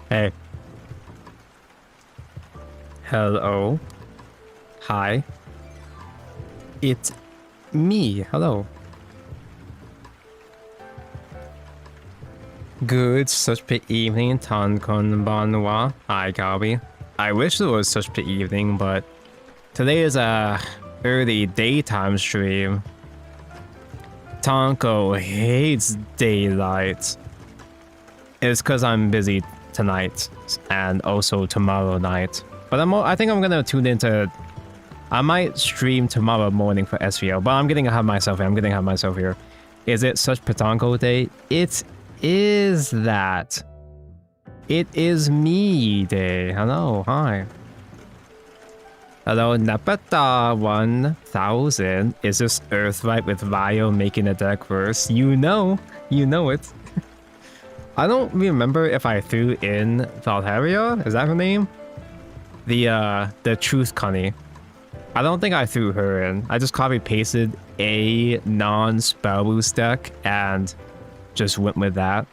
Hey. Hello. Hi. It's me. Hello. Good such a evening, Tan Konbanwa. Hi, Gabi. I wish it was such an evening, but today is a early daytime stream. Tonko hates daylight. It's because I'm busy tonight and also tomorrow night. But I think I'm gonna tune into. I might stream tomorrow morning for SVO, but I'm getting ahead of myself here. I'm getting ahead of myself here. Is it such Patonko day? It is that. It is me day. Hello, hi. Hello, Napata 1000. Is this Earthright with Ryo making a deck verse? You know it. I don't remember if I threw in Valheria. Is that her name? The Truth Connie. I don't think I threw her in. I just copy pasted a non-spell boost deck and just went with that.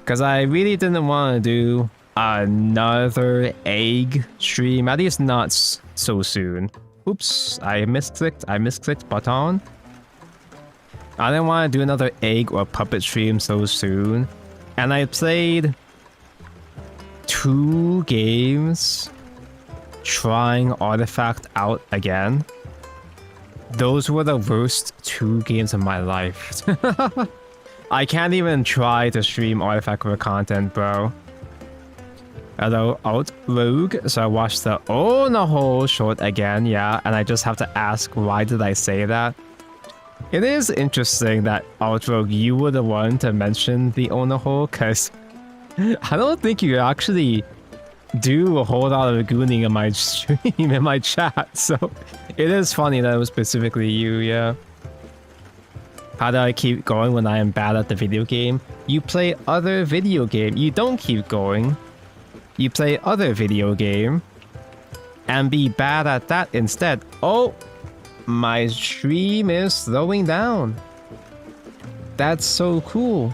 Because I really didn't want to do another egg stream, at least not so soon. Oops, I misclicked button. I didn't want to do another egg or puppet stream so soon. And I played 2 games trying Artifact out again. Those were the worst 2 games of my life. I can't even try to stream Artifact for content, bro. Hello, Alt Rogue. So I watched the Onaho short again, yeah, and I just have to ask, why did I say that? It is interesting that Alt Rogue, you were the one to mention the Onaho, because I don't think you actually do a whole lot of gooning in my stream, in my chat, so it is funny that it was specifically you, yeah. How do I keep going when I am bad at the video game? You play other video game. You don't keep going. You play other video game and be bad at that instead. Oh, my stream is slowing down. That's so cool.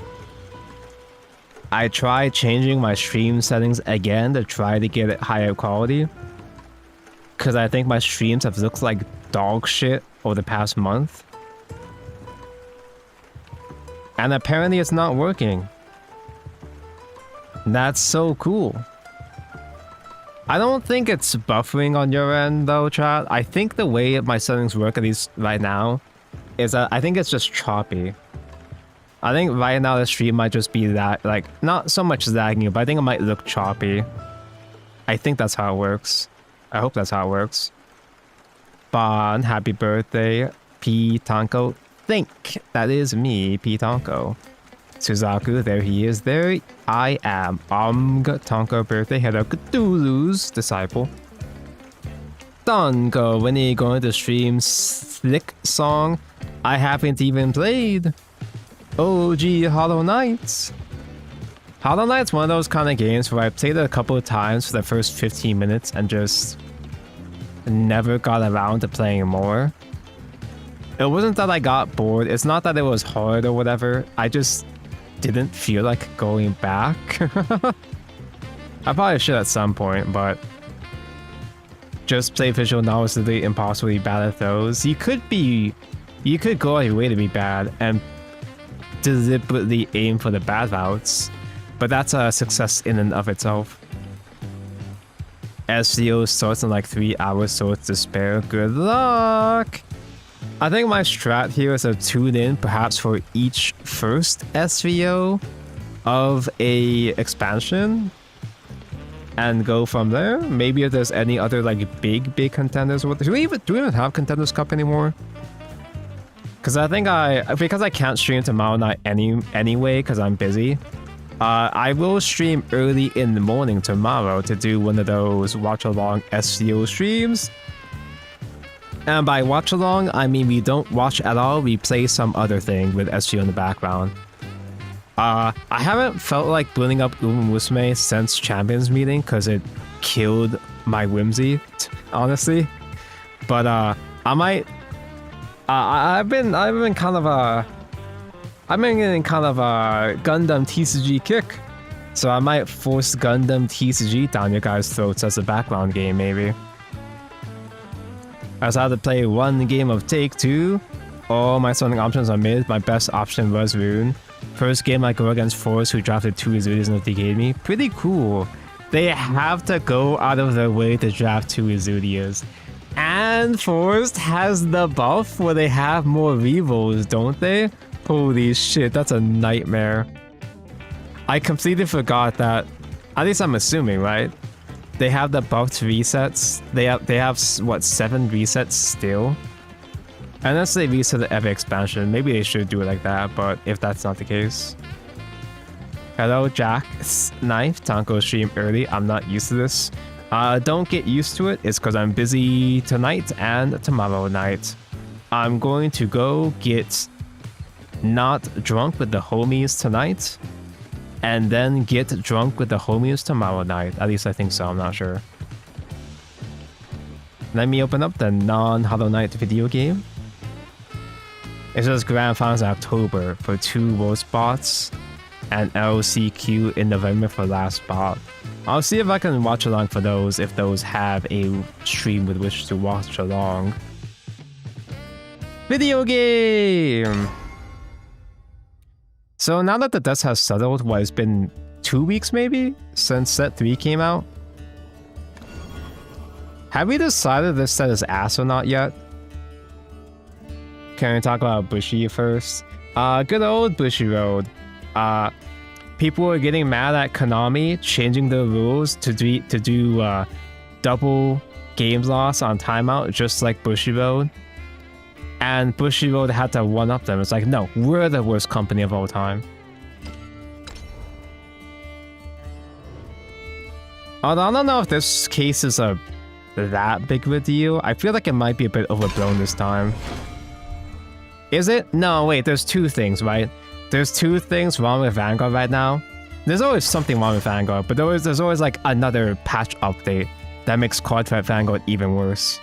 I tried changing my stream settings again to try to get it higher quality. Because I think my streams have looked like dog shit over the past month. And apparently it's not working. That's so cool. I don't think it's buffering on your end though, chat. I think the way my settings work, at least right now, is that I think it's just choppy. I think right now the stream might just be that, like, not so much lagging, but I think it might look choppy. I think that's how it works. I hope that's how it works. Bon, happy birthday, P. Tonko. Think that is me, P. Tonko. Suzaku, there he is. There I am. Tonko birthday. Hello, Cthulhu's disciple. Tonko, when are you going to stream Slick Song? I haven't even played. Ojii Hollow Knights. Hollow Knight's one of those kind of games where I played it a couple of times for the first 15 minutes and just never got around to playing more. It wasn't that I got bored. It's not that it was hard or whatever. I just didn't feel like going back. I probably should at some point, but just play visual novels to be impossibly bad at those. You could go out your way to be bad and deliberately aim for the bad routes, but that's a success in and of itself. SEO starts in like 3 hours, so it's despair. Good luck! I think my strat here is to tune in perhaps for each first SVO of a expansion and go from there. Maybe if there's any other like big contenders. Do we even have Contenders Cup anymore? Because I think because I can't stream tomorrow night anyway because I'm busy. I will stream early in the morning tomorrow to do one of those watch along SVO streams. And by watch along, I mean we don't watch at all, we play some other thing with SVO in the background. I haven't felt like building up Musume since Champions meeting because it killed my whimsy, honestly. But I might. I've been kind of I'm in kind of a Gundam TCG kick, so I might force Gundam TCG down your guys' throats as a background game, maybe. I was had to play one game of Take-Two. All my starting options are mid. My best option was Rune. First game I go against Force, who drafted 2 Izuris in the Academy. Pretty cool. They have to go out of their way to draft 2 Izuris. And Force has the buff where they have more rerolls, don't they? Holy shit, that's a nightmare. I completely forgot that, at least I'm assuming, right? They have the buffed resets. They have what, 7 resets still? Unless they reset every expansion, maybe they should do it like that, but if that's not the case. Hello, Jack's Knife. Tanko stream early. I'm not used to this. Don't get used to it. It's because I'm busy tonight and tomorrow night. I'm going to go get not drunk with the homies tonight, and then get drunk with the homies tomorrow night. At least I think so, I'm not sure. Let me open up the non-Hollow Knight video game. It says Grand Finals in October for 2 world spots, and LCQ in November for last spot. I'll see if I can watch along for those, if those have a stream with which to watch along. Video game! So now that the dust has settled, what, it's been 2 weeks maybe since set 3 came out? Have we decided this set is ass or not yet? Can we talk about Bushi first? Good old Bushi Road. People are getting mad at Konami changing the rules to do double games loss on timeout, just like Bushi Road. And Bushi Road had to one-up them. It's like, no, we're the worst company of all time. Although I don't know if this case is that big of a deal. I feel like it might be a bit overblown this time. Is it? No, wait, there's 2 things, right? There's 2 things wrong with Vanguard right now. There's always something wrong with Vanguard, but there's always like another patch update that makes Cardfight Vanguard even worse.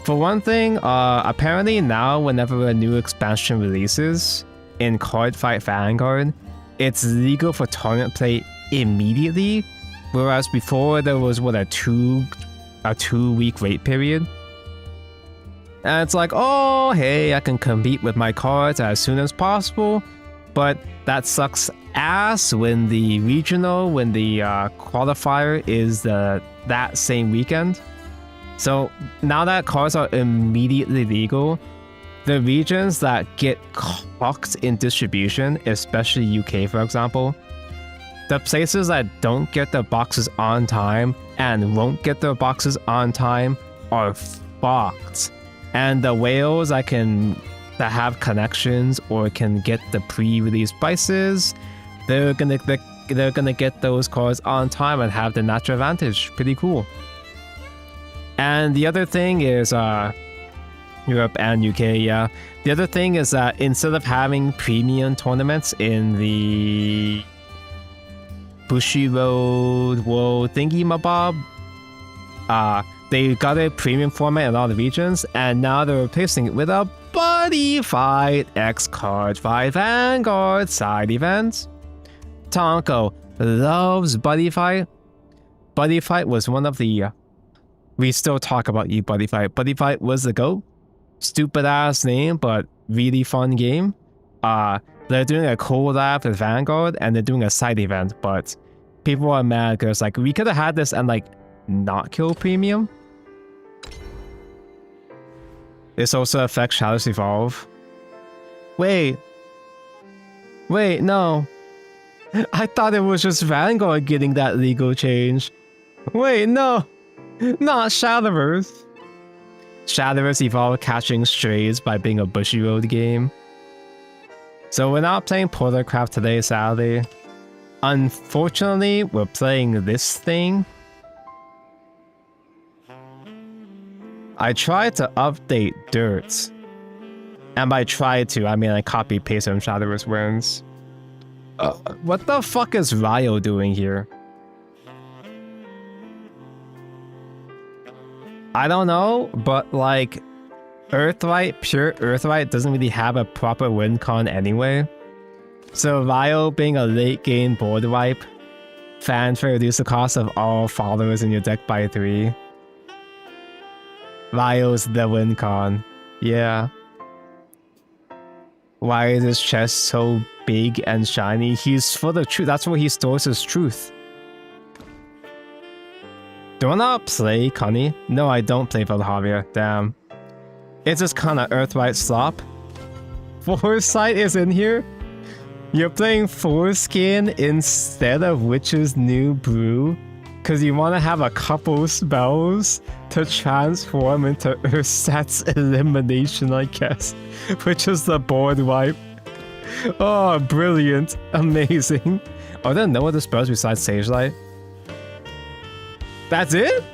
For one thing, apparently now whenever a new expansion releases in Cardfight Vanguard, it's legal for tournament play immediately, whereas before there was what, a 2-week wait period. And it's like, oh, hey, I can compete with my cards as soon as possible. But that sucks ass when the regional, when the qualifier is that same weekend. So now that cards are immediately legal, the regions that get cocked in distribution, especially UK for example, the places that don't get their boxes on time and won't get their boxes on time are fucked. And the whales that have connections or can get the pre-release prices, they're gonna get those cards on time and have the natural advantage. Pretty cool. And the other thing is Europe and UK, yeah. The other thing is that instead of having premium tournaments in the Bushi Road World Thingy-mabob, they got a premium format in all the regions, and now they're replacing it with a Buddy Fight X Card Fight Vanguard side event. Tonko loves Buddy Fight. Buddy Fight was one of the... we still talk about you, Buddy Fight. Buddy Fight was the GOAT. Stupid ass name, but really fun game. They're doing a collab with Vanguard, and they're doing a side event, but people are mad because like we could have had this and like not kill premium. This also affects Shadows Evolve. Wait, no. I thought it was just Vanguard getting that legal change. Wait, no. Not Shadowverse. Shadowverse Evolve catching strays by being a Bushi Road game. So we're not playing Portalcraft today, sadly. Unfortunately, we're playing this thing. I tried to update Dirt. And by tried to, I mean I copy-paste from Shadowverse Wins. What the fuck is Ryo doing here? I don't know, but like, Earthlight, pure Earthlight doesn't really have a proper win con anyway. So Ryo being a late game board wipe, fanfare reduce the cost of all followers in your deck by 3. Ryo's the win con. Yeah. Why is his chest so big and shiny? He's full of truth. That's where he stores his truth. Do I not play Connie? No, I don't play Valhavia. Damn. It's just kind of Earthlight slop. Foresight is in here? You're playing Foreskin instead of Witch's New Brew? Because you want to have a couple spells to transform into Urset's Elimination, I guess. Which is the board wipe. Oh, brilliant. Amazing. Are there no other spells besides Sage Light? That's it?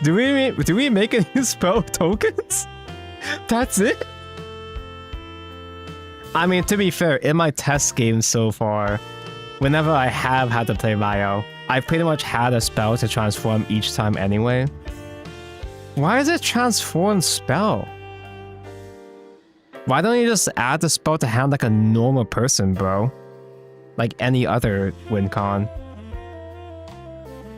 Do we make any spell tokens? That's it? I mean, to be fair, in my test games so far, whenever I have had to play Ryo, I've pretty much had a spell to transform each time anyway. Why is it transform spell? Why don't you just add the spell to hand like a normal person, bro? Like any other win con.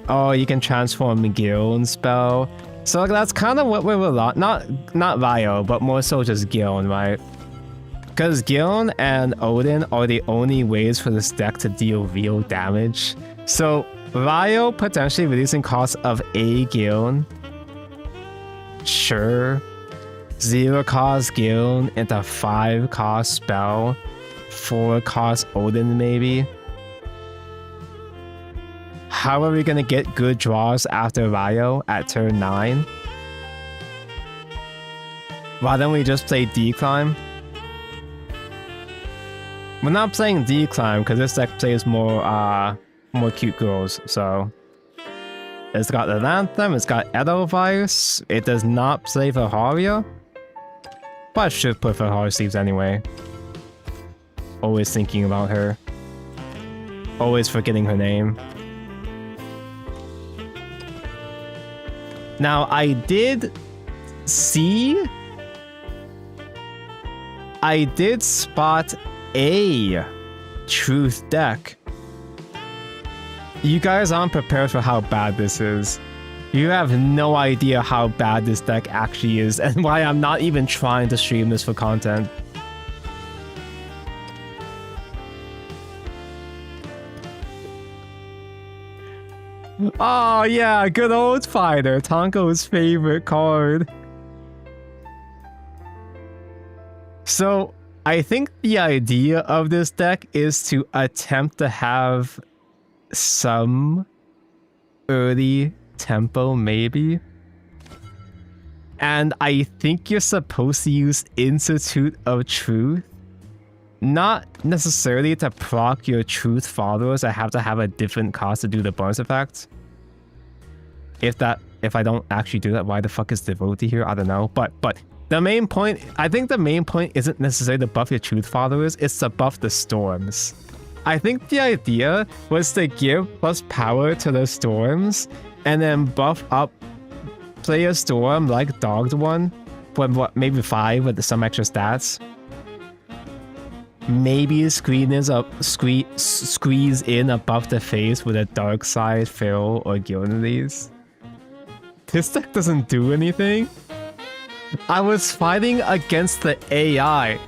Oh, you can transform Giln spell. So that's kind of what we were not Ryo, but more so just Giln, right? Because Giln and Odin are the only ways for this deck to deal real damage. So Ryo potentially reducing cost of a Giln. Sure. 0 cost Giln into 5 cost spell. 4 cost Odin maybe. How are we gonna get good draws after Ryo at turn 9? Why don't we just play Decline? We're not playing Decline because this deck plays more cute girls, so... It's got the Anthem, it's got Edelweiss, it does not play Valhavia. But I should put Valhalla sleeves anyway. Always thinking about her. Always forgetting her name. Now, I did spot a truth deck. You guys aren't prepared for how bad this is. You have no idea how bad this deck actually is and why I'm not even trying to stream this for content. Oh yeah, good old fighter, Tonko's favorite card. So, I think the idea of this deck is to attempt to have some early tempo, maybe. And I think you're supposed to use Institute of Truth. Not necessarily to proc your truth followers that have to have a different cost to do the bonus effect. If I don't actually do that, why the fuck is Devotee here? I don't know. But the main point, I think the main point isn't necessarily to buff your truth followers, it's to buff the storms. I think the idea was to give plus power to the storms and then buff up play a storm like Dogged One for what, maybe 5 with some extra stats. Maybe squeeze in above the face with a Dark Side, Fill, or Gilnades. This deck doesn't do anything. I was fighting against the AI.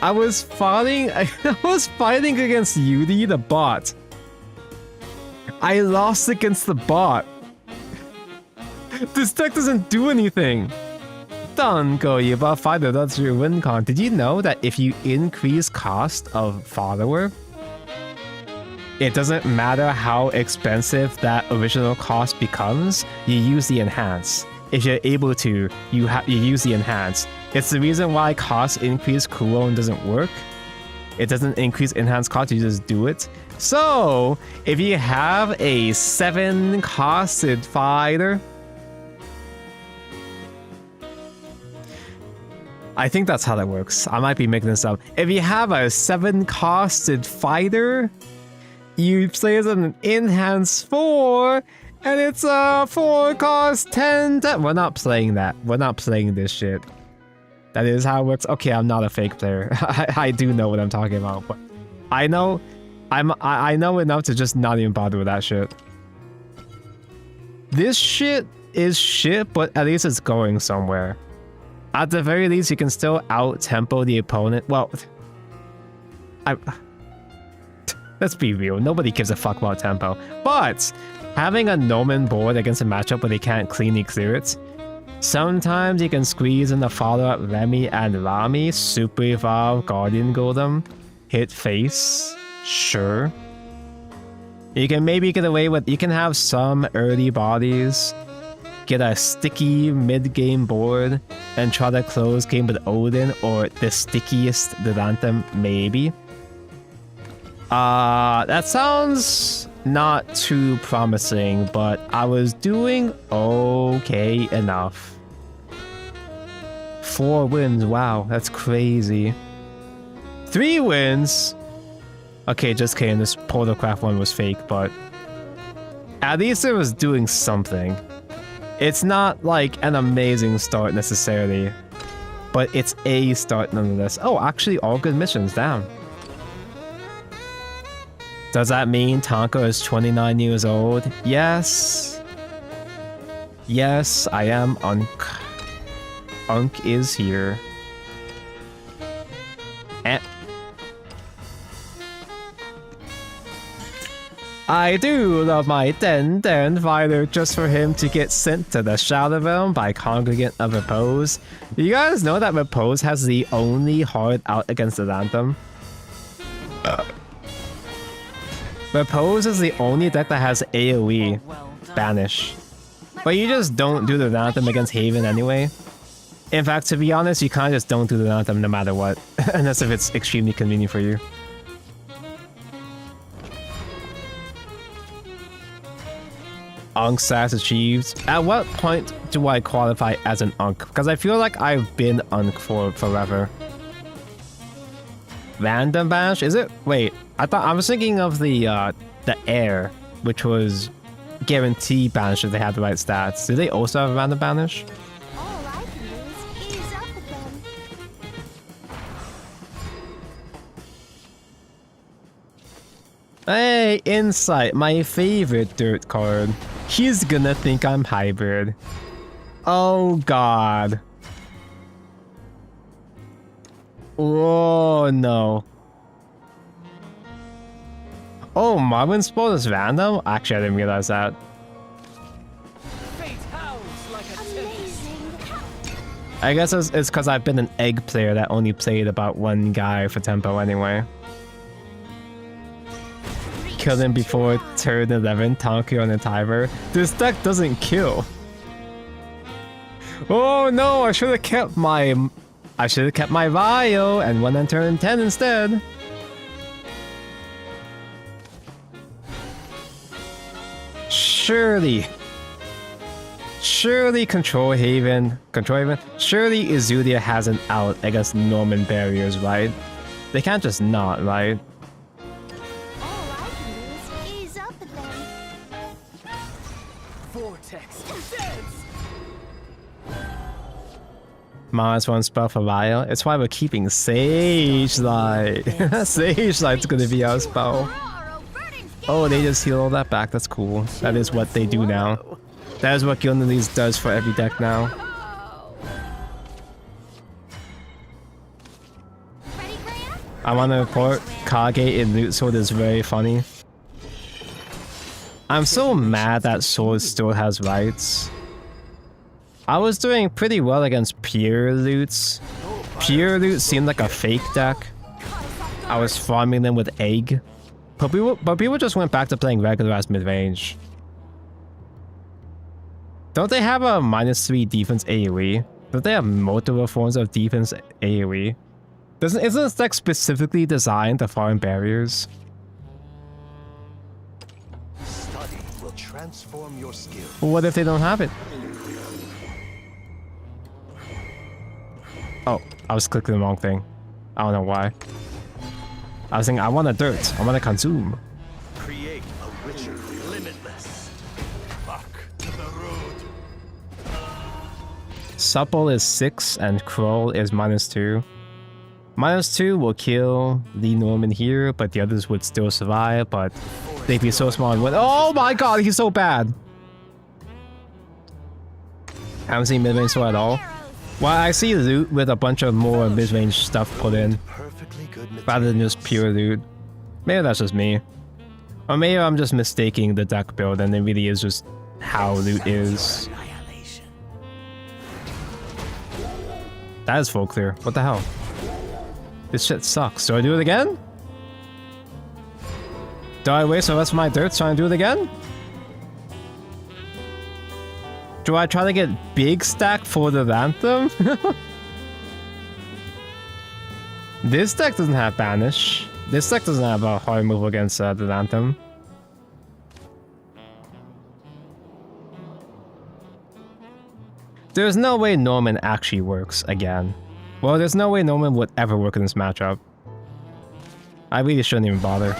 I was fighting against Yudi, the bot. I lost against the bot. This deck doesn't do anything. Don't go, you buff fighter, that's your win con. Did you know that if you increase cost of follower, it doesn't matter how expensive that original cost becomes, you use the enhance. If you're able to, you use the enhance. It's the reason why cost increase cooldown doesn't work. It doesn't increase enhance cost, you just do it. So, if you have a 7 costed fighter, I think that's how that works. I might be making this up. If you have a 7 costed fighter, you play as an enhance 4, And it's 4 cost 10. We're not playing that. We're not playing this shit. That is how it works. Okay, I'm not a fake player. I do know what I'm talking about, but I know I know enough to just not even bother with that shit. This shit is shit, but at least it's going somewhere. At the very least, you can still out-tempo the opponent. Well, let's be real. Nobody gives a fuck about tempo. But having a Omen board against a matchup where they can't cleanly clear it, sometimes you can squeeze in the follow-up Remy and Rami, Super Evolve, Guardian Golem, hit face, sure. You can maybe get away with, you can have some early bodies, get a sticky mid-game board, and try to close game with Odin or the stickiest Anthem, maybe. That sounds not too promising, but I was doing okay enough. 4 wins, wow, that's crazy. 3 wins? Okay, just kidding, this Portalcraft one was fake, but at least it was doing something. It's not like an amazing start necessarily, but it's a start nonetheless. Oh, actually all good missions, damn. Does that mean Tonka is 29 years old? Yes. Yes, I am Unk. Unk is here. I do love my Den fighter just for him to get sent to the Shadow Realm by Congregant of Repose. You guys know that Repose has the only hard out against the Anthem? Repose is the only deck that has AoE, Banish. But you just don't do the Anthem against Haven anyway. In fact, to be honest, you kind of just don't do the Anthem no matter what, unless if it's extremely convenient for you. Unk status achieved. At what point do I qualify as an Unk? Because I feel like I've been Unk for forever. Random Banish? Is it? Wait, I was thinking of the Air, which was guaranteed Banish if they had the right stats. Do they also have a Random Banish? All I can do is ease up with them. Hey, Insight, my favorite dirt card. He's gonna think I'm hybrid. Oh god. Oh no. Oh, Marvin Sport is random? Actually, I didn't realize that. I guess it's because I've been an egg player that only played about one guy for tempo anyway. Kill him before turn 11, Tonky on a timer. This deck doesn't kill. Oh no, I should have kept my Vio and went on turn 10 instead. Surely Control Haven. Surely Izulia has an out against Norman barriers, right? They can't just not, right? Minus 1 spell for Vile. It's why we're keeping Sage Light. Sage Light's gonna be our spell. Oh, they just heal all that back. That's cool. That is what they do now. That is what Gilneas does for every deck now. I want to report Kage in Loot Sword is very funny. I'm so mad that Sword still has rights. I was doing pretty well against Pure Loots. Pure Loot seemed like a fake deck. I was farming them with Egg. But people just went back to playing regular as mid-range. Don't they have a -3 defense AoE? Don't they have multiple forms of defense AoE? Isn't this deck specifically designed to farm barriers? Study will transform your skill. Well, what if they don't have it? Oh, I was clicking the wrong thing. I don't know why. I was thinking, I want a dirt. I want to consume. Create a richer, limitless. supple is 6 and crawl is -2. -2 will kill the Norman here, but the others would still survive, but they'd be so small and would— oh my god, he's so bad! I haven't seen mid-range sword at all. Well, I see loot with a bunch of more mid-range stuff put in, Perfectly good rather than materials. just pure loot. Maybe that's just me. Or maybe I'm just mistaking the deck build and it really is just how loot is. That is full clear. What the hell? This shit sucks. Do I do it again? Do I waste the rest of my dirt trying to do it again? Do I try to get big stack for the Anthem? This deck doesn't have Banish. This deck doesn't have a hard move against the Anthem. There's no way Norman actually works again. Well, there's no way Norman would ever work in this matchup. I really shouldn't even bother.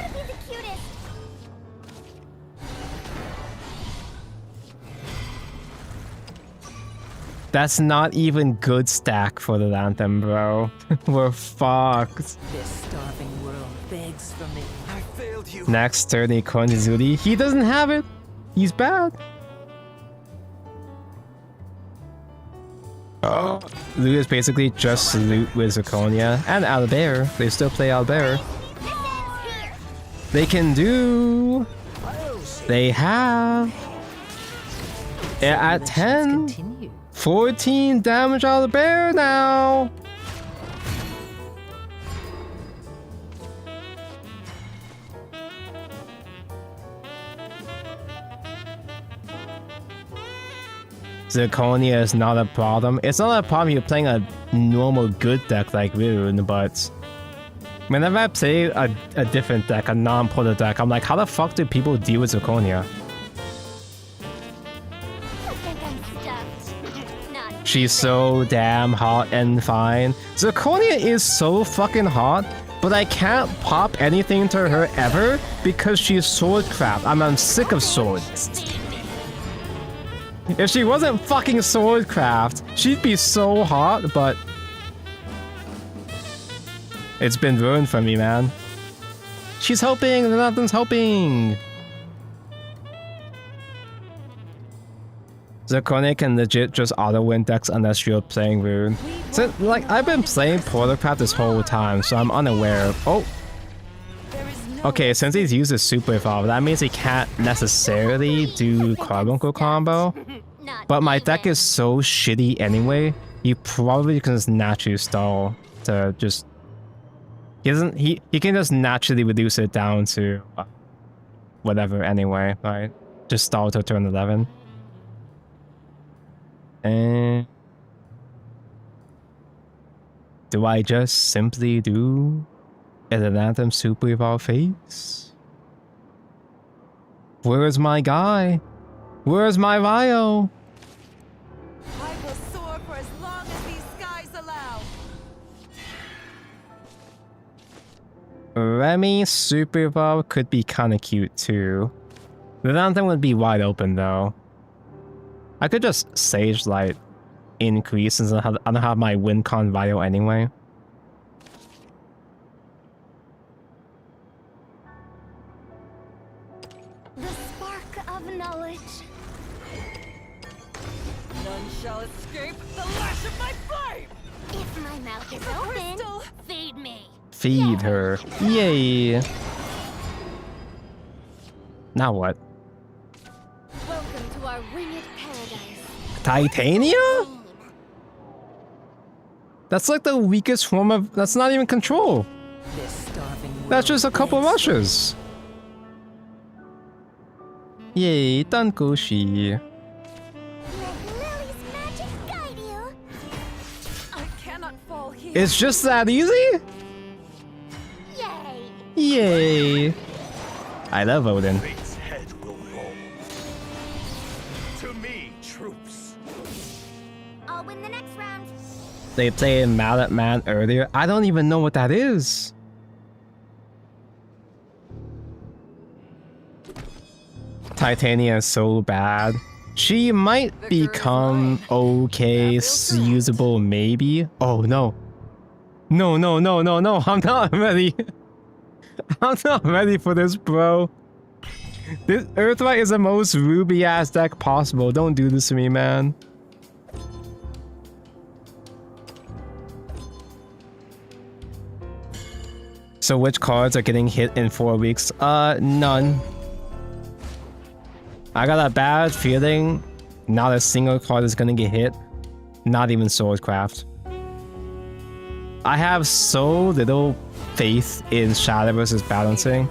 That's not even good stack for the Anthem, bro. We're fucked. This starving world begs for me. I failed you. Next turn, Konizuri. He doesn't have it. He's bad. Oh. Loot is basically just loot with Zirconia and Albert. They still play Albert. They can do. They have. They're at 10. Continue. 14 damage out of the bear now. Zirconia is not a problem. It's not a problem you're playing a normal good deck like Rune, but whenever I play a different deck, a non-portal deck, I'm like, how the fuck do people deal with Zirconia? She's so damn hot and fine. Zirconia is so fucking hot, but I can't pop anything to her ever because she's swordcraft. I'm sick of swords. If she wasn't fucking swordcraft, she'd be so hot, but it's been ruined for me, man. She's helping, nothing's helping. Zirconia can legit just auto-win decks unless you're playing Rune. So, like, I've been playing Portalcraft this whole time, so I'm unaware of— oh! Okay, since he's used his Super Evolve, that means he can't necessarily do Carbuncle combo. But my deck is so shitty anyway, you probably can just naturally stall to just— he can just naturally reduce it down to whatever anyway, right? Just stall till turn 11. And do I just simply do an Anthem Super Evolve face? Where's my guy? Where's my Ryo? I will soar for as long as these skies allow. Remy Super Evolve could be kinda cute too. The Anthem would be wide open though. I could just Sage Light increase since I don't have my WinCon Ryo anyway. The spark of knowledge. None shall escape the lash of my flame. If my mouth is Crystal. open, feed me. Feed her. Yay! Now what? Welcome to our winged paradise. Titania? That's like the weakest form of— that's not even control. This starving world That's just a couple begs rushes. Yay, Dankoshi. Let Lily's magic guide you. I cannot fall here. It's just that easy? Yay. Yay. I love Odin. Fate's head will roll. To me, troops. I'll win the next round. They played Mallet Man earlier. I don't even know what that is. Titania is so bad. She might become okay, usable maybe. Oh no. No, no, no, no, no, I'm not ready. I'm not ready for this, bro. This Earthlight is the most ruby ass deck possible. Don't do this to me, man. So which cards are getting hit in 4 weeks? None. I got a bad feeling not a single card is gonna get hit. Not even Swordcraft. I have so little faith in Shadowverse's balancing.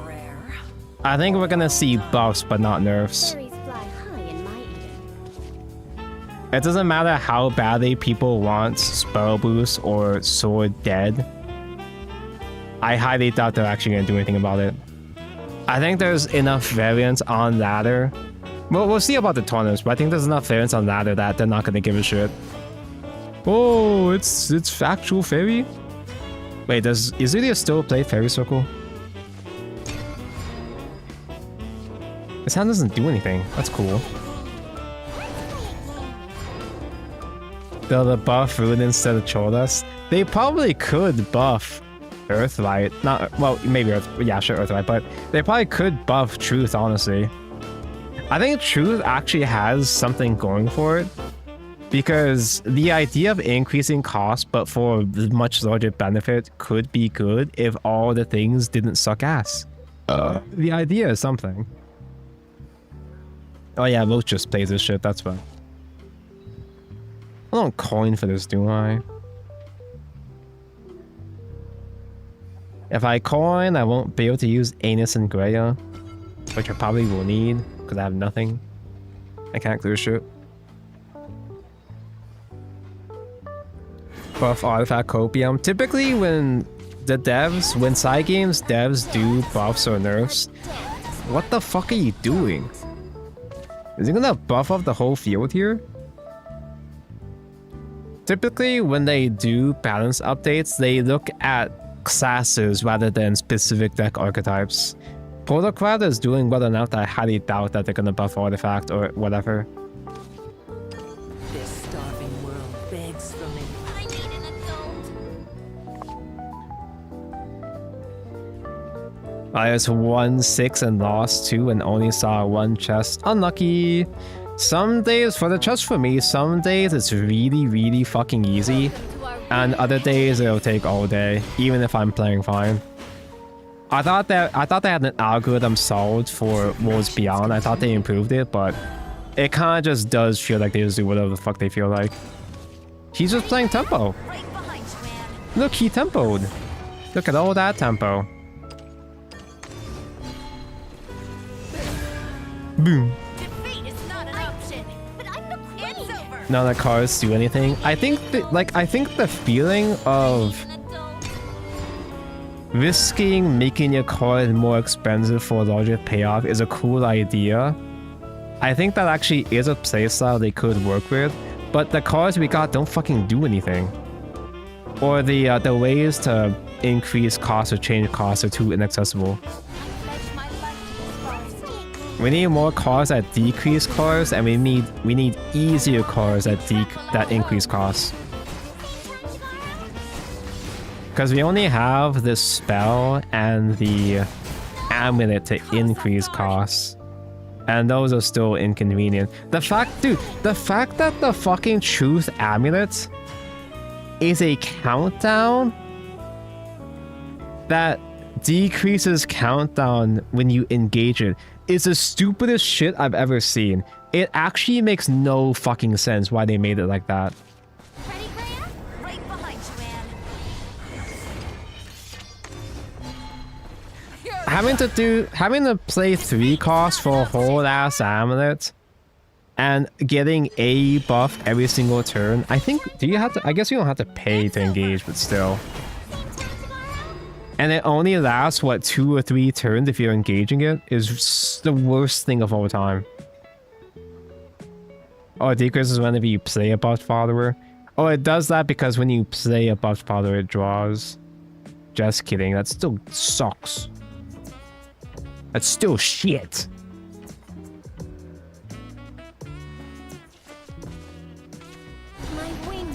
I think we're gonna see buffs but not nerfs. Berries fly high in my Eden. It doesn't matter how badly people want Spell Boost or Sword Dead. I highly doubt they're actually gonna do anything about it. I think there's enough variance on ladder. Well, we'll see about the tournaments, but I think there's enough variance on ladder that they're not gonna give a shit. Oh, it's factual fairy? Wait, is Izulia still play Fairy Circle? This hand doesn't do anything. That's cool. They'll buff Rune instead of Cholas. They probably could buff Earthlight. Not, well, maybe Earth, yeah, sure, Earthlight, but they probably could buff Truth, honestly. I think Truth actually has something going for it. Because the idea of increasing cost, but for much larger benefit, could be good if all the things didn't suck ass. The idea is something. Oh yeah, Roach just plays this shit, that's fine. I don't coin for this, do I? If I coin, I won't be able to use Anus and Greya, which I probably will need, because I have nothing. I can't clear shit. Buff Artifact Copium. Typically when side games devs do buffs or nerfs, what the fuck are you doing? Is he gonna buff up the whole field here? Typically when they do balance updates, they look at classes rather than specific deck archetypes. Protocrat is doing well enough that I highly doubt that they're gonna buff Artifact or whatever. This starving world begs for me. I need an adult. I just won 6 and lost 2 and only saw 1 chest. Unlucky. Some days for the chest for me, some days it's really fucking easy. And other days it'll take all day, even if I'm playing fine. I thought they had an algorithm solved for Worlds Beyond. I thought they improved it, but it kind of just does feel like they just do whatever the fuck they feel like. He's just playing tempo. Look, he tempoed. Look at all that tempo. Boom. Defeat is not an option. But I'm the queen. It's over. None of the cards do anything. I think the feeling of An adult. risking making your card more expensive for a larger payoff is a cool idea. I think that actually is a playstyle they could work with, but the cards we got don't fucking do anything. Or the ways to increase costs or change costs are too inaccessible. Pledge my life to this forest. We need more cards that decrease costs, and we need easier cards that increase costs. Because we only have the spell and the amulet to increase costs. And those are still inconvenient. The fact that the fucking Truth Amulet is a countdown that decreases countdown when you engage it is the stupidest shit I've ever seen. It actually makes no fucking sense why they made it like that. Ready, Greya? Right behind you, Ann. Having to play 3 costs for a whole ass amulet and getting a buff every single turn. I think, I guess you don't have to pay to engage, but still. And it only lasts, what, 2 or 3 turns if you're engaging it, is the worst thing of all time. Oh, it decreases whenever you play a buffed follower. Oh, it does that because when you play a buffed follower, it draws. Just kidding, that still sucks. That's still shit.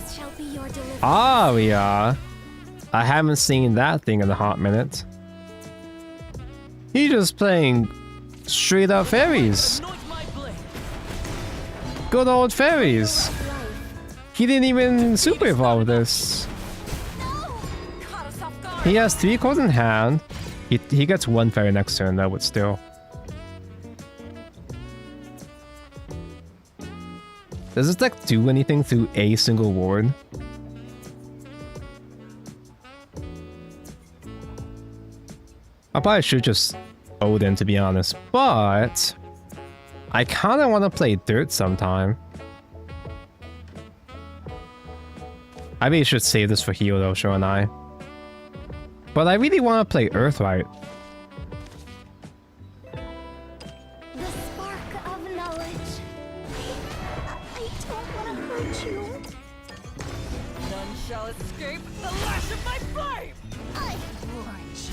This shall be your deliverance. Aria. I haven't seen that thing in a hot minute. He's just playing straight up fairies. Good old fairies. He didn't even super evolve this. Caught us off guard. He has 3 cards in hand. He gets 1 fairy next turn though, but still. Does this deck do anything through a single ward? I probably should just Odin, to be honest, but I kind of want to play Dirt sometime. I maybe should save this for heal though, shouldn't I? But I really want to play Earthlight. The spark of knowledge. I don't want to hurt you. None shall escape the lash of my flame. I warn you.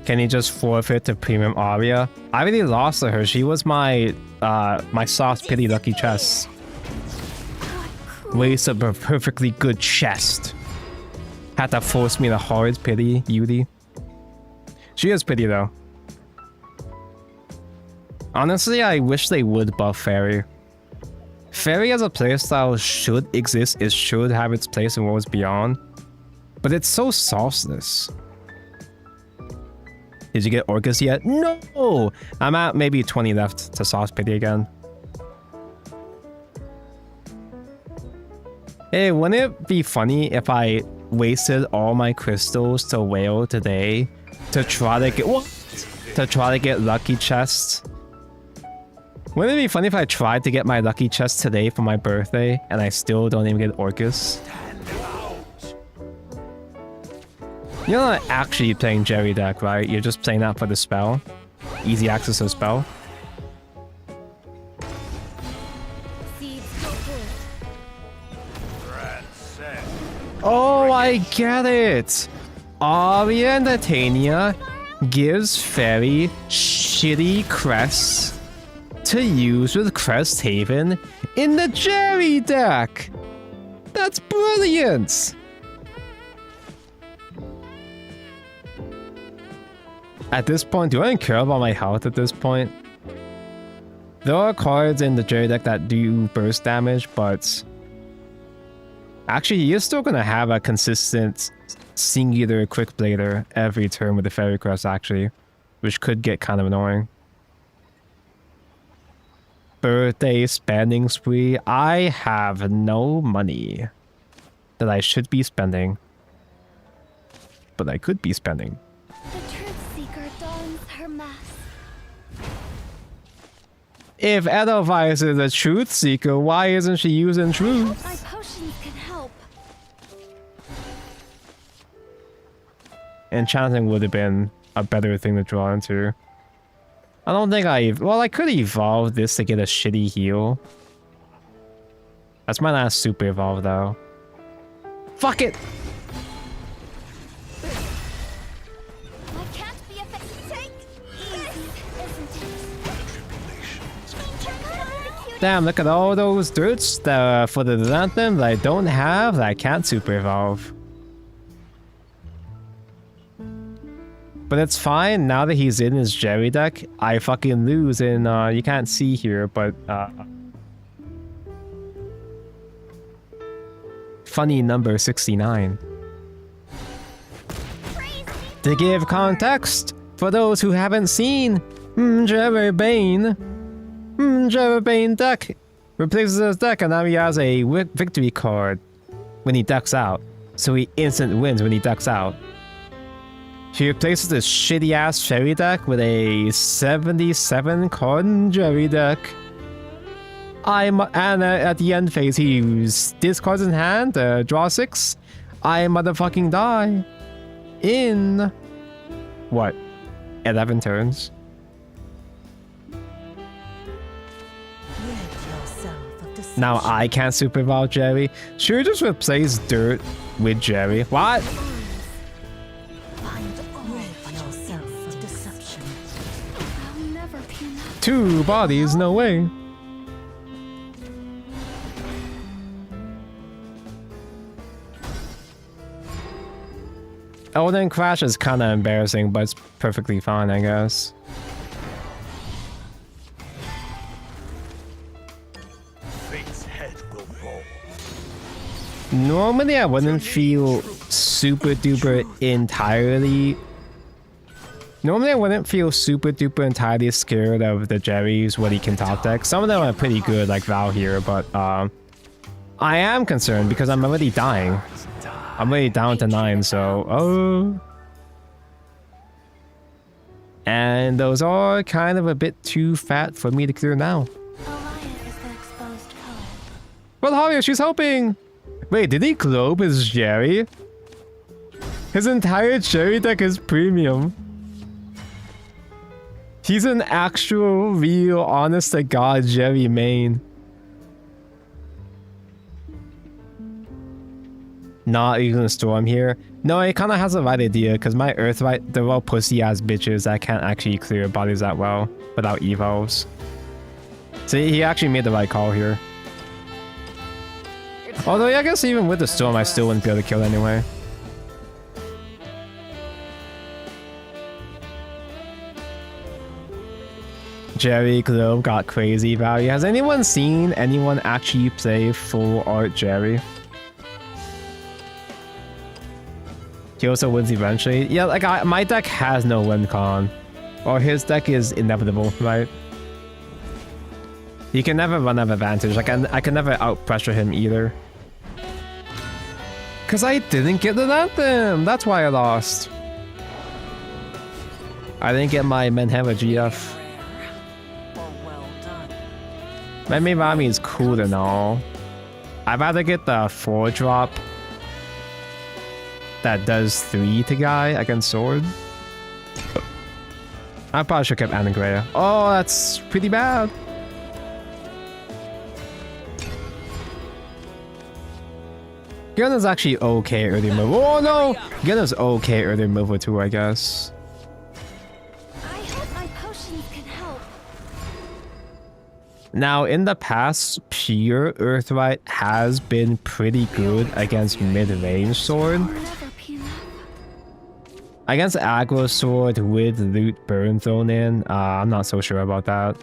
Can he just forfeit to premium Aria? I really lost to her. She was my my soft pity lucky chest. Waste of a perfectly good chest. Had to force me to hard pity Yuri. She is pretty though. Honestly, I wish they would buff Fairy. Fairy as a playstyle should exist. It should have its place in Worlds Beyond. But it's so sauceless. Did you get Orcus yet? No! I'm at maybe 20 left to soft pity again. Hey, wouldn't it be funny if I wasted all my crystals to whale today to try to get lucky chests? Wouldn't it be funny if I tried to get my lucky chest today for my birthday and I still don't even get Orcus? You're not actually playing Jerry deck, right? You're just playing that for the spell. Easy access to spell. Oh, I get it! Aria and Titania gives Fairy shitty crests to use with Crest Haven in the Jerry deck! That's brilliant! At this point, do I even care about my health at this point? There are cards in the Jerry deck that do burst damage, but actually, you're still gonna have a consistent singular quick blader every turn with the Fairy Crest, actually, which could get kind of annoying. Birthday spending spree. I have no money that I should be spending, but I could be spending. The truth seeker dons her mask. If Edelweiss is a truth seeker, why isn't she using truth? My potions can help. Enchanting would have been a better thing to draw into. I don't think well, I could evolve this to get a shitty heal. That's my last super evolve though. Fuck it! I can't be affected. Take easy, isn't it? Damn, look at all those dirts that for the Lantern that I don't have that I can't super evolve. But it's fine, now that he's in his Jerry deck, I fucking lose in, you can't see here, but, funny number 69. To give context, for those who haven't seen, Jerry Bane deck replaces his deck and now he has a victory card when he decks out, so he instant wins when he decks out. She replaces this shitty ass Fairy deck with a 77 card Jerry deck. And at the end phase, he discards in hand, draw 6. I motherfucking die. In what? 11 turns. Now I can't super evolve Jerry. Should we just replace Dirt with Jerry? What? Two bodies, no way. Elden Crash is kind of embarrassing, but it's perfectly fine, I guess. Fate's head will roll. Normally, I wouldn't feel super duper entirely. Normally, I wouldn't feel super duper entirely scared of the Jerry's what he can top deck. Some of them are pretty good, like Val here, but I am concerned because I'm already dying. I'm already down to 9, so oh. And those are kind of a bit too fat for me to clear now. Alliance is the exposed color. Well, Javier, she's helping. Wait, did he globe his Jerry? His entire Jerry deck is premium. He's an actual, real, honest to God Jerry main. Not even a storm here. No, he kind of has the right idea because my Earthright, they're all pussy ass bitches that can't actually clear bodies that well without evos. So he actually made the right call here. Although I guess even with the storm, I still wouldn't be able to kill anyway. Jerry Globe got crazy value. Has anyone seen anyone actually play full art Jerry? He also wins eventually. Yeah, like my deck has no win con. Or his deck is inevitable, right? You can never run out of advantage. Like I can never out pressure him either. Cause I didn't get the anthem. That's why I lost. I didn't get my Menhammer GF. Maybe Rami is cool and all. I'd rather get the 4-drop that does 3 to guy against sword. I probably should have kept Anagrea. Oh, that's pretty bad. Gunna's actually okay early removal. Oh no! Gunna's okay early removal too, I guess. I hope my potions can help. Now, in the past, pure Earthright has been pretty good against mid-range sword. Never peel up. Against aggro sword with loot burn thrown in, I'm not so sure about that.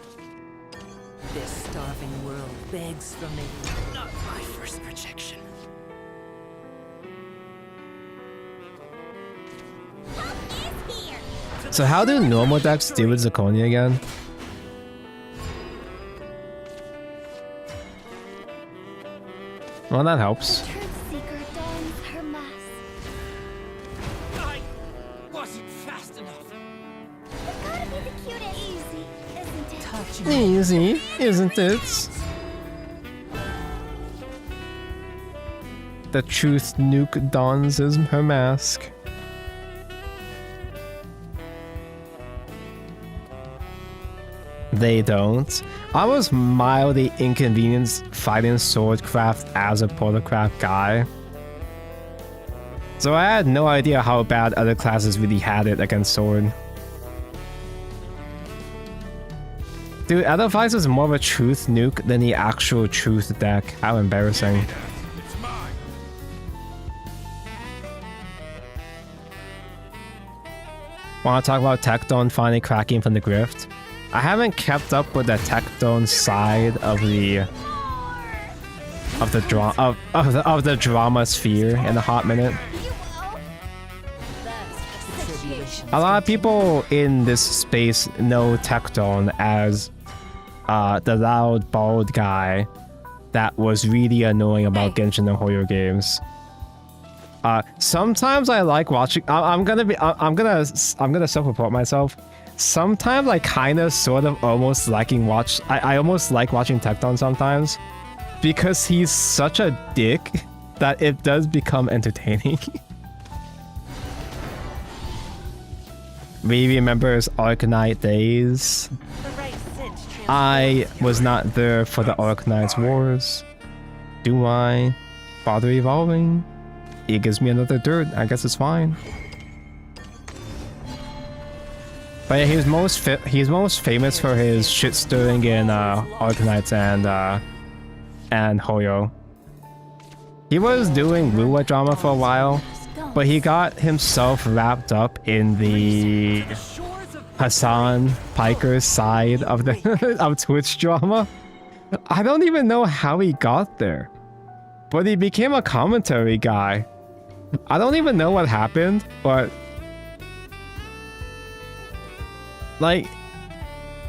This starving world begs for me. Not my first rejection. Help is here. So how do normal decks deal with Zirconia again? Well, that helps. Truth seeker dons her mask. I wasn't fast enough. It's gotta be the cutest. Easy, isn't it? Touch me. Easy, isn't it? The truth nuke dons is her mask. They don't. I was mildly inconvenienced fighting swordcraft as a protocraft guy. So I had no idea how bad other classes really had it against sword. Dude, Edelweiss is more of a truth nuke than the actual truth deck. How embarrassing. It's mine. Want to talk about Tecton finally cracking from the grift? I haven't kept up with the Tecton side of the drama sphere in a hot minute. A lot of people in this space know Tecton as the loud bald guy that was really annoying about Genshin and Hoyo games. Sometimes I like watching. I'm gonna self-report myself. Sometimes I kind of sort of almost liking watch. I almost like watching Tecton sometimes because he's such a dick that it does become entertaining. We remember his Arcanite days. I was not there for the Arcanite's wars. Do I bother evolving? It gives me another dirt. I guess it's fine. But yeah, he's most famous for his shit stirring in Arcanites and Hoyo. He was doing Rua drama for a while, but he got himself wrapped up in the Hassan Piker's side of the of Twitch drama. I don't even know how he got there, but he became a commentary guy. I don't even know what happened, but like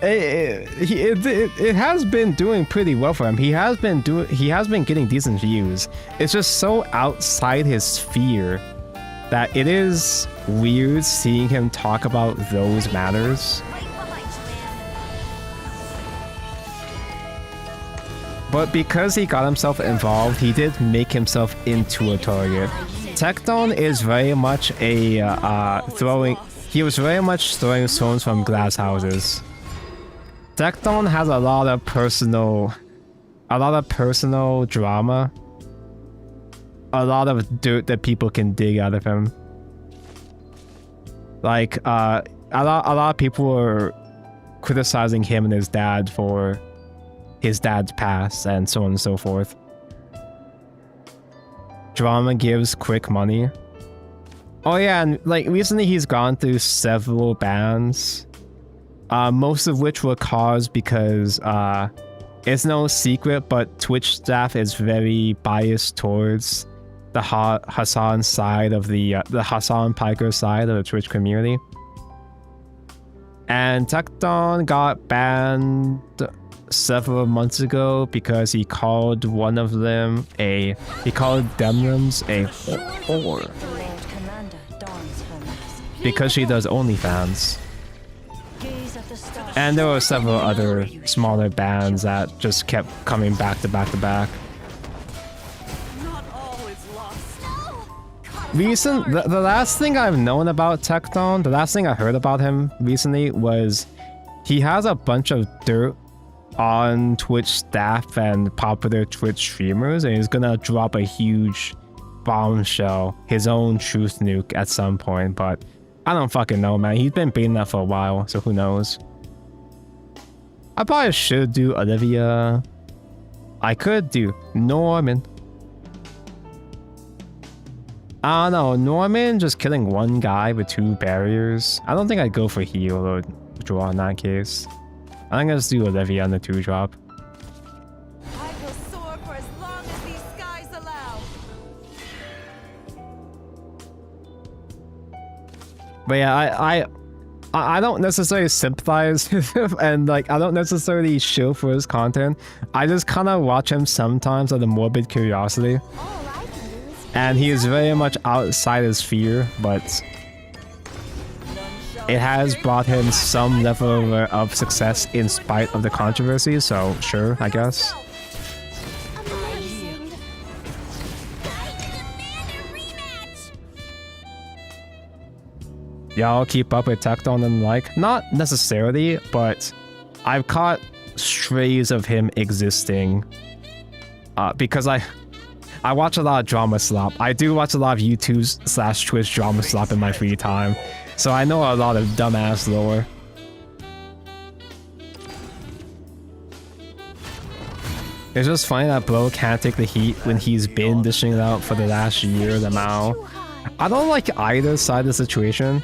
it has been doing pretty well for him. He has been getting decent views. It's just so outside his sphere that it is weird seeing him talk about those matters. But because he got himself involved, he did make himself into a target. Tekton is very much a he was very much throwing stones from glass houses. Tekton has a lot of personal drama. A lot of dirt that people can dig out of him. Like a lot of people are criticizing him and his dad for his dad's past and so on and so forth. Drama gives quick money. Oh yeah, and like recently he's gone through several bans. Most of which were caused because it's no secret, but Twitch staff is very biased towards the Hassan side of the Hassan Piker side of the Twitch community. And Tekton got banned several months ago because he called one of them he called Demrums a whore because she does OnlyFans. And there were several other smaller bans that just kept coming back to back to back. The last thing I've known about Tekton, the last thing I heard about him recently was he has a bunch of dirt on Twitch staff and popular Twitch streamers, and he's gonna drop a huge bombshell, his own truth nuke at some point, but I don't fucking know, man. He's been beating that for a while, so who knows. I probably should do Olivia. I could do Norman. I don't know, Norman just killing one guy with 2 barriers. I don't think I'd go for heal or draw in that case. I think I'll just do Olivia on the 2-drop. I will soar for as long as these skies allow. But yeah, I don't necessarily sympathize with him, and like I don't necessarily shill for his content. I just kind of watch him sometimes out of morbid curiosity. And he is very much outside his sphere, but it has brought him some level of success in spite of the controversy, so sure, I guess. Y'all keep up with Tekton and like? Not necessarily, but I've caught strays of him existing. Because I watch a lot of drama slop. I do watch a lot of YouTube/Twitch drama slop in my free time. So I know a lot of dumbass lore. It's just funny that Bro can't take the heat when he's been dishing it out for the last year, the Mao. I don't like either side of the situation.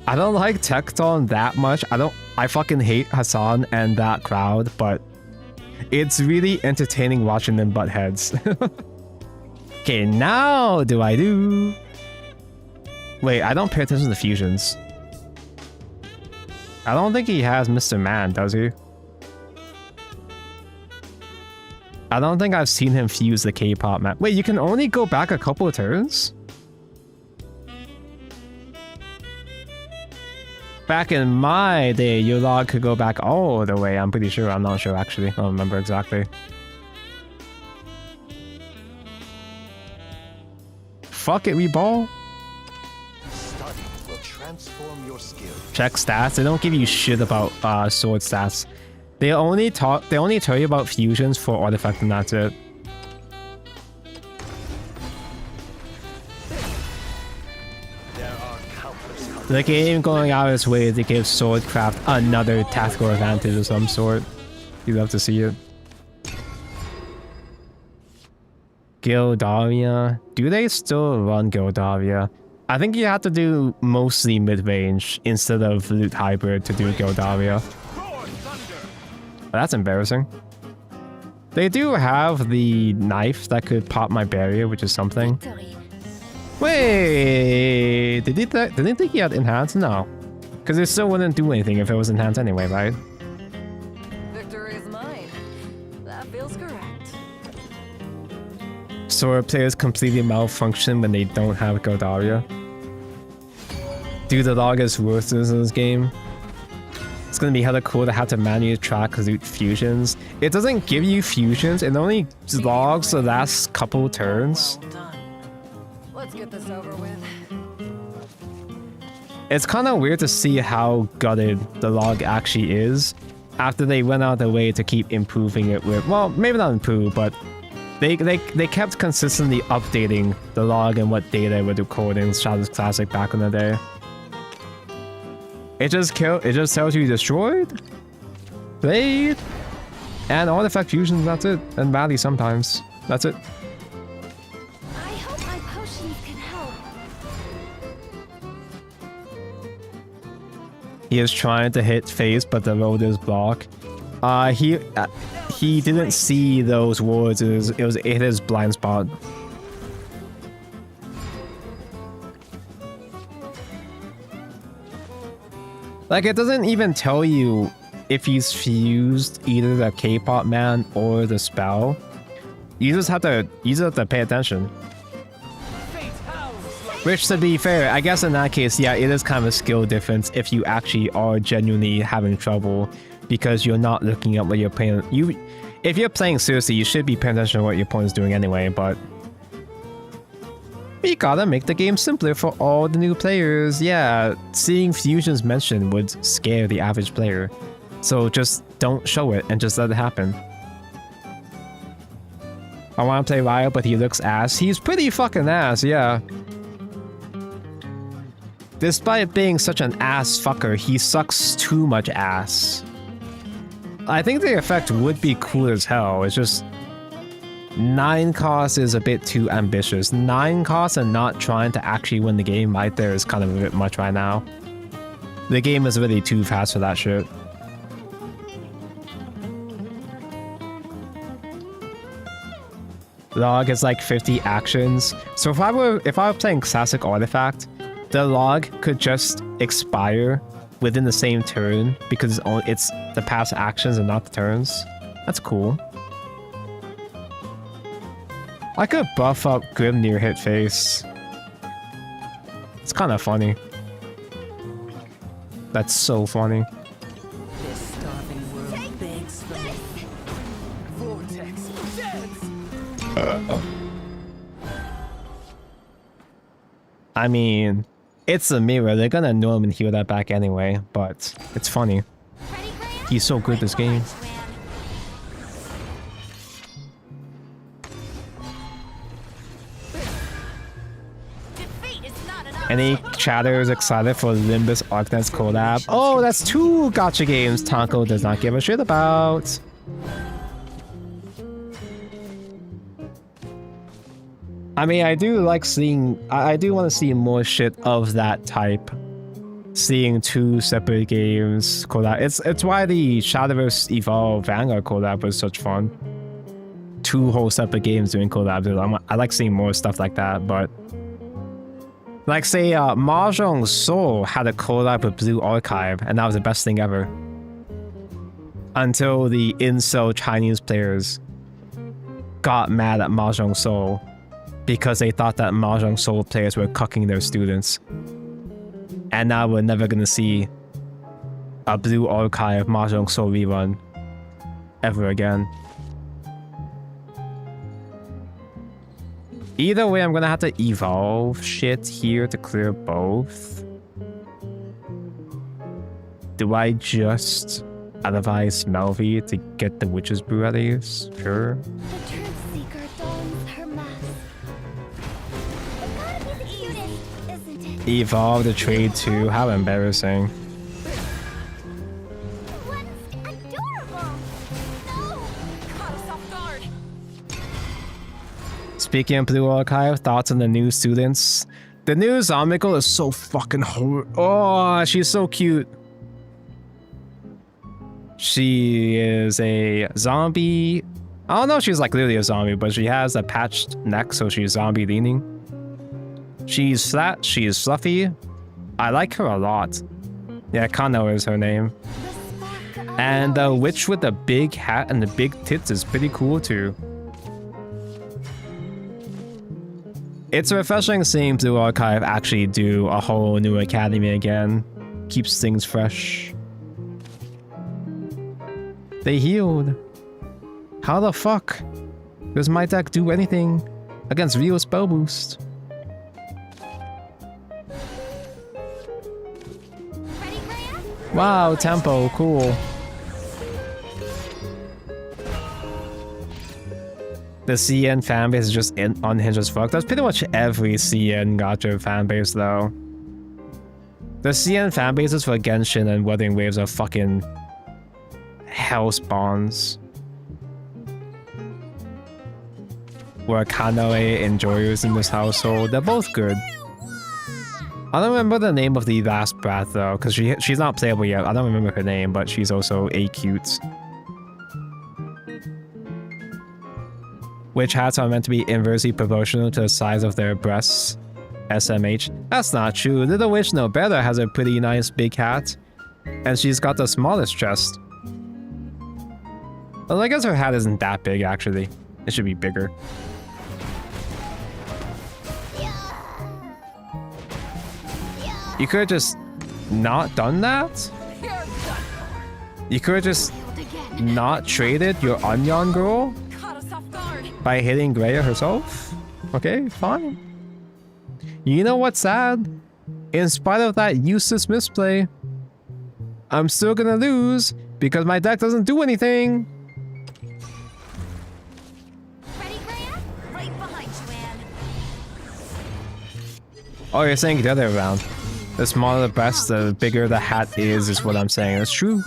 I don't like Tekton that much. I fucking hate Hassan and that crowd, but it's really entertaining watching them butt heads. Okay, now I do? Wait, I don't pay attention to the fusions. I don't think he has Mr. Man, does he? I don't think I've seen him fuse the K-pop map. Wait, you can only go back a couple of turns? Back in my day, your log could go back all the way. I'm pretty sure. I'm not sure, actually. I don't remember exactly. Fuck it, we ball. Study will transform your skill. Check stats. They don't give you shit about sword stats. They only tell you about fusions for artifact, and that's it. The game going out of its way to give Swordcraft another tactical advantage of some sort. You love to see it. Gildavia. Do they still run Gildavia? I think you have to do mostly mid-range instead of loot hybrid to do Gildaria. Roar thunder. That's embarrassing. They do have the knife that could pop my barrier, which is something. Victory. Wait, did he think he had enhance? No, because it still wouldn't do anything if it was enhanced anyway, right? Victory is mine. That feels correct. Sword players completely malfunction when they don't have Gildaria. Dude, the log is worthless in this game. It's gonna be hella cool to have to manually track loot fusions. It doesn't give you fusions, it only logs the last couple turns. Well done. Let's get this over with. It's kind of weird to see how gutted the log actually is after they went out of their way to keep improving it with, well, maybe not improve, but they kept consistently updating the log and what data would record in Shadowverse Classic back in the day. It just tells you destroyed, played, and artifact fusions, that's it. And valley sometimes. That's it. I hope my potions can help. He is trying to hit face, but the road is blocked. He didn't see those wards. It hit his blind spot. Like, it doesn't even tell you if he's fused either the K-pop man or the spell. You just have to pay attention. Which, to be fair, I guess in that case, yeah, it is kind of a skill difference if you actually are genuinely having trouble because you're not looking at what you're playing. If you're playing seriously, you should be paying attention to what your opponent's doing anyway, but we gotta make the game simpler for all the new players. Yeah, seeing fusions mentioned would scare the average player. So just don't show it and just let it happen. I want to play Ryo, but he looks ass. He's pretty fucking ass, yeah. Despite being such an ass fucker, he sucks too much ass. I think the effect would be cool as hell. It's just 9 cost is a bit too ambitious. 9 cost and not trying to actually win the game right there is kind of a bit much right now. The game is really too fast for that shit. Log is like 50 actions. So if I were playing classic artifact, the log could just expire within the same turn because it's the past actions and not the turns. That's cool. I could buff up Grim near hit face. It's kind of funny. That's so funny. This starving world begs for me. Vortex. Dance. I mean, it's a mirror. They're gonna norm and heal that back anyway, but it's funny. Ready, Graham? He's so good this game. Defeat is not enough. Any chatters excited for Limbus Arknet's collab? Oh, that's 2 gacha games Tanko does not give a shit about. I mean, I do like seeing... I do want to see more shit of that type. Seeing 2 separate games collab. It's why the Shadowverse Evolve Vanguard collab was such fun. 2 whole separate games doing collabs. I like seeing more stuff like that, but... Like, say, Mahjong Soul had a collab with Blue Archive, and that was the best thing ever. Until the incel Chinese players got mad at Mahjong Soul because they thought that Mahjong Soul players were cucking their students. And now we're never gonna see a Blue Archive Mahjong Soul rerun ever again. Either way, I'm gonna have to evolve shit here to clear both. Do I just advise Melvi to get the Witch's Brew at least? Sure. The truth seeker dons her mask. It's gotta be the cutest, isn't it? Evolve the trade too. How embarrassing. What's adorable? No! Caught us off guard. Speaking of Blue Archive, thoughts on the new students? The new zombie girl is so fucking hot. Oh, she's so cute. She is a zombie. I don't know if she's like literally a zombie, but she has a patched neck, so she's zombie leaning. She's flat, she's fluffy. I like her a lot. Yeah, Kano is her name. And the witch with the big hat and the big tits is pretty cool too. It's refreshing seeing Blue Archive actually do a whole new academy again. Keeps things fresh. They healed. How the fuck does my deck do anything against real spell boost? Wow, tempo, cool. The CN fanbase is just unhinged as fuck. That's pretty much every CN Gacha fanbase though. The CN fanbases for Genshin and Wuthering Waves are fucking hell spawns. We're Kanoe enjoyers in this household. They're both good. I don't remember the name of the last brat though, because she's not playable yet. I don't remember her name, but she's also a cute. Witch hats are meant to be inversely proportional to the size of their breasts. SMH. That's not true. Little Witch No Better has a pretty nice big hat. And she's got the smallest chest. Well, I guess her hat isn't that big actually. It should be bigger. You could have just not done that? You could have just not traded your Onion girl by hitting Greya herself? Okay, fine. You know what's sad? In spite of that useless misplay, I'm still gonna lose because my deck doesn't do anything. Ready, Greya? Right behind you, Anne. Oh, you're saying the other way around. The smaller the breast, the bigger the hat is what I'm saying. It's true.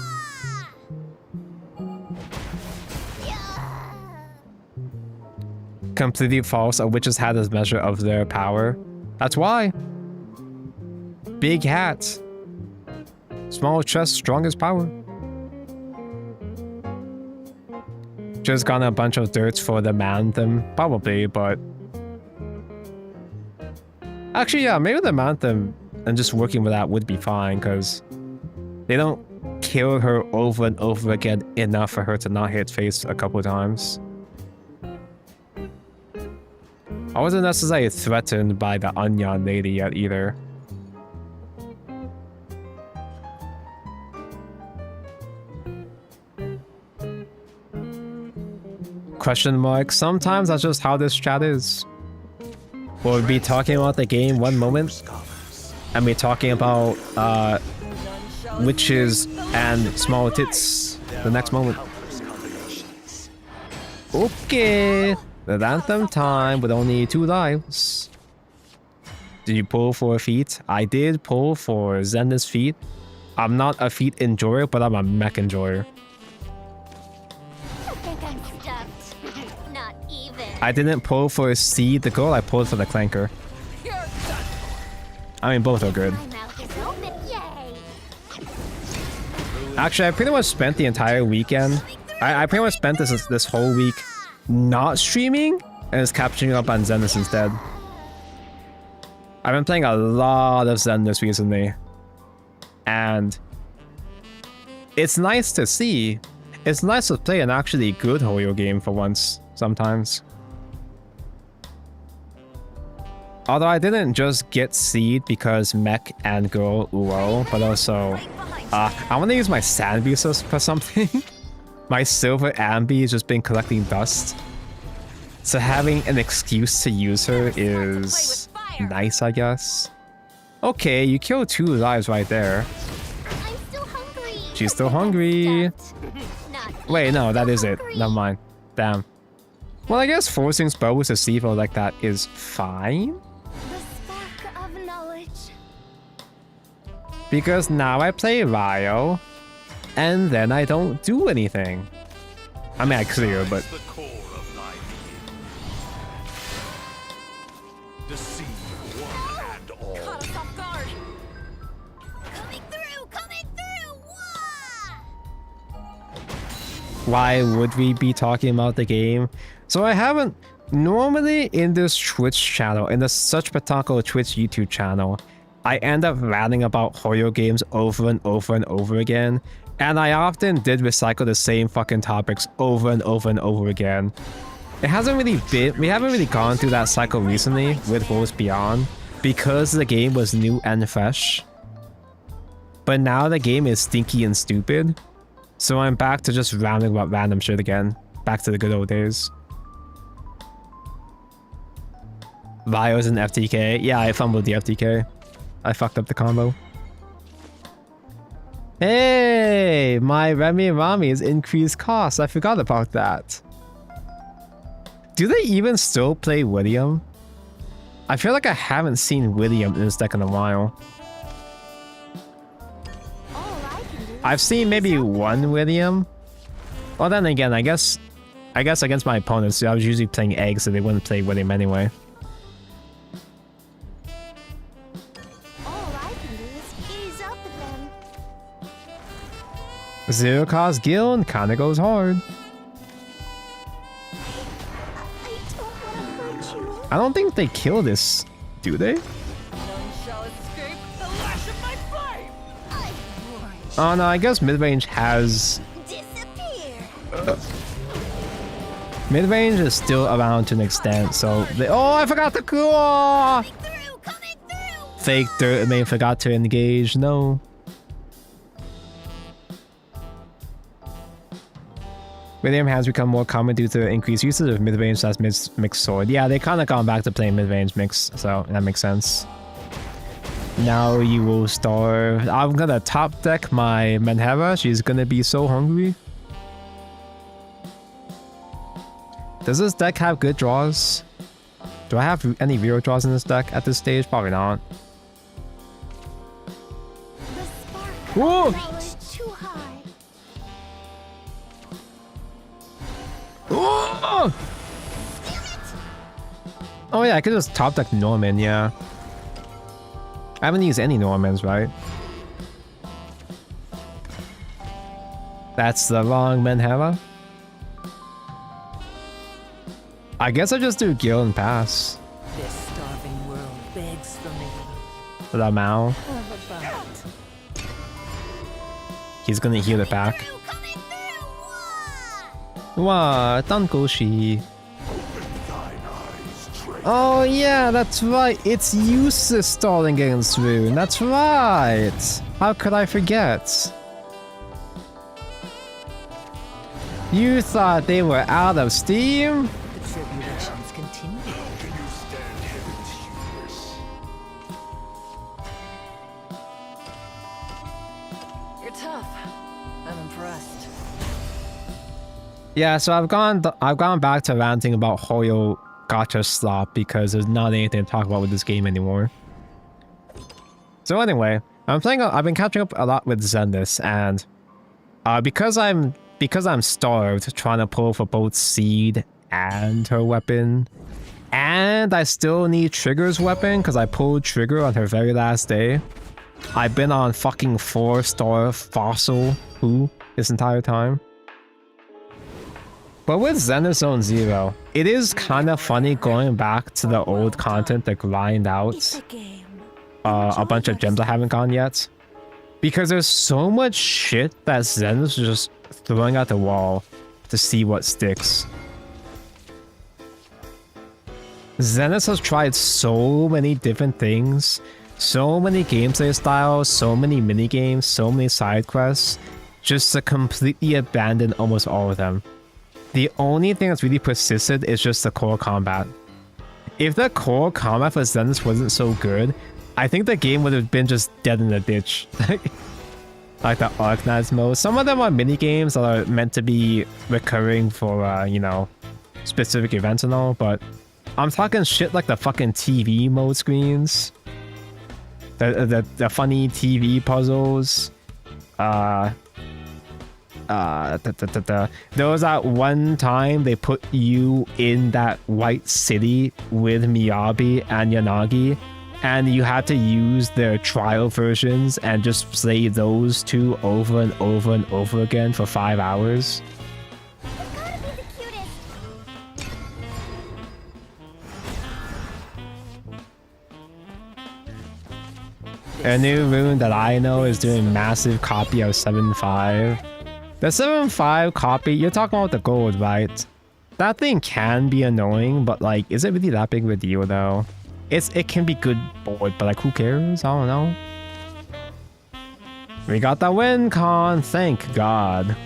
Completely false. A witch's hat is measure of their power. That's why. Big hat. Small chest, strongest power. Just got a bunch of dirts for the Manthem. Probably, but... Actually, yeah, maybe the Manthem and just working with that would be fine, because they don't kill her over and over again enough for her to not hit face a couple times. I wasn't necessarily threatened by the Onion lady yet either. Question mark. Sometimes that's just how this chat is. We'll be talking about the game one moment, and be talking about witches and small tits the next moment. Okay. The anthem time with only 2 lives. Did you pull for a feat? I did pull for Zenless feat. I'm not a feat enjoyer, but I'm a mech enjoyer. I think I'm stuffed. Not even. I didn't pull for Seed the girl, I pulled for the Clanker. I mean, both are good. My mouth is open. Yay. Actually, I pretty much spent the entire weekend. I pretty much spent this whole week not streaming and just catching up on Zenless instead. I've been playing a lot of Zenless recently, and it's nice to see. It's nice to play an actually good Hoyo game for once sometimes. Although I didn't just get Seed because mech and girl Uo, but also I want to use my Sandby for something. My silver Ambi has just been collecting dust. So having an excuse to use her is nice, I guess. Okay, you killed 2 lives right there. I'm still hungry. She's still hungry. Wait, no, that is it. Never mind. Damn. Well, I guess forcing spells to Sivo like that is fine. The spark of knowledge. Because now I play Ryo, and then I don't do anything. I mean, I clear, but... The core of life. Deceive one and why would we be talking about the game? So I haven't... Normally in this Twitch channel, in the Such Patako Twitch YouTube channel, I end up ranting about horror games over and over and over again. And I often did recycle the same fucking topics over and over and over again. It hasn't really been... We haven't really gone through that cycle recently with Worlds Beyond because the game was new and fresh. But now the game is stinky and stupid. So I'm back to just ranting about random shit again. Back to the good old days. Bios and FTK. Yeah, I fumbled the FTK. I fucked up the combo. Hey, my Remy Rami is increased cost. I forgot about that. Do they even still play William? I feel like I haven't seen William in this deck in a while. I've seen maybe one William. Well, then again, I guess against my opponents, I was usually playing eggs, so they wouldn't play William anyway. Zero cost guild kinda goes hard. I don't think they kill this, do they? Oh no, I guess mid-range has... Mid-range is still around to an extent, so... Oh, I forgot the claw! Fake dirt, I forgot to engage, no. William has become more common due to the increased usage of mid-range slash mixed sword. Yeah, they kind of gone back to playing mid-range mix, so that makes sense. Now you will starve. I'm gonna top deck my Menhera. She's gonna be so hungry. Does this deck have good draws? Do I have any real draws in this deck at this stage? Probably not. Whoa! Oh! Oh yeah, I could just top deck Norman, yeah. I haven't used any Normans, right? That's the wrong Menhera. I guess I just do Gil and pass. This starving world begs for me. The Mao. He's gonna heal it back. Wow, Dangoshi. Oh yeah, that's right. It's useless stalling against Rune. That's right. How could I forget? You thought they were out of steam? The tribulations continue. You're tough. I'm impressed. Yeah, so I've gone back to ranting about Hoyo Gacha slop because there's not anything to talk about with this game anymore. So anyway, I've been catching up a lot with Zenless, and because I'm starved trying to pull for both Seed and her weapon, and I still need Trigger's weapon because I pulled Trigger on her very last day. I've been on fucking 4-star Fossil Who this entire time. But with Zenless Zone Zero, it is kind of funny going back to the old content to grind out a bunch of gems I haven't gotten yet. Because there's so much shit that Zenless is just throwing at the wall to see what sticks. Zenless has tried so many different things, so many gameplay styles, so many minigames, so many side quests, just to completely abandon almost all of them. The only thing that's really persisted is just the core combat. If the core combat for Zenless wasn't so good, I think the game would have been just dead in the ditch. Like the Arknights mode. Some of them are minigames that are meant to be recurring for, you know, specific events and all, but I'm talking shit like the fucking TV mode screens. The funny TV puzzles. There was that one time they put you in that white city with Miyabi and Yanagi, and you had to use their trial versions and just play those two over and over and over again for 5 hours. A new rune that I know is doing massive copy of 7.5. The 7.5 copy, you're talking about the gold, right? That thing can be annoying, but like, is it really that big of a deal though? It can be good board, but like, who cares? I don't know. We got the win con, thank God.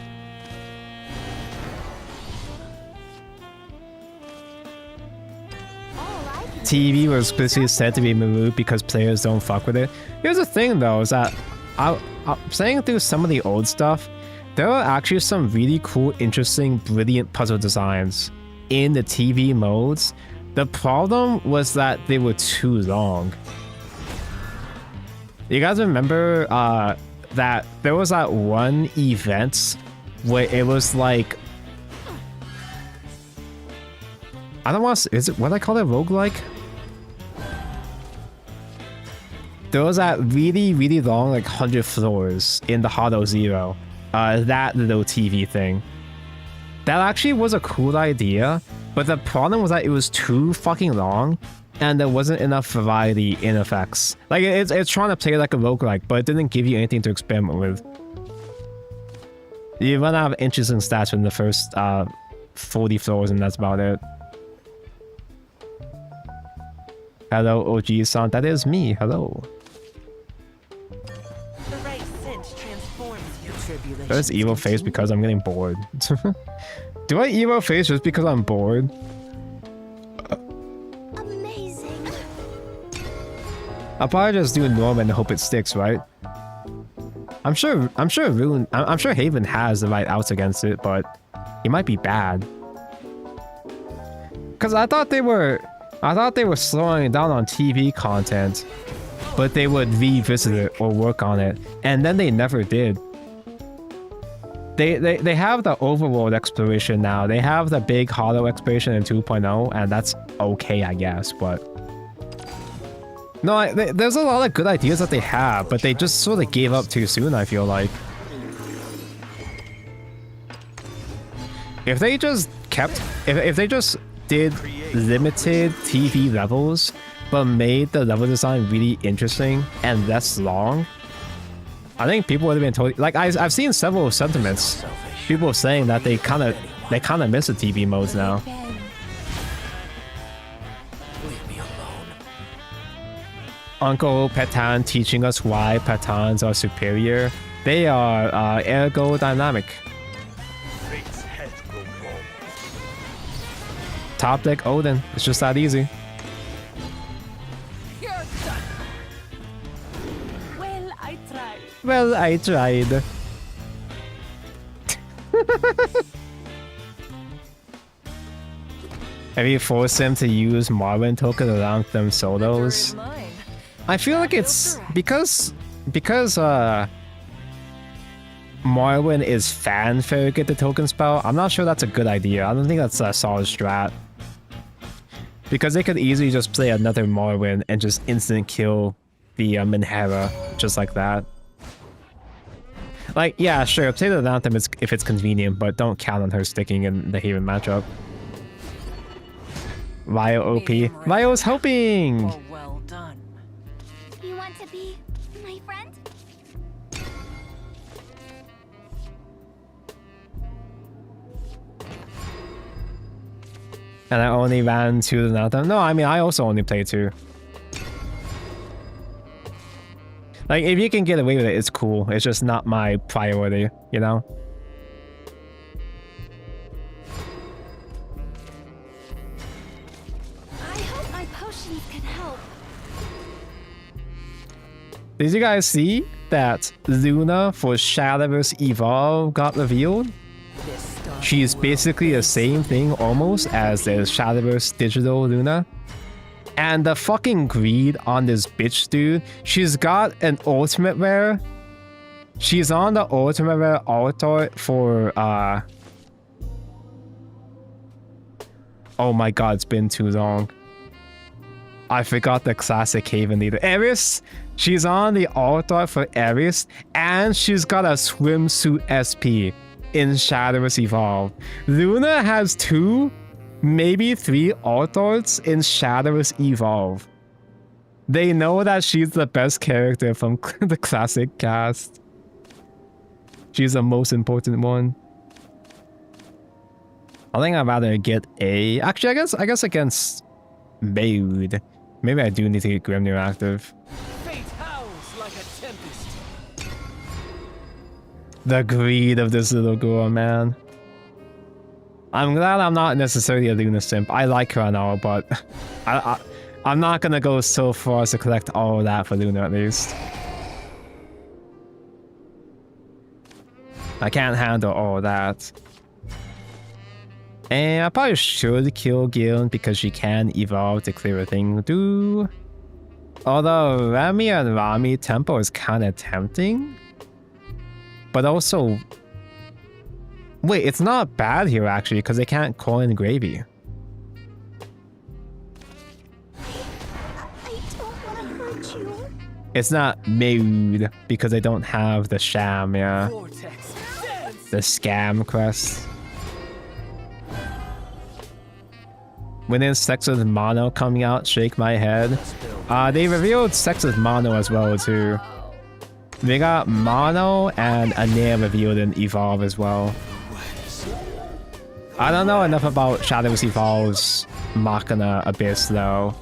TV was explicitly said to be removed because players don't fuck with it. Here's the thing though, is that I'm saying through some of the old stuff, there are actually some really cool, interesting, brilliant puzzle designs in the TV modes. The problem was that they were too long. You guys remember that there was that one event where it was like, I don't want to, is it what I call it, roguelike? There was that really, really long, like 100 floors in the Ugly Ojii-Zero. That little TV thing. That actually was a cool idea, but the problem was that it was too fucking long, and there wasn't enough variety in effects. Like, it's trying to play like a roguelike, but it didn't give you anything to experiment with. You run out of interesting stats in the first 40 floors, and that's about it. Hello, Ojii-san. That is me. Hello. The right scent transforms your tribulation. Does evil face because I'm getting bored? Do I evil face just because I'm bored? Amazing. I'll probably just do Norman and hope it sticks, right? I'm sure Haven has the right outs against it, but he might be bad. Cause I thought they were slowing down on TV content, but they would revisit it or work on it, and then they never did. They have the overworld exploration now. They have the big hollow exploration in 2.0, and that's okay, I guess, but... No, there's a lot of good ideas that they have, but they just sort of gave up too soon, I feel like. If they just kept... If they just did limited TV levels, but made the level design really interesting and less long, I think people would have been totally... Like, I've seen several sentiments. People saying that they kind of miss the TV modes now. Uncle Patan teaching us why Patans are superior. They are ergodynamic. Fate's head will roll. Top deck Odin. It's just that easy. You're done. Well, I tried. Well, I tried. Have you forced them to use Marwyn token around them solos? I feel like it's because Marwyn is fanfare get the token spell. I'm not sure that's a good idea. I don't think that's a solid strat. Because they could easily just play another Marwyn and just instant kill the Minhera just like that. Like, yeah, sure, play the Anthem if it's convenient, but don't count on her sticking in the Haven matchup. Ryo OP. Ryo's helping! Oh, well done. You want to be my friend? And I only ran 2 the Anthem. No, I mean, I also only played 2. Like, if you can get away with it, it's cool. It's just not my priority, you know? I hope my potions can help. Did you guys see that Luna for Shadowverse Evolve got revealed? She's basically the same thing almost as the Shadowverse Digital Luna. And the fucking greed on this bitch, dude. She's got an ultimate rare. She's on the ultimate rare altar for oh my god, it's been too long. I forgot the classic Haven leader. Eris! She's on the altar for Eris, and she's got a swimsuit SP in Shadowverse Evolve. Luna has 2, maybe 3 altars in Shadowverse Evolve. They know that she's the best character from the classic cast. She's the most important one. I think I'd rather get a... Actually, I guess against Maid. Maybe I do need to get Grimnir active. Fate howls like a tempest. The greed of this little girl, man. I'm glad I'm not necessarily a Luna simp. I like her and all, but I'm not gonna go so far as to collect all of that for Luna at least. I can't handle all of that. And I probably should kill Gil because she can evolve to clear a thing too. Although Remy and Rami tempo is kind of tempting. But also... Wait, it's not bad here actually because they can't call in Gravy. I don't want to hurt you. It's not mood because they don't have the sham, yeah. Vortex, dance. The scam quest. When there's Sex with Mono coming out, shake my head. They revealed Sex with Mono as well too. They got Mono and Anir revealed in Evolve as well. I don't know enough about Shadowverse Evolve's Machina Abyss though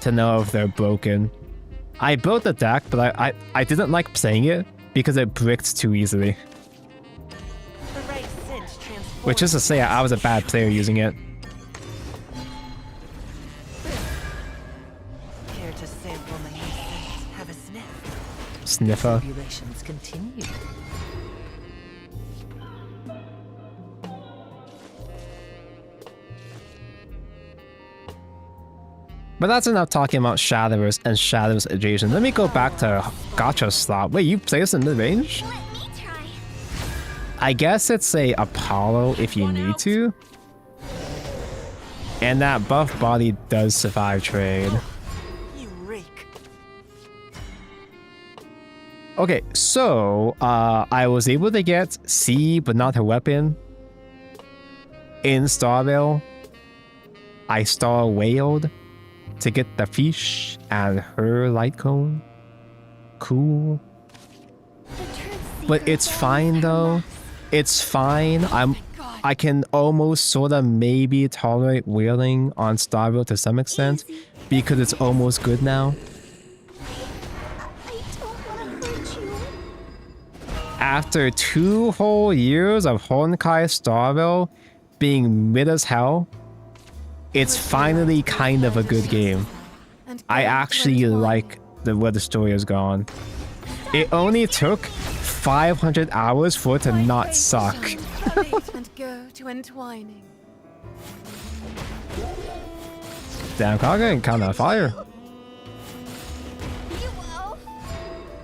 to know if they're broken. I built the deck, but I didn't like playing it because it bricked too easily. Which is to say I was a bad player using it. Care to sample my new scent? Have a sniff. Sniffer. Tribulations continue. But that's enough talking about Shadowverse and Shadowverse adjacent. Let me go back to Gacha slot. Wait, you play this in mid-range? Let me try. I guess it's a Apollo if you need to. And that buff body does survive trade. You rake. Okay, so I was able to get C, but not her weapon. In Starvale, I star whaled to get the fish and her light cone. Cool. But it's fine though. It's fine. I can almost sort of maybe tolerate whaling on Starville to some extent because it's almost good now. I don't want to hurt you. After 2 whole years of Honkai Starville being mid as hell, it's finally kind of a good game. I actually like where the story has gone. It only took 500 hours for it to not suck. And go to entwining. Damn, Kaga kind of fire. You will.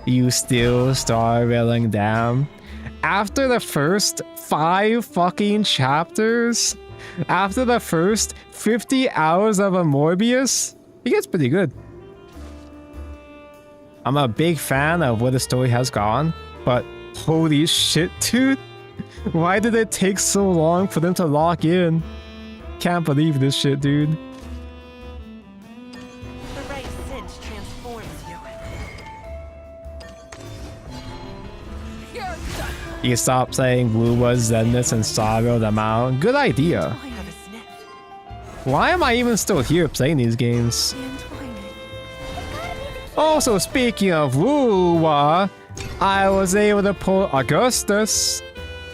You still Starvailing down? After the first 5 fucking chapters? After the first 50 hours of a Morbius? It gets pretty good. I'm a big fan of where the story has gone, but holy shit, dude. Why did it take so long for them to lock in? Can't believe this shit, dude. The right cinch transforms you. You stop saying Wu was Zenless and Sorrow them out. Good idea. Have a sniff. Why am I even still here playing these games? Also, speaking of Wu, I was able to pull Augustus.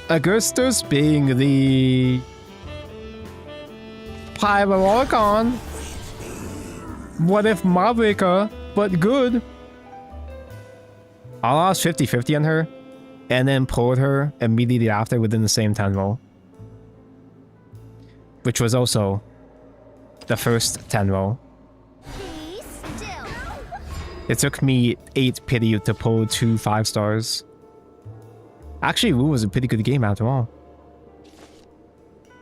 Augustus being the Pyro-Orcon. What if Mavrika, but good. I lost 50-50 on her, and then pulled her immediately after within the same 10 roll. Which was also the first 10 roll. Be still. It took me 8 pity to pull 2 5 stars. Actually, Wu was a pretty good game after all.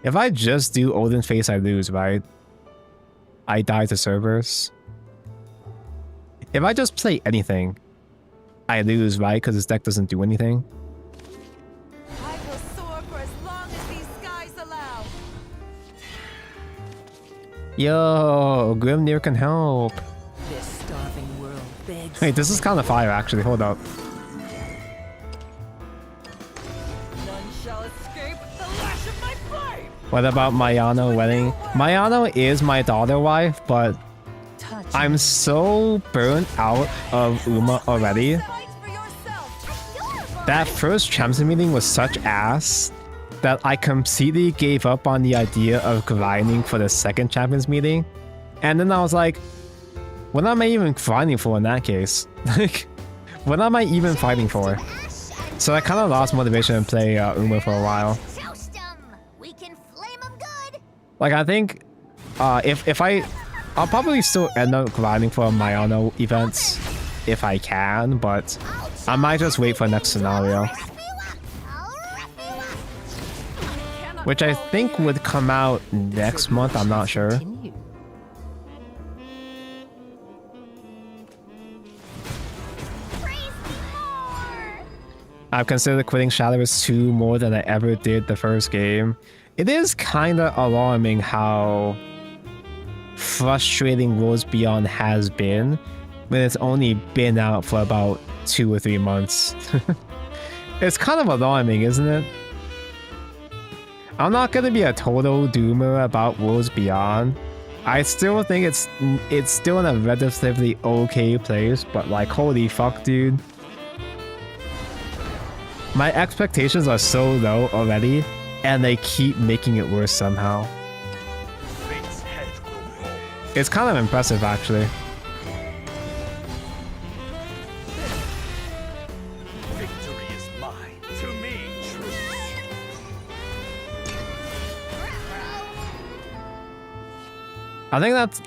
If I just do Odin Face, I lose, right? I die to Cerberus. If I just play anything, I lose, right? Because this deck doesn't do anything. I will soar for as long as these skies allow. Yo, Grimnir can help. This starving world begs Wait, this is kind of fire actually. Hold up. none shall escape the lash of my flame. What about Mayano wedding? Mayano is my daughter wife, but Touch I'm so burnt out of Uma already. Fight for yourself. That first champions meeting was such ass that I completely gave up on the idea of grinding for the second champions meeting. And then I was like, what am I even grinding for in that case? Like, what am I even fighting for? So I kind of lost motivation to play Uma for a while. Toast 'em. We can flame 'em good. Like, I think I'll probably still end up grinding for Mayano events if I can, but I might just wait for the next scenario, which I think would come out next month. I'm not sure. continue. Praise me more. I've considered quitting Shadowverse 2 more than I ever did the first game. It is kinda alarming how frustrating Worlds Beyond has been when it's only been out for about 2 or 3 months. It's kind of alarming, isn't it? I'm not gonna be a total doomer about Worlds Beyond. I still think it's still in a relatively okay place, but like, holy fuck, dude. My expectations are so low already, and they keep making it worse somehow. Fate's head will roll. It's kind of impressive, actually. Victory is mine. To me, truth. I think that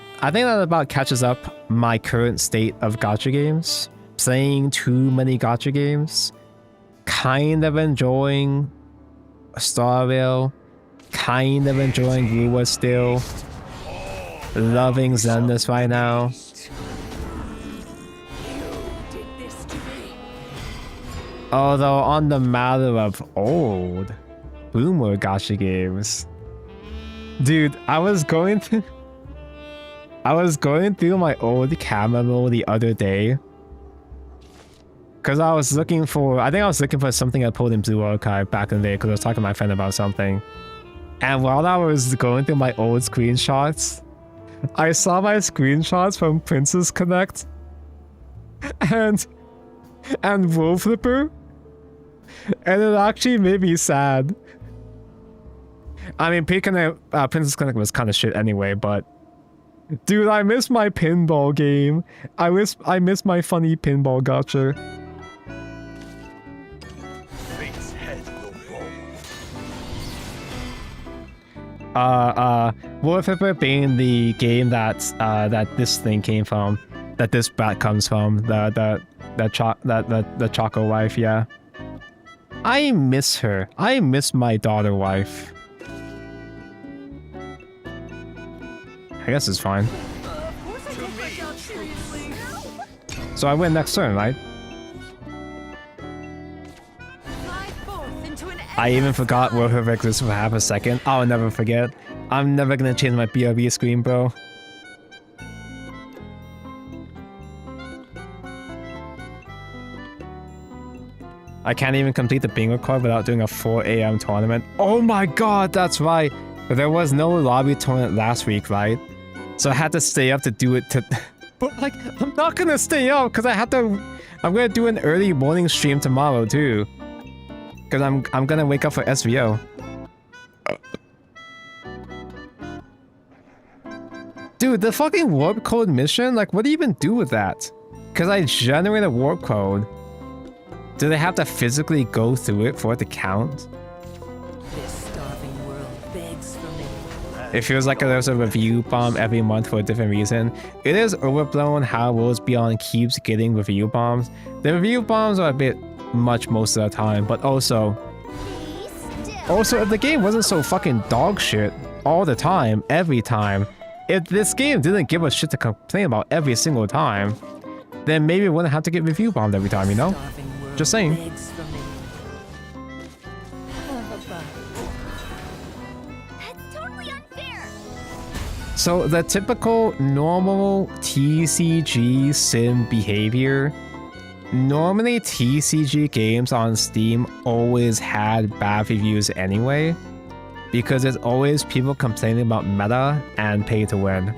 about catches up my current state of gacha games. Playing too many gacha games. Kind of enjoying Starvale. Kind of enjoying Ruwa still. Loving Zenless right now. Did this to me. Although on the matter of old boomer gacha games, dude, I was going through my old camera roll the other day because I was looking for something I pulled in Blue Archive back in the day because I was talking to my friend about something. And while I was going through my old screenshots, I saw my screenshots from Princess Connect and Wolf Flipper, and it actually made me sad. I mean, Princess Connect was kind of shit anyway, but dude, I miss my pinball game. I miss my funny pinball gacha. Fate's head will roll. Wolf Flipper being the game that this thing came from, that this brat comes from, the Choco wife, yeah. I miss her. I miss my daughter wife. I guess it's fine. So I win next turn, right? Fly forth into an I even forgot Wolf Flipper exists for half a second. I'll never forget. I'm never gonna change my BRB screen, bro. I can't even complete the bingo card without doing a 4 AM tournament. Oh my god, that's right. But there was no lobby tournament last week, right? So I had to stay up to do it to... But like, I'm not gonna stay up because I'm gonna do an early morning stream tomorrow too. Because I'm gonna wake up for SVO. Dude, the fucking warp code mission? Like, what do you even do with that? Because I generate a warp code. Do they have to physically go through it for it to count? This starving world begs for me. It feels like there's a review bomb every month for a different reason. It is overblown how Worlds Beyond keeps getting review bombs. The review bombs are a bit much most of the time, but also if the game wasn't so fucking dog shit all the time, every time, if this game didn't give us shit to complain about every single time, then maybe we wouldn't have to get review bombed every time, you know? Starving world Just saying. begs for me. That's totally unfair. So the typical normal TCG sim behavior, normally TCG games on Steam always had bad reviews anyway, because there's always people complaining about meta and pay to win.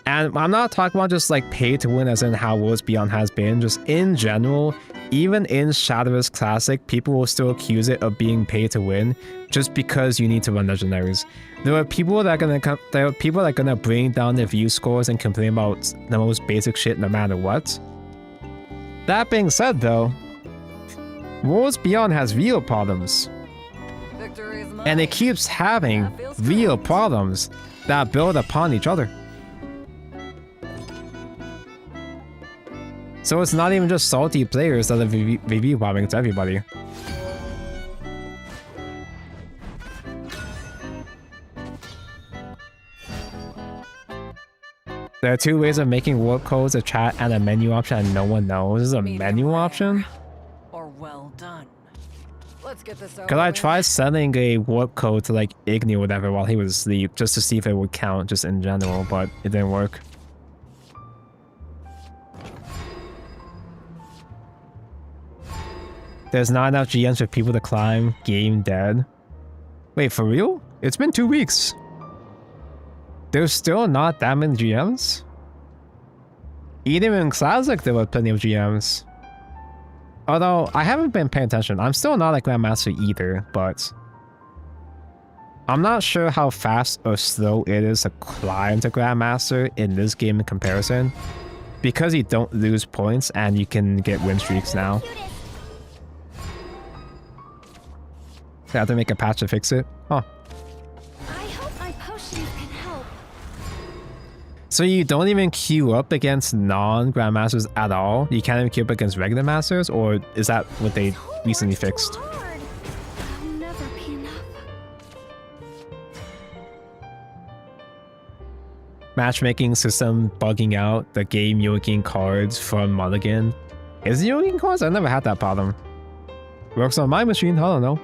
And I'm not talking about just like pay to win as in how Worlds Beyond has been, just in general, even in Shadowverse Classic, people will still accuse it of being pay to win just because you need to run legendaries. There are people that are gonna bring down their view scores and complain about the most basic shit no matter what. That being said though, Worlds Beyond has real problems. And it keeps having real problems that build upon each other. So it's not even just salty players that are review bombing, it's everybody. There are two ways of making warp codes, a chat and a menu option, and no one knows. This is a menu option? Or well done. Let's get this over Cause I with. tried sending a warp code to like Igni or whatever while he was asleep, just to see if it would count just in general, but it didn't work. There's not enough GMs for people to climb. Game dead. Wait, for real? It's been 2 weeks. There's still not that many GMs? Even in Classic, there were plenty of GMs. Although, I haven't been paying attention. I'm still not a Grandmaster either, but... I'm not sure how fast or slow it is to climb to Grandmaster in this game in comparison. Because you don't lose points and you can get win streaks now. They have to make a patch to fix it? Huh. I hope my potions can help. So you don't even queue up against non-Grandmasters at all? You can't even queue up against regular Masters? Or is that what they recently fixed? Hard. I'll never be enough. Matchmaking system bugging out, the game yoking cards from Mulligan. Is it yoking cards? I never had that problem. Works on my machine, I don't know.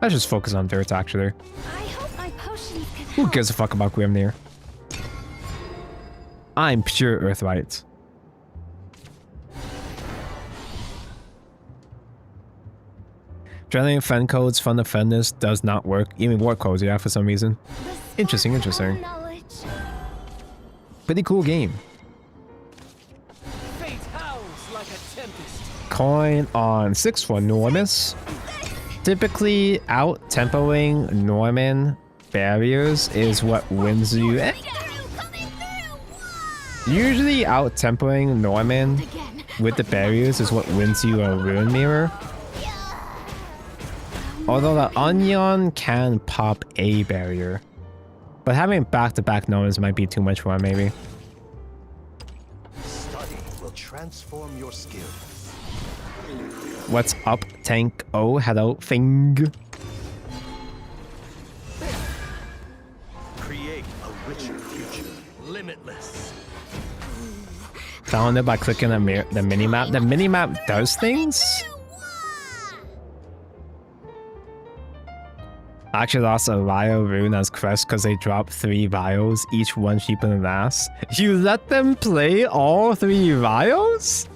Let's just focus on dirt, actually. I hope my potions can Who help. gives a fuck about Grimnir? I'm pure Earthright. Generating friend codes from the friend list does not work. Even warp codes, yeah, for some reason. The Interesting, spark of interesting. knowledge. Pretty cool game. Fate howls like a tempest. Coin on 6 for Normus. Typically, out-tempoing Norman barriers is what wins you. Usually, out-tempoing Norman Again. with the barriers is what wins you a Ruin Mirror. Although the Onion can pop a barrier. But having back-to-back Normans might be too much for him, maybe. Study will transform your skills. What's up, Tank? Oh, hello, Thing. Create a richer future. Limitless. Found it by clicking the minimap. The minimap does things? I actually lost a Vio rune as crest because they dropped 3 Vios, each one cheaper than last. You let them play all 3 Vios?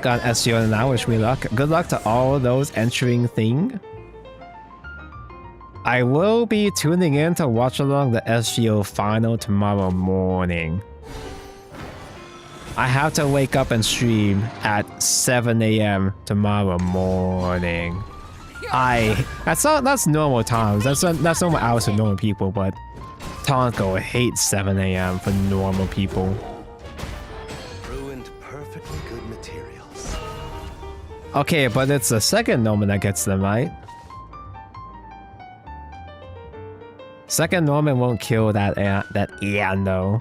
Got SGO and now wish me luck. Good luck to all those entering thing. I will be tuning in to watch along the SGO final tomorrow morning. I have to wake up and stream at 7 AM tomorrow morning. That's normal times. That's normal hours for normal people, but Tonko hates 7 AM for normal people. Ruined perfectly good materials. Okay, but it's the second Norman that gets them, right? Second Norman won't kill that Ian though.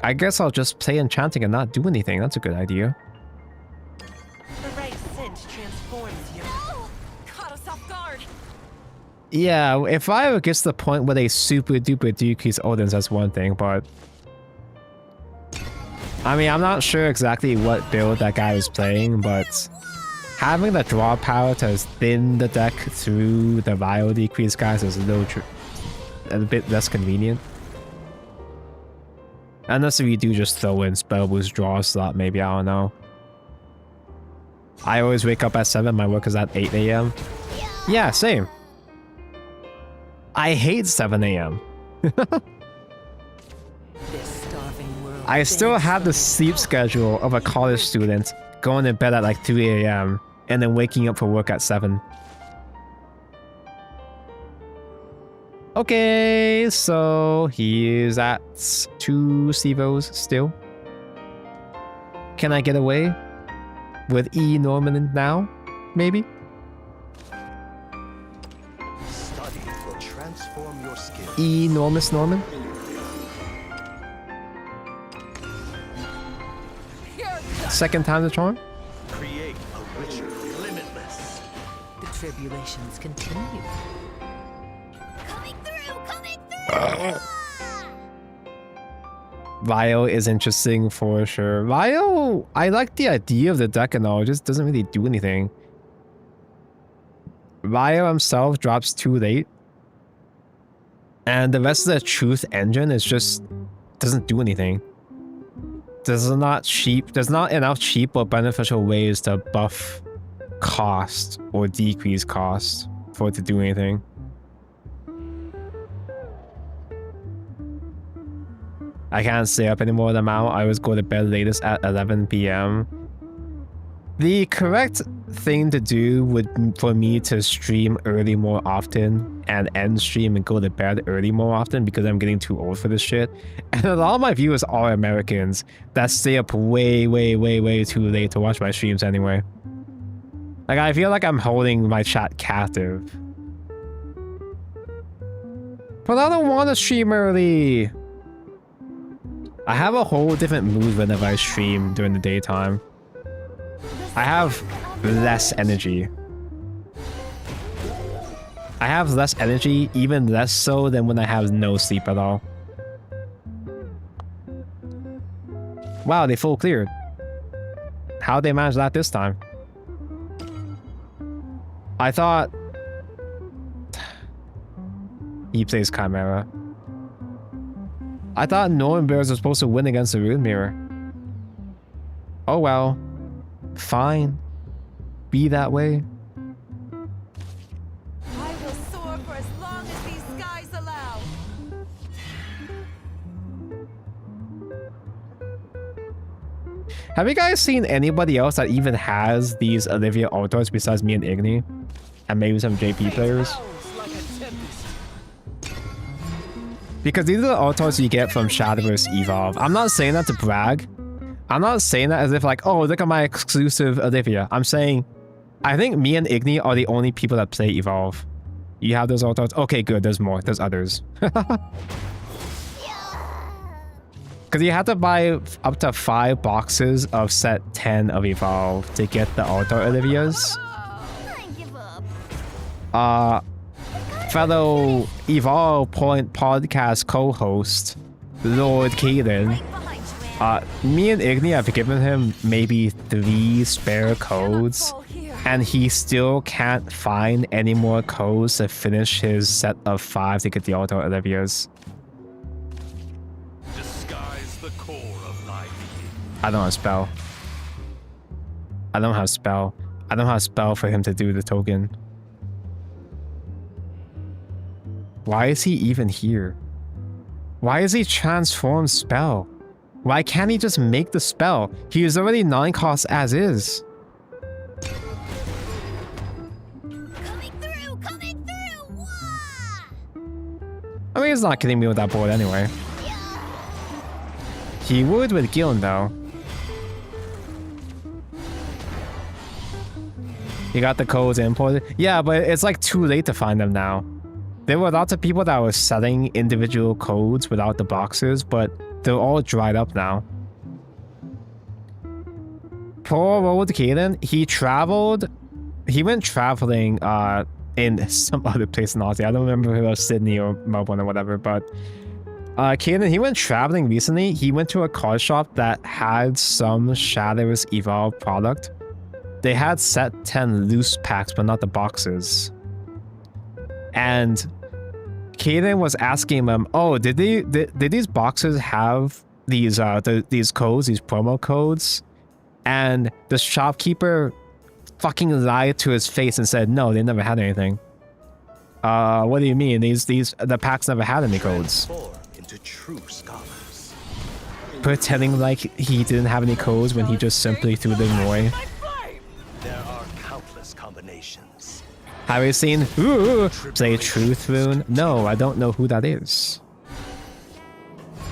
I guess I'll just play enchanting and not do anything. That's a good idea. The right scent transforms you. Caught us off guard. Yeah, if I ever gets to the point where they super duper decrease Odins, that's one thing, but I mean, I'm not sure exactly what build that guy was playing, but having the draw power to thin the deck through the bio decrease guys is a bit less convenient. Unless if you do just throw in spell boost draw slot, maybe, I don't know. I always wake up at 7, my work is at 8 AM. Yeah, same. I hate 7 AM. I still have the sleep schedule of a college student, going to bed at like 3 AM and then waking up for work at 7. Okay, so he's at 2 Stevos still. Can I get away with E Norman now? Maybe? Study will transform your skills. Enormous Norman? Second time the charm? Create a richer, limitless. The tribulations continue. Coming through! Vio is interesting for sure. Vio, I like the idea of the deck and all, it just doesn't really do anything. Vio himself drops too late. And the rest of the truth engine is just doesn't do anything. There's not enough cheap or beneficial ways to buff cost or decrease cost for it to do anything. I can't stay up anymore than now. I always go to bed latest at 11 PM. The correct thing to do would for me to stream early more often and end stream and go to bed early more often because I'm getting too old for this shit. And a lot of my viewers are Americans that stay up way too late to watch my streams anyway. Like, I feel like I'm holding my chat captive. But I don't want to stream early. I have a whole different mood whenever I stream during the daytime. I have less energy. I have less energy, even less so than when I have no sleep at all. Wow, they full cleared. How'd they manage that this time? I thought... He plays Chimera. I thought Norman Bears was supposed to win against the Rune Mirror. Oh well. Fine. Be that way. I will soar for as long as these skies allow. Have you guys seen anybody else that even has these Olivia altars besides me and Igni? And maybe some JP players? Because these are the altars you get from Shadowverse Evolve. I'm not saying that to brag. I'm not saying that as if like, oh, look at my exclusive Olivia. I'm saying, I think me and Igni are the only people that play Evolve. You have those altars? Okay, good. There's more. There's others. Because you have to buy up to 5 boxes of set 10 of Evolve to get the altar Olivias. I give up. Fellow Evolve Point podcast co-host, Lord Kaden. Me and Igni have given him maybe 3 spare codes, and he still can't find any more codes to finish his set of 5 to get the altar Olivias. Disguise the core of thy being. I don't have spell. I don't have spell. I don't have spell for him to do the token. Why is he even here? Why is he transformed spell? Why can't he just make the spell? He is already 9 cost as is. Coming through! Wah! I mean, he's not kidding me with that board anyway. He would with Gillen though. You got the codes imported? Yeah, but it's like too late to find them now. There were lots of people that were selling individual codes without the boxes, but they're all dried up now. Poor old Kaden, he went traveling in some other place in Aussie. I don't remember if it was Sydney or Melbourne or whatever, but Kaden, he went traveling recently. He went to a card shop that had some Shadowverse Evolve product. They had set 10 loose packs, but not the boxes. And Kaden was asking them, "Oh, did these boxes have these these codes, these promo codes?" And the shopkeeper fucking lied to his face and said, "No, they never had anything." What do you mean? The packs never had any codes. Transform into true scholars. Pretending like he didn't have any codes when he just simply threw them away. There are countless combinations. Have you seen say Truth Rune? No, I don't know who that is.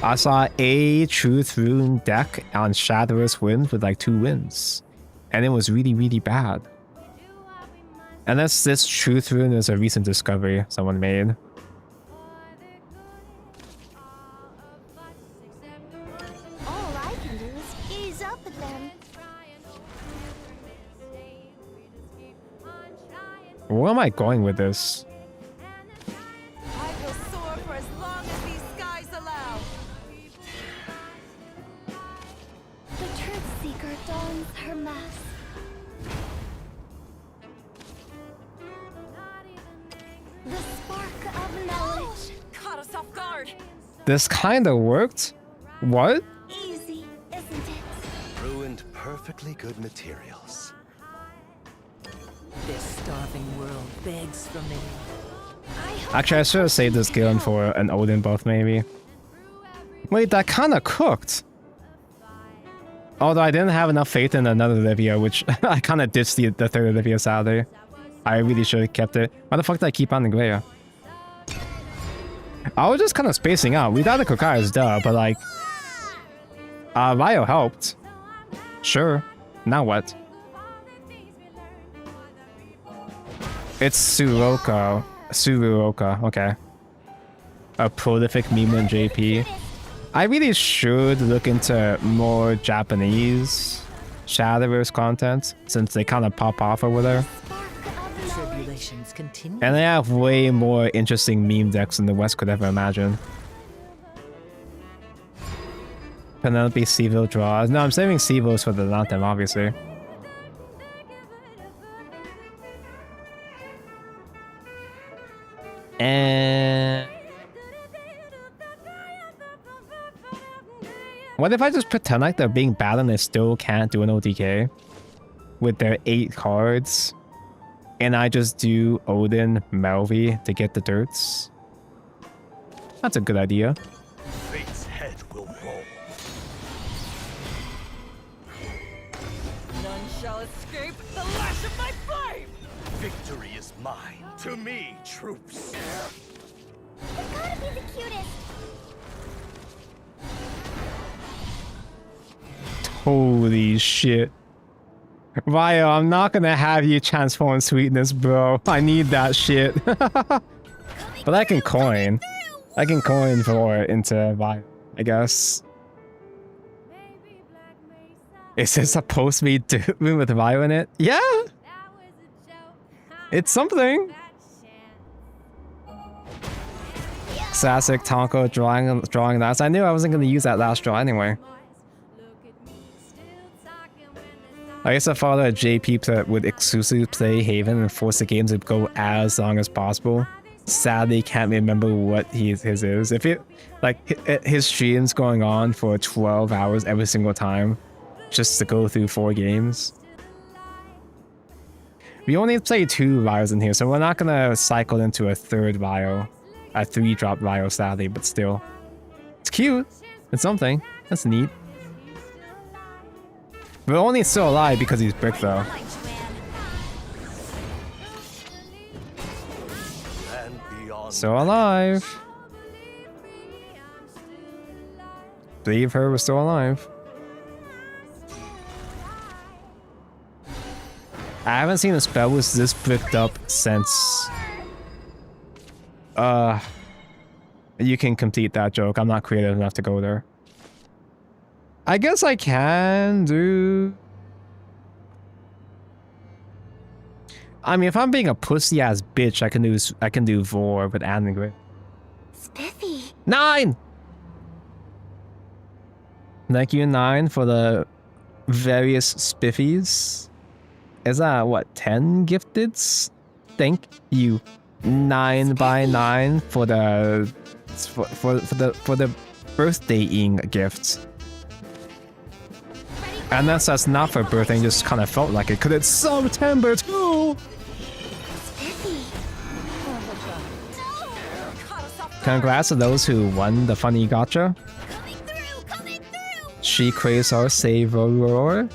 I saw a Truth Rune deck on Shadowverse wins with like 2 wins. And it was really, really bad. And this Truth Rune is a recent discovery someone made. All I can do is ease up at them. Where am I going with this? I will soar for as long as these skies allow. The Truth Seeker dons her mask. The spark of knowledge. Caught us off guard. This kind of worked? What? Easy, isn't it? Ruined perfectly good materials. This starving world begs for me. Actually, I should have saved this Gillen for an Odin buff, maybe. Wait, that kind of cooked. Although I didn't have enough faith in another Olivia, which I kind of ditched the third Olivia sadly. I really should have kept it. Why the fuck did I keep on the Glea? I was just kind of spacing out. We thought the Kokai's duh, but like... Ryo helped. Sure. Now what? It's Suroka. Suruoka, okay. A prolific meme in JP. I really should look into more Japanese Shadowverse content, since they kind of pop off over there. Tribulations continue. And they have way more interesting meme decks than the West could ever imagine. Penelope Seville draws. No, I'm saving Seville's for the Lantem, obviously. And... what if I just pretend like they're being bad and they still can't do an OTK? With their 8 cards? And I just do Odin, Melvi to get the dirts? That's a good idea. Fate's head will roll. None shall escape the lash of my flame. Victory is mine. To me, troops. It's gotta be the cutest. Holy shit. Ryo, I'm not gonna have you transform sweetness, bro. I need that shit. But I can coin. I can coin for it into Ryo, I guess. Is it supposed to be Doom with Ryo in it? Yeah! It's something. Classic Tonko drawing last. I knew I wasn't gonna use that last draw anyway. I used to follow a JP that would exclusively play Haven and force the game to go as long as possible. Sadly, can't remember what his is. If it like his streams going on for 12 hours every single time, just to go through 4 games. We only play 2 Ryos in here, so we're not gonna cycle into a 3rd Ryo, a 3-drop Ryo, sadly. But still, it's cute. It's something. That's neat. We're only still alive because he's brick, though. And beyond. Still alive. Believe her was still alive. I haven't seen a spell was this bricked up since... You can complete that joke. I'm not creative enough to go there. I guess I can do... I mean, if I'm being a pussy-ass bitch, I can do Vor with Annegret. Spiffy. 9! Thank you, 9, for the various spiffies. Is that what, 10 gifteds? Thank you, 9 by 9 for the for the birthday-ing gifts. And that's not for birthday, just kind of felt like it, because it's September too! Congrats to those who won the funny gacha. She Quasar Savoror,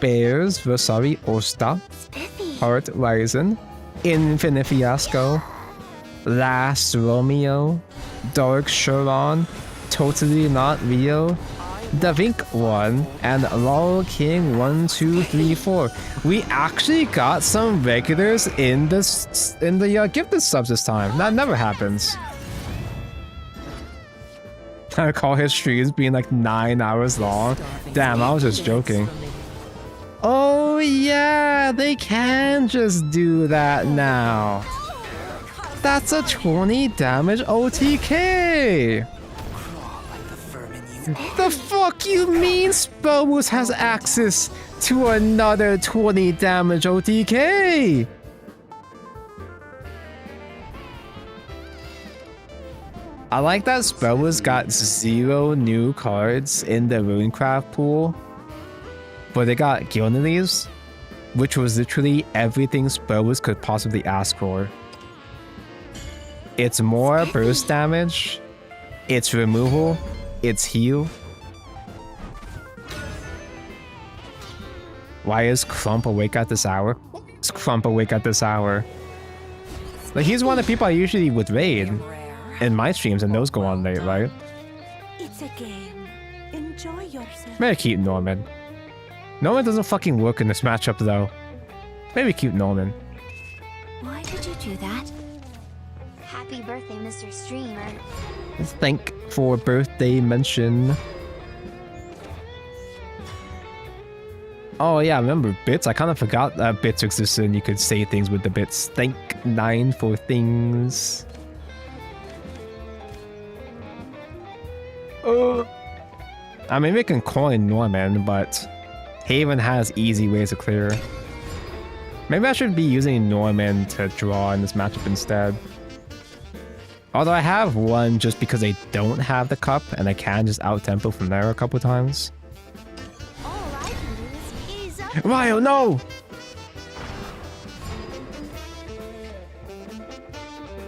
Bears Versari Osta, Heart Rising, Infinite Fiasco, Last Romeo, Dark Sharon, Totally Not Real, Da Vink 1, and Laurel King 1, 2, 3, 4. We actually got some regulars in the gifted subs this time. That never happens. I recall his streams being like 9 hours long. Damn, I was just joking. Oh yeah, they can just do that now. That's a 20 damage OTK. The fuck you mean Spellboost has access to another 20 damage OTK? I like that Spellboost got 0 new cards in the runecraft pool, but they got Gilded Leaves, which was literally everything Spellboost could possibly ask for. It's more burst damage, it's removal, it's heal. Why is Crump awake at this hour? Is Crump awake at this hour? Like, he's one of the people I usually would raid in my streams, and those go on late, right? It's a game. Enjoy yourself. Maybe keep Norman. Norman doesn't fucking work in this matchup, though. Maybe keep Norman. Why did you do that? Happy birthday, Mr. Streamer. Thank for birthday mention. Oh yeah, remember bits? I kind of forgot that bits existed and you could say things with the bits. Thank 9 for things. I mean, we can coin Norman, but Haven has easy ways to clear. Maybe I should be using Norman to draw in this matchup instead. Although I have one just because I don't have the cup and I can just out-tempo from there a couple times. All I can do is ease up. Ryo, no!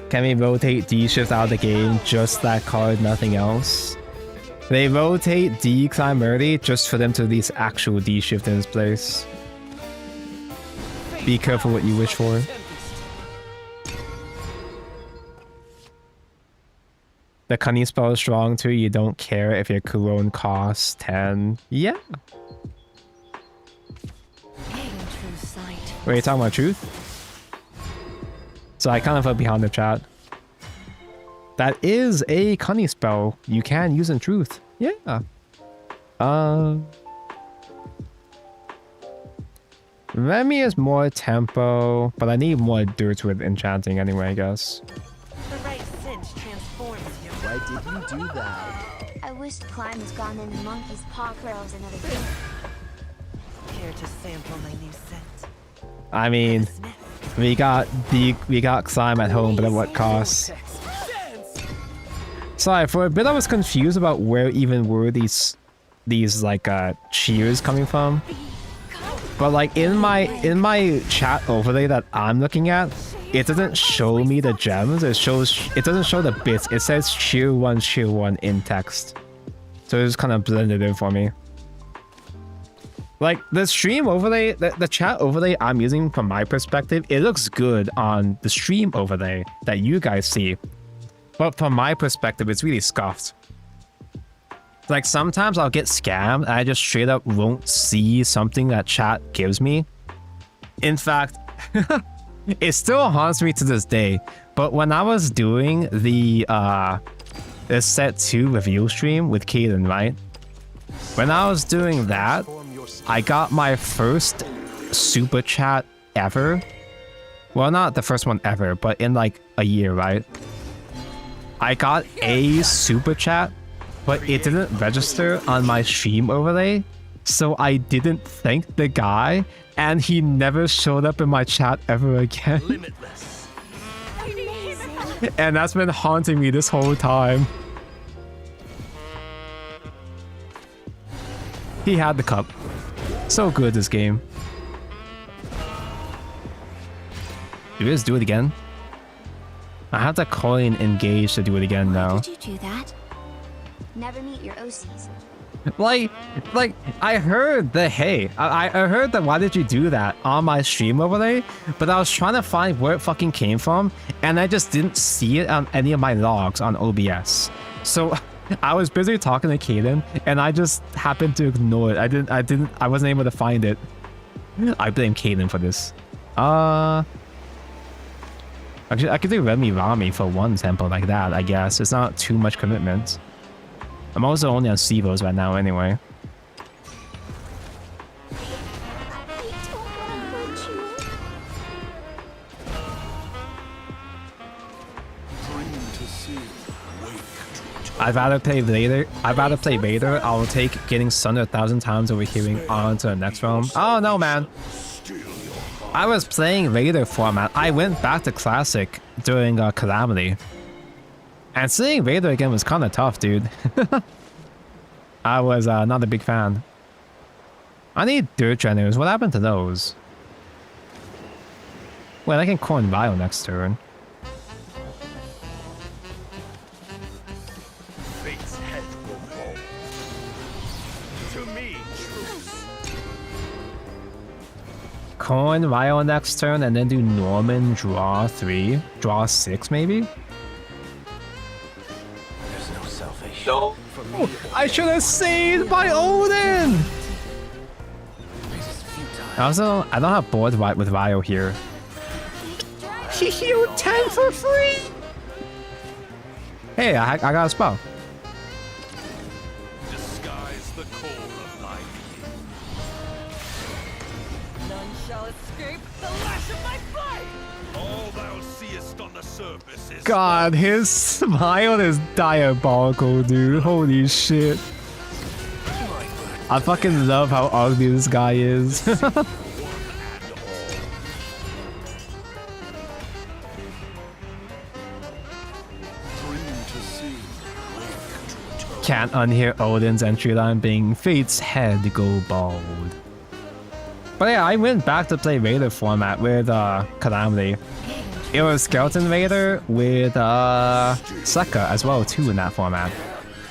Can we rotate D-Shift out of the game? Just that card, nothing else? They rotate D climb early just for them to release actual D-Shift in its place. Be careful what you wish for. The cunning spell is strong too. You don't care if your cologne costs 10. Yeah. Wait, you talking about truth? So I kind of fell behind the chat. That is a cunning spell you can use in truth. Yeah. Remy is more tempo, but I need more dirt with enchanting anyway, I guess. The right cinch transforms you. Why did you do that? I wish Climb was gone and the monkey's paw curls another day. Care to sample my new scent? I mean, we got Climb at home, but at what cost? Sorry, for a bit I was confused about where even were these like cheers coming from. But like in my chat overlay that I'm looking at, it doesn't show me the gems. It doesn't show the bits. It says cheer 1 in text. So it's kind of blended in for me. Like the stream overlay, the chat overlay I'm using from my perspective, it looks good on the stream overlay that you guys see. But from my perspective, it's really scuffed. Like sometimes I'll get scammed and I just straight up won't see something that chat gives me. In fact, it still haunts me to this day. But when I was doing the set 2 review stream with Kaden, right? When I was doing that, I got my first super chat ever. Well, not the first one ever, but in like a year, right? I got a super chat but it didn't register on my stream overlay, so I didn't thank the guy, and he never showed up in my chat ever again. Limitless. And that's been haunting me this whole time. He had the cup. So good, this game. Do we just do it again? I have to coin engage to do it again now. Why did you do that? Never meet your OCs. Like, I heard the hey, I heard the why did you do that on my stream overlay, but I was trying to find where it fucking came from, and I just didn't see it on any of my logs on OBS. So I was busy talking to Kaden, and I just happened to ignore it. I wasn't able to find it. I blame Kaden for this. Actually, I could do Remy Rami for one temple like that, I guess. It's not too much commitment. I'm also only on Sivos right now anyway. I don't want to hurt you. I'd rather play Vader. I'll take getting sunned 1,000 times over hearing on to the next realm. Oh no, man. I was playing Vader format. I went back to Classic during Calamity. And seeing Vader again was kind of tough, dude. I was not a big fan. I need Dirt Generators. What happened to those? Well, I can coin Bio next turn. Fate's head will fall. To me, truth. Coin Ryo next turn and then do Norman draw 3. Draw 6 maybe? There's no salvation. No! I should have saved by Odin! Also, I don't have board right with Ryo here. He healed 10 for free! Hey, I got a spell. Disguise the core of thy being. None shall escape the lash of my blade! All thou seest on the surface is God, his smile is diabolical, dude. Holy shit. I fucking love how ugly this guy is. Can't unhear Odin's entry line being Fate's head go bald. But yeah, I went back to play Vader format with Calamity. It was Skeleton Vader with Sekka as well too in that format.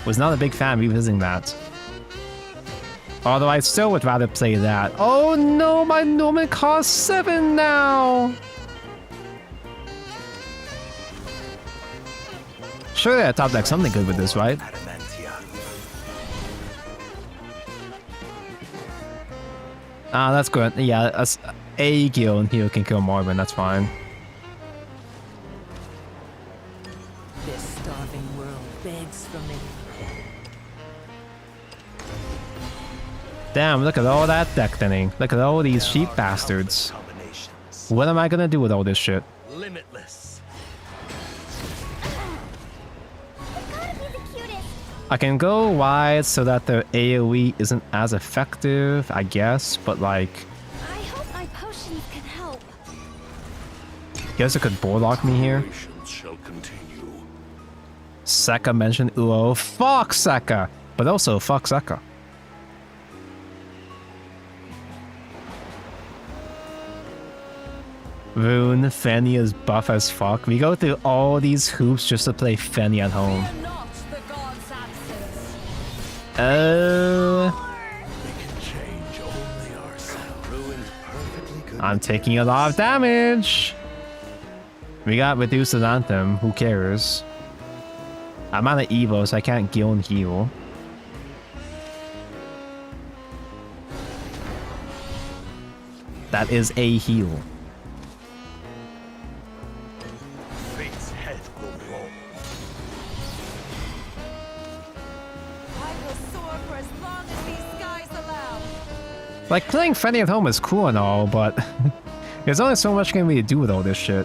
Was not a big fan revisiting that. Although I still would rather play that. Oh no, my Norman costs 7 now! Surely I top deck something good with this, right? Ah, that's good. Yeah, a Gil and Heal can kill Morbin, that's fine. This starving world begs for me. Damn, look at all that deck thinning. Look at all these sheep bastards. What am I gonna do with all this shit? limitless. Gotta be the cutest. I can go wide so that the AoE isn't as effective, I guess, but like... I hope my potions can help. Guess it could boardlock me here. Shall continue. Sekka mentioned Uo. Fuck Sekka! But also, fuck Sekka. Rune, Fenny is buff as fuck. We go through all these hoops just to play Fenny at home. Not the god's absence. Oh... We can change only ourselves. Ruined perfectly good. I'm taking a lot of damage. We got reduced to Anthem. Who cares? I'm out of Evo, so I can't Gil and heal. That is a heal. Fate's head will roll. I will soar for as long as these skies allow. Like, playing Fenny at home is cool and all, but there's only so much can we do with all this shit.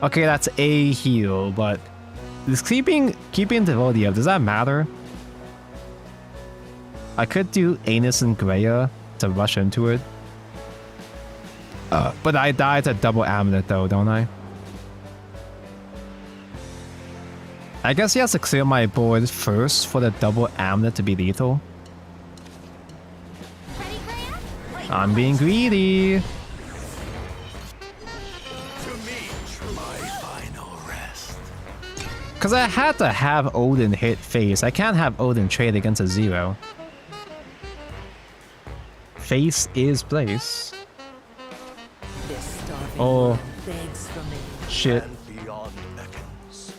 Okay, that's a heal, but this keeping Devotia, does that matter? I could do Anus and Greya to rush into it. But I die to double amulet though, don't I? I guess he has to clear my board first for the double amulet to be lethal. Ready, Greya? I'm being greedy. To me, my final rest. Because I had to have Odin hit face. I can't have Odin trade against a 0. Face is place. This starving Oh. world begs for me. Shit. And beyond beckons.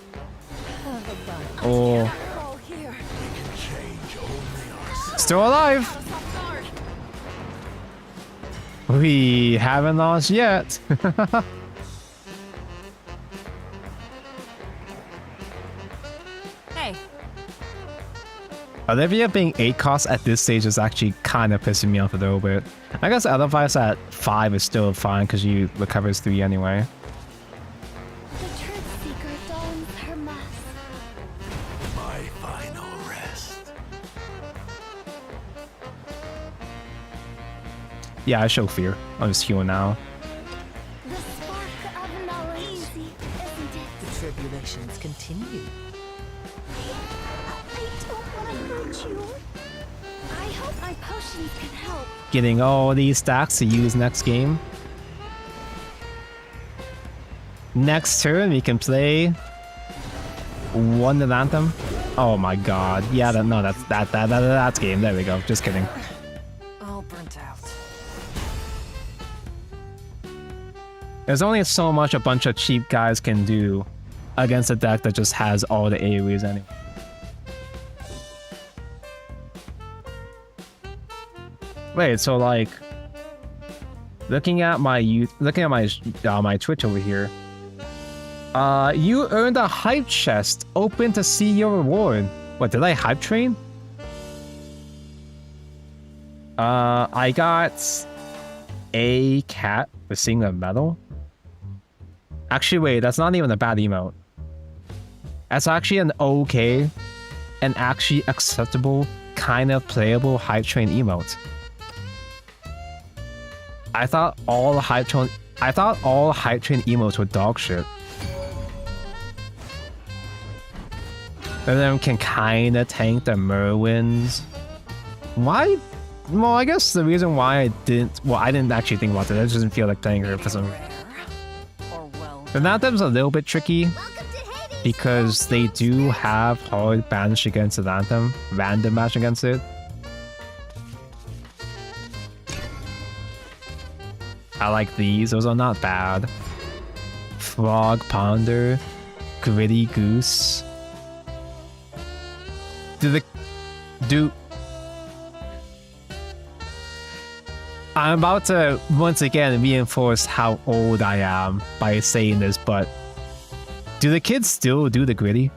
Oh. Oh, here. We can change only ourselves. Still alive. We haven't lost yet. Hey. Olivia being 8 cost at this stage is actually kind of pissing me off a little bit. I guess otherwise at 5 is still fine because you recovers 3 anyway. The truth seeker dons her mask. My final rest. Yeah, I show fear. I'm just healing now. The spark of knowledge. Easy, isn't it? The tribulations continue. I don't want to hurt you. I hope my potions can help. Getting all these stacks to use next game. Next turn we can play one Anthem. Oh my god. Yeah, no, that's game. There we go. Just kidding. All burnt out. There's only so much a bunch of cheap guys can do against a deck that just has all the AoEs anyway. Wait, so like looking at my my Twitch over here. You earned a hype chest. Open to see your reward. What, did I hype train? I got a cat with singular medal. Actually, wait, that's not even a bad emote. That's actually an okay and actually acceptable kind of playable hype train emote. I thought all hype train emotes were dog shit. And then can kind of tank the Merwins. Why? Well, I guess the reason why I didn't actually think about it. I just didn't feel like playing her for some reason. Or well. The Anthem's a little bit tricky Welcome to Hades. because they do have hard banish against the Anthem, random match against it. I like these. Those are not bad. Frog Ponder, Gritty Goose. I'm about to once again reinforce how old I am by saying this, but do the kids still do the gritty?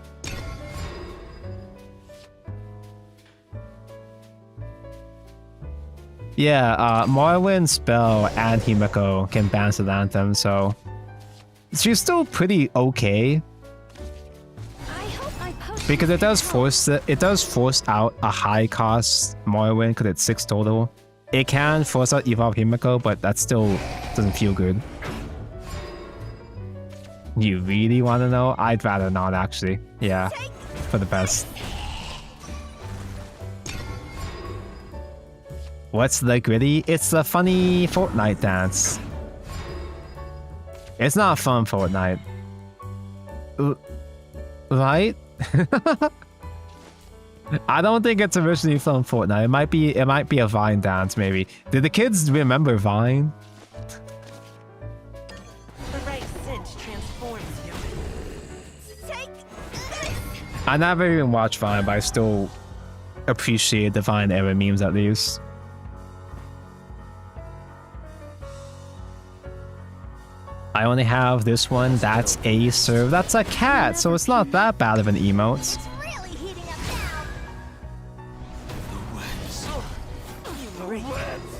Yeah, Marlin, Spell, and Himiko can bounce the Anthem, so she's still pretty okay. I hope my potions Because it does can force out a high cost Morrowind because it's 6 total. It can force out Evolve Himiko, but that still doesn't feel good. You really want to know? I'd rather not actually. Yeah, for the best. What's the gritty? It's the funny Fortnite dance. It's not fun Fortnite. Right? I don't think it's originally from Fortnite. It might be a Vine dance, maybe. Did the kids remember Vine? The right cinch transforms you. take this. I never even watched Vine, but I still appreciate the Vine era memes at least. I only have this one. That's a serve. That's a cat, so it's not that bad of an emote. It's really heating up now.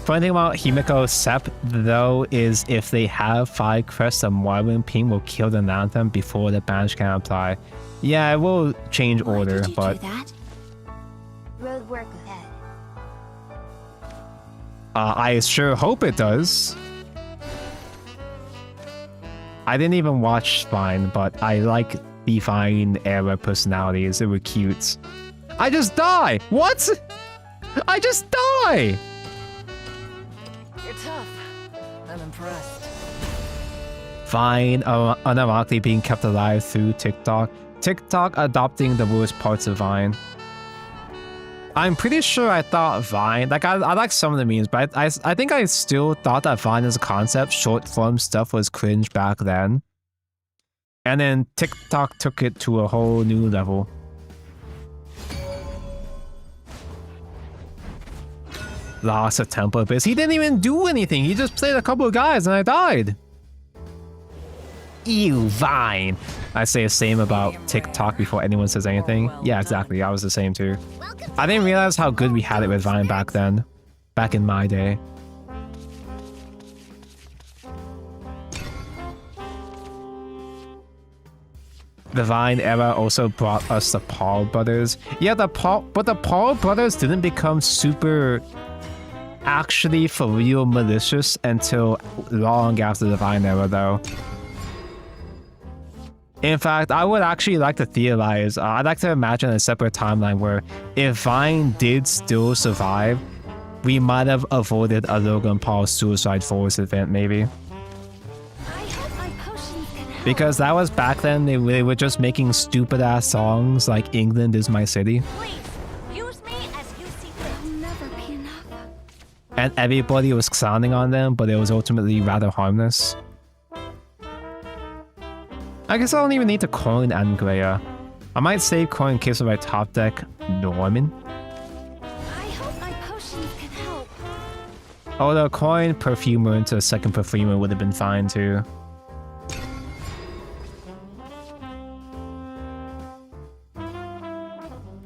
Funny thing about Himiko Sep, though, is if they have 5 crests, a Morrowind ping will kill the Anthem before the banish can apply. Yeah, it will change order, Why did you but do that? Road work ahead. I sure hope it does. I didn't even watch Vine, but I like the Vine era personalities. They were cute. I just die! What? I just die! You're tough. I'm impressed. Vine unironically being kept alive through TikTok. TikTok adopting the worst parts of Vine. I'm pretty sure I thought Vine, like I like some of the memes, but I think I still thought that Vine as a concept, short form stuff was cringe back then. And then TikTok took it to a whole new level. Lost a temple abyss. He didn't even do anything. He just played a couple of guys and I died. Ew, Vine. I say the same about TikTok before anyone says anything. Yeah, exactly. I was the same too. I didn't realize how good we had it with Vine back then. Back in my day. The Vine era also brought us the Paul brothers. Yeah, but the Paul brothers didn't become super actually for real malicious until long after the Vine era though. In fact, I would actually like to theorize, I'd like to imagine a separate timeline where if Vine did still survive, we might have avoided a Logan Paul Suicide Force event maybe. I hope my potions can help. Because that was back then, they were just making stupid ass songs like England is my city. Please, use me as you see fit. There'll never be enough. And everybody was clowning on them, but it was ultimately rather harmless. I guess I don't even need to coin Angrea. I might save coin in case of my top deck Norman. I hope my potions can help. Although coin Perfumer into a second Perfumer would have been fine too.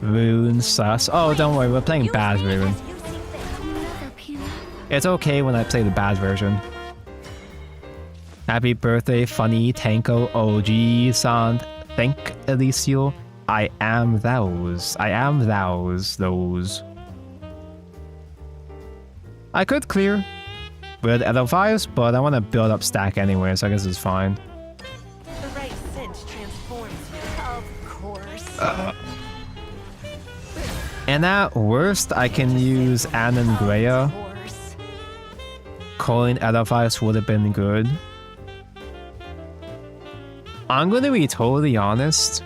Rune sus. Oh, don't worry, we're playing bad Rune. As you see fit. There'll never be enough. It's okay when I play the bad version. Happy birthday, funny Tanko Ojii-san. Thank Elicio. I am those. I am those. I could clear with Edelweiss, but I want to build up stack anyway, so I guess it's fine. The right scent transforms you. Of course. And at worst, I can use Anne and Greya. Of course. Coin Edelweiss would have been good. I'm going to be totally honest.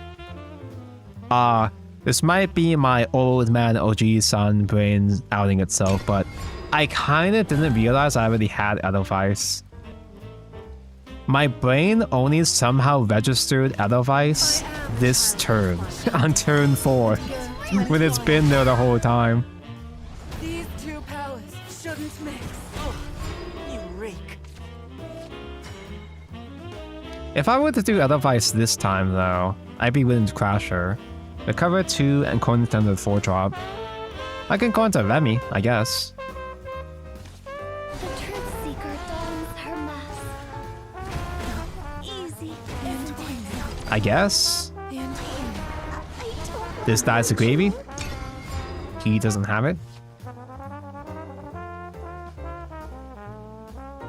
This might be my old man Ojii-san brain outing itself, but I kind of didn't realize I already had Edelweiss. My brain only somehow registered Edelweiss this turn, on turn 4, when it's been there the whole time. These two powers shouldn't mix. Oh, you reek. If I were to do Edelweiss this time though, I'd be willing to crash her. Recover 2 and coin into the 4 drop. I can go into Remy, I guess. The truth seeker dons her mask. Easy. I guess. I don't This dies to Gravy. He doesn't have it.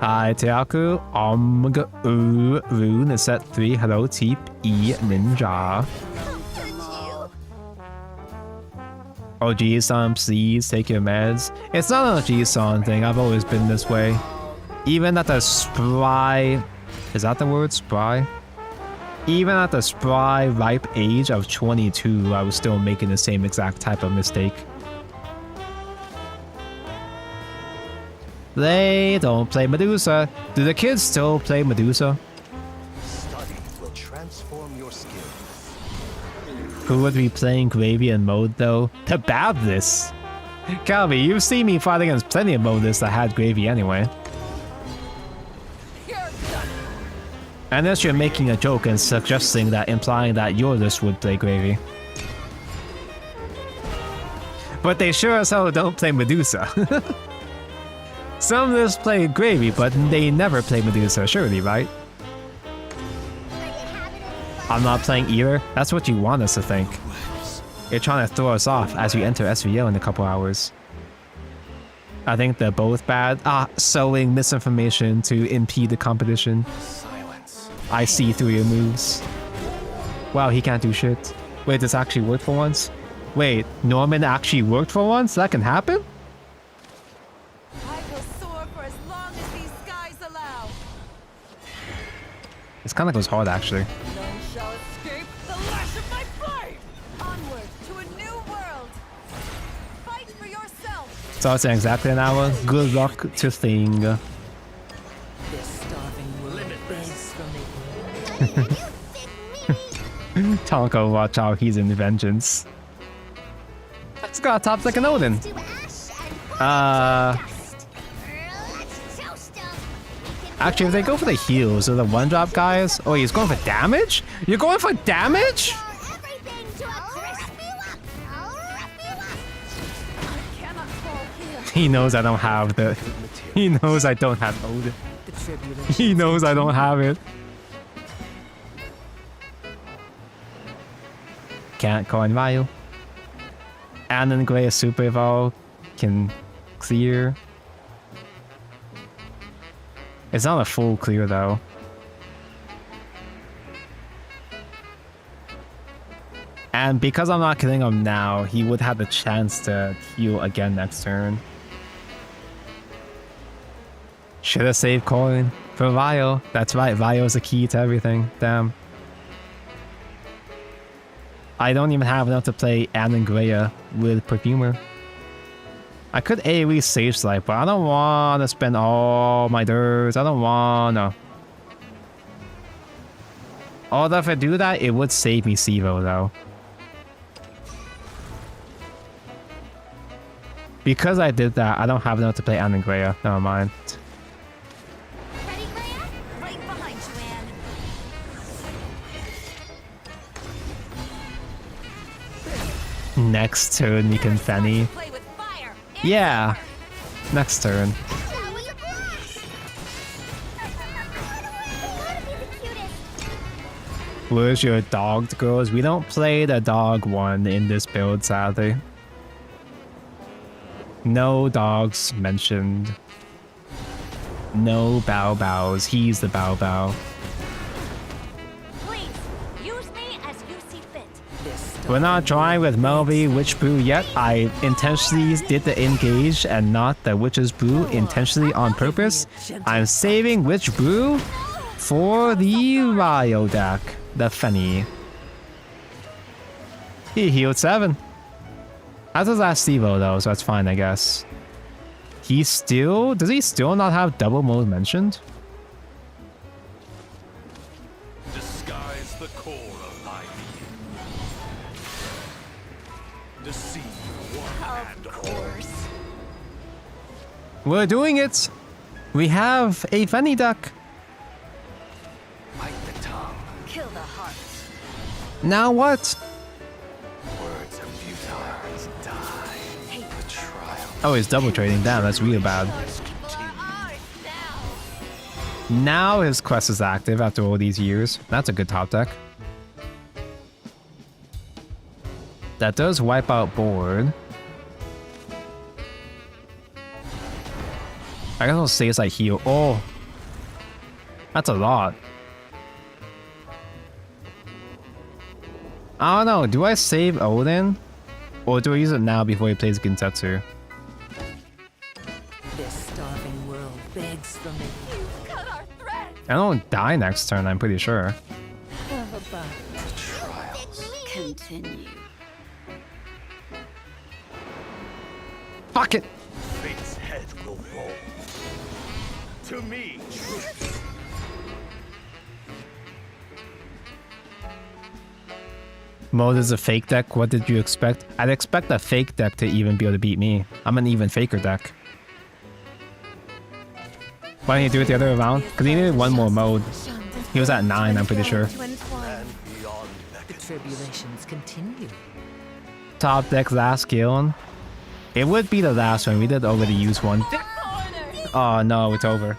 Hi, Teaku. Omg U Rune is set 3. Hello, Teep E Ninja. Ojii-san, please take your meds. It's not an Ojii-san thing. I've always been this way. Even at the spry... Is that the word? Spry? Even at the spry, ripe age of 22, I was still making the same exact type of mistake. They don't play Medusa. Do the kids still play Medusa? Study will transform your skills. Who would be playing Gravy in mode though? The Badness! Calvi, you've seen me fight against plenty of modus that had Gravy anyway. Unless you're making a joke and suggesting that, implying that your list would play Gravy. But they sure as hell don't play Medusa. Some lists play Gravy, but they never play Medusa, surely, right? I'm not playing either. That's what you want us to think. You're trying to throw us off as we enter SVO in a couple hours. I think they're both bad. Sowing misinformation to impede the competition. Silence. I see through your moves. Wow, he can't do shit. Wait, this actually worked for once? Wait, Norman actually worked for once? That can happen? I will soar for as long as these skies allow. This kind of goes hard, actually. None shall escape the lash of my blade. Onward to a new world. Fight for yourself. So it's in exactly an hour. Good luck to Thing. This starving world begs for me. Tonko, watch out, he's in vengeance. Let's go top second Odin. Actually, if they go for the heals or the one drop guys. Oh, he's going for damage? You're going for damage? He knows I don't have the. He knows I don't have Odin. The tribulation. He knows I don't have it. Can't call Ryu. And then Gray Super Evolve can clear. It's not a full clear though. And because I'm not killing him now, he would have the chance to heal again next turn. Should have saved coin for Ryo. That's right, Ryo's the key to everything. Damn. I don't even have enough to play Anangrea with Perfumer. I could AoE Sage Light, but I don't want to spend all my dirts. I don't want to. Although if I do that, it would save me Sivo though. Because I did that, I don't have enough to play Anangrea. Never mind. Ready, Rhea? Right behind you, Anne. Next turn, we can Fenny. Play with fire. Yeah. Next turn. That was a blast! I wanna be the cutest. Where's your dogged girls? We don't play the dog one in this build, sadly. No dogs mentioned. No Bao Baos. He's the Bao Bao. Please, use me as you see fit. We're not trying with Melby Witch Brew yet. I intentionally did the engage and not the Witch's Brew intentionally on purpose. I'm saving Witch Brew for the Ryo deck. The Fenny. He healed 7. That's his last Stevo though, so that's fine, I guess. He still... Does he still not have double mode mentioned? Disguise the core of my being. Deceive one and all. We're doing it! We have a Fenny deck. Bite the tongue. Kill the heart. Now what? Words are futile. Die. The trial. Oh, he's double trading. Damn, that's really bad. Now his quest is active after all these years. That's a good top deck. That does wipe out board. I guess I'll say it's like heal. Oh, that's a lot. I don't know. Do I save Odin? Or do I use it now before he plays Gintetsu? This starving world begs for me. Cut our thread. I don't die next turn, I'm pretty sure. Have a bath. Continue. Fuck it! Fate's head will roll. To me, truth. Mode is a fake deck. What did you expect? I'd expect a fake deck to even be able to beat me. I'm an even faker deck. Why didn't he do it the other way around? Because he needed one more mode. He was at 9, I'm pretty sure. And beyond The tribulations continue. Top deck last guild. It would be the last one. We did already use one. Oh no, it's over.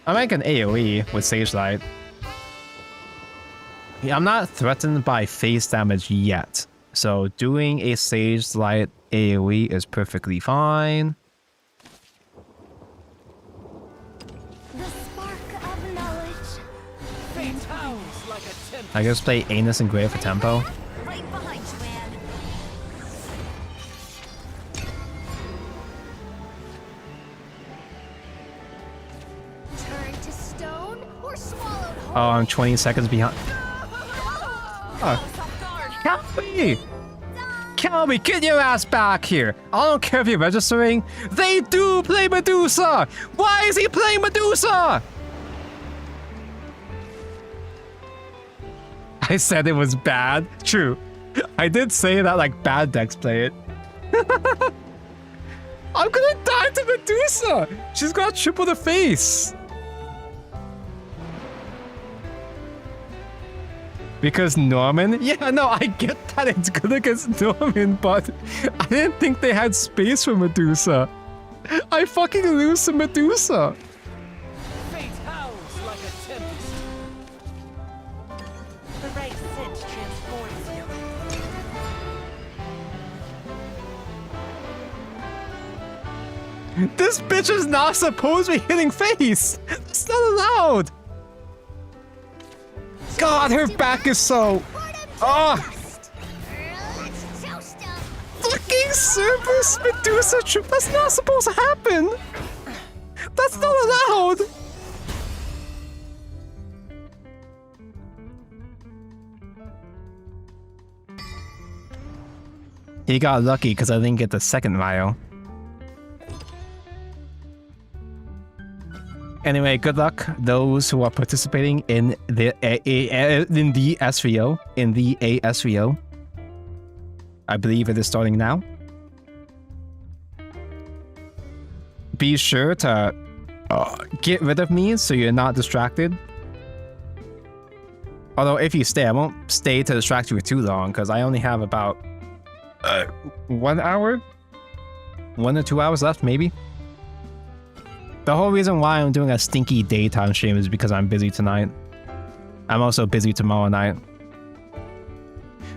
I make an AoE with Sage Light. Yeah, I'm not threatened by face damage yet. So doing a Sage Light AoE is perfectly fine. The spark of knowledge. Fate howls like a tempest. I guess play Anus and Gray for tempo. Right behind you, man. Turn to stone or swallowed whole. Oh, I'm 20 seconds behind. Off guard. Calby! Calby, get your ass back here! I don't care if you're registering. They do play Medusa! Why is he playing Medusa? I said it was bad. True. I did say that like bad decks play it. I'm gonna die to Medusa! She's got triple the face! Because Norman? Yeah, no, I get that it's good against Norman, but I didn't think they had space for Medusa. I fucking lose to Medusa. Fate howls like a tempest. The right sense transforms you. This bitch is not supposed to be hitting face. It's not allowed. God, her back is so... Ah! Let's toast 'em. Fucking Cerberus Medusa trip. That's not supposed to happen. That's not allowed. He got lucky because I didn't get the second vial. Anyway, good luck those who are participating in the SVO, in the ASVO. I believe it is starting now. Be sure to get rid of me so you're not distracted. Although if you stay, I won't stay to distract you for too long because I only have about 1 hour? 1 or 2 hours left, maybe? The whole reason why I'm doing a stinky daytime stream is because I'm busy tonight. I'm also busy tomorrow night.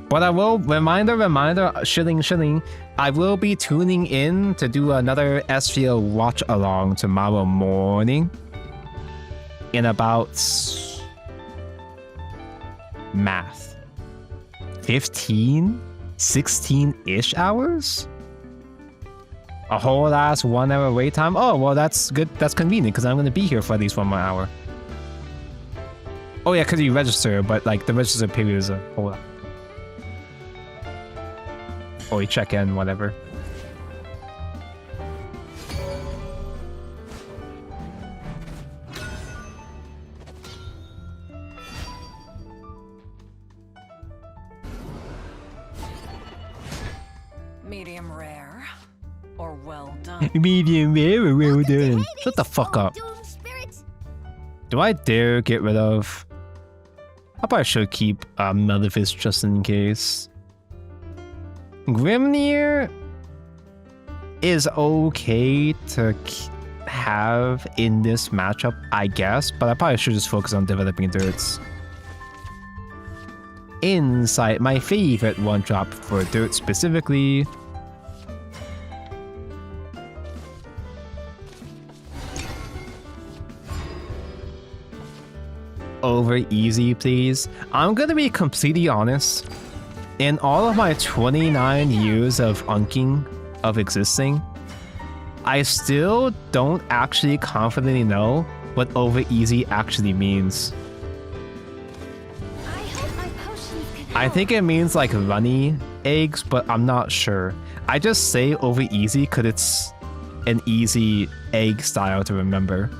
But I will, reminder, shilling, I will be tuning in to do another SVO watch along tomorrow morning. In about... math. 15? 16-ish hours? A whole ass 1 hour wait time? Oh, well that's good. That's convenient because I'm going to be here for at least 1 more hour. Oh yeah, because you register, but like the register period is a whole lot. Or you check in, whatever. Medium rare or well done. Medium rare, well done. Hey, Shut the fuck up. doom spirits. Do I dare get rid of... I probably should keep Malefice just in case. Grimnir is okay to have in this matchup, I guess, but I probably should just focus on developing dirts. Insight, my favorite one drop for dirt specifically. Over easy, please. I'm gonna be completely honest. In all of my 29 years of unking, of existing, I still don't actually confidently know what over easy actually means. I hope my potions can I help. think it means like runny eggs, but I'm not sure. I just say over easy because it's an easy egg style to remember.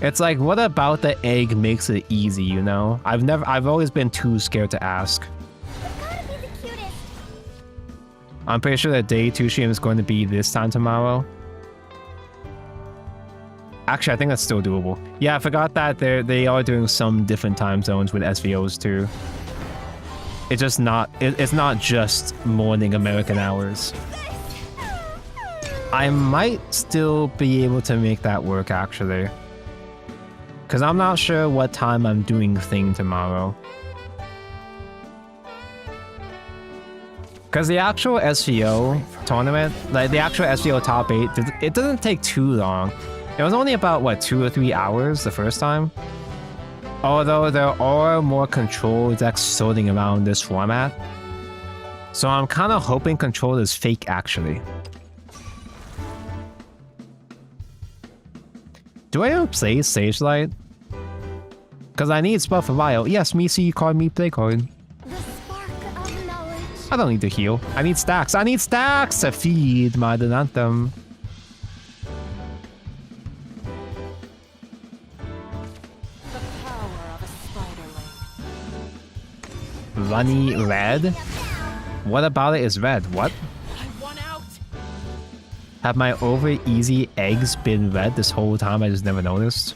It's like, what about the egg makes it easy, you know? I've always been too scared to ask. You've gotta be the cutest. I'm pretty sure that day 2 stream is going to be this time tomorrow. Actually, I think that's still doable. Yeah, I forgot that they are doing some different time zones with SVOs too. It's just not, it's not just morning American hours. I might still be able to make that work actually. Because I'm not sure what time I'm doing thing tomorrow. Because the actual SVO tournament, like the actual SVO top 8, it doesn't take too long. It was only about, what, 2 or 3 hours the first time? Although there are more control decks floating around this format. So I'm kind of hoping control is fake, actually. Do I ever play Sagelight? Because I need spell for Vile. Yes, Missy called me play card. The spark of knowledge. I don't need to heal. I need stacks. I need stacks to feed my Denanthum. The power of a spiderling. Runny red? What about it is red? What? I won out. Have my over easy eggs been red this whole time? I just never noticed.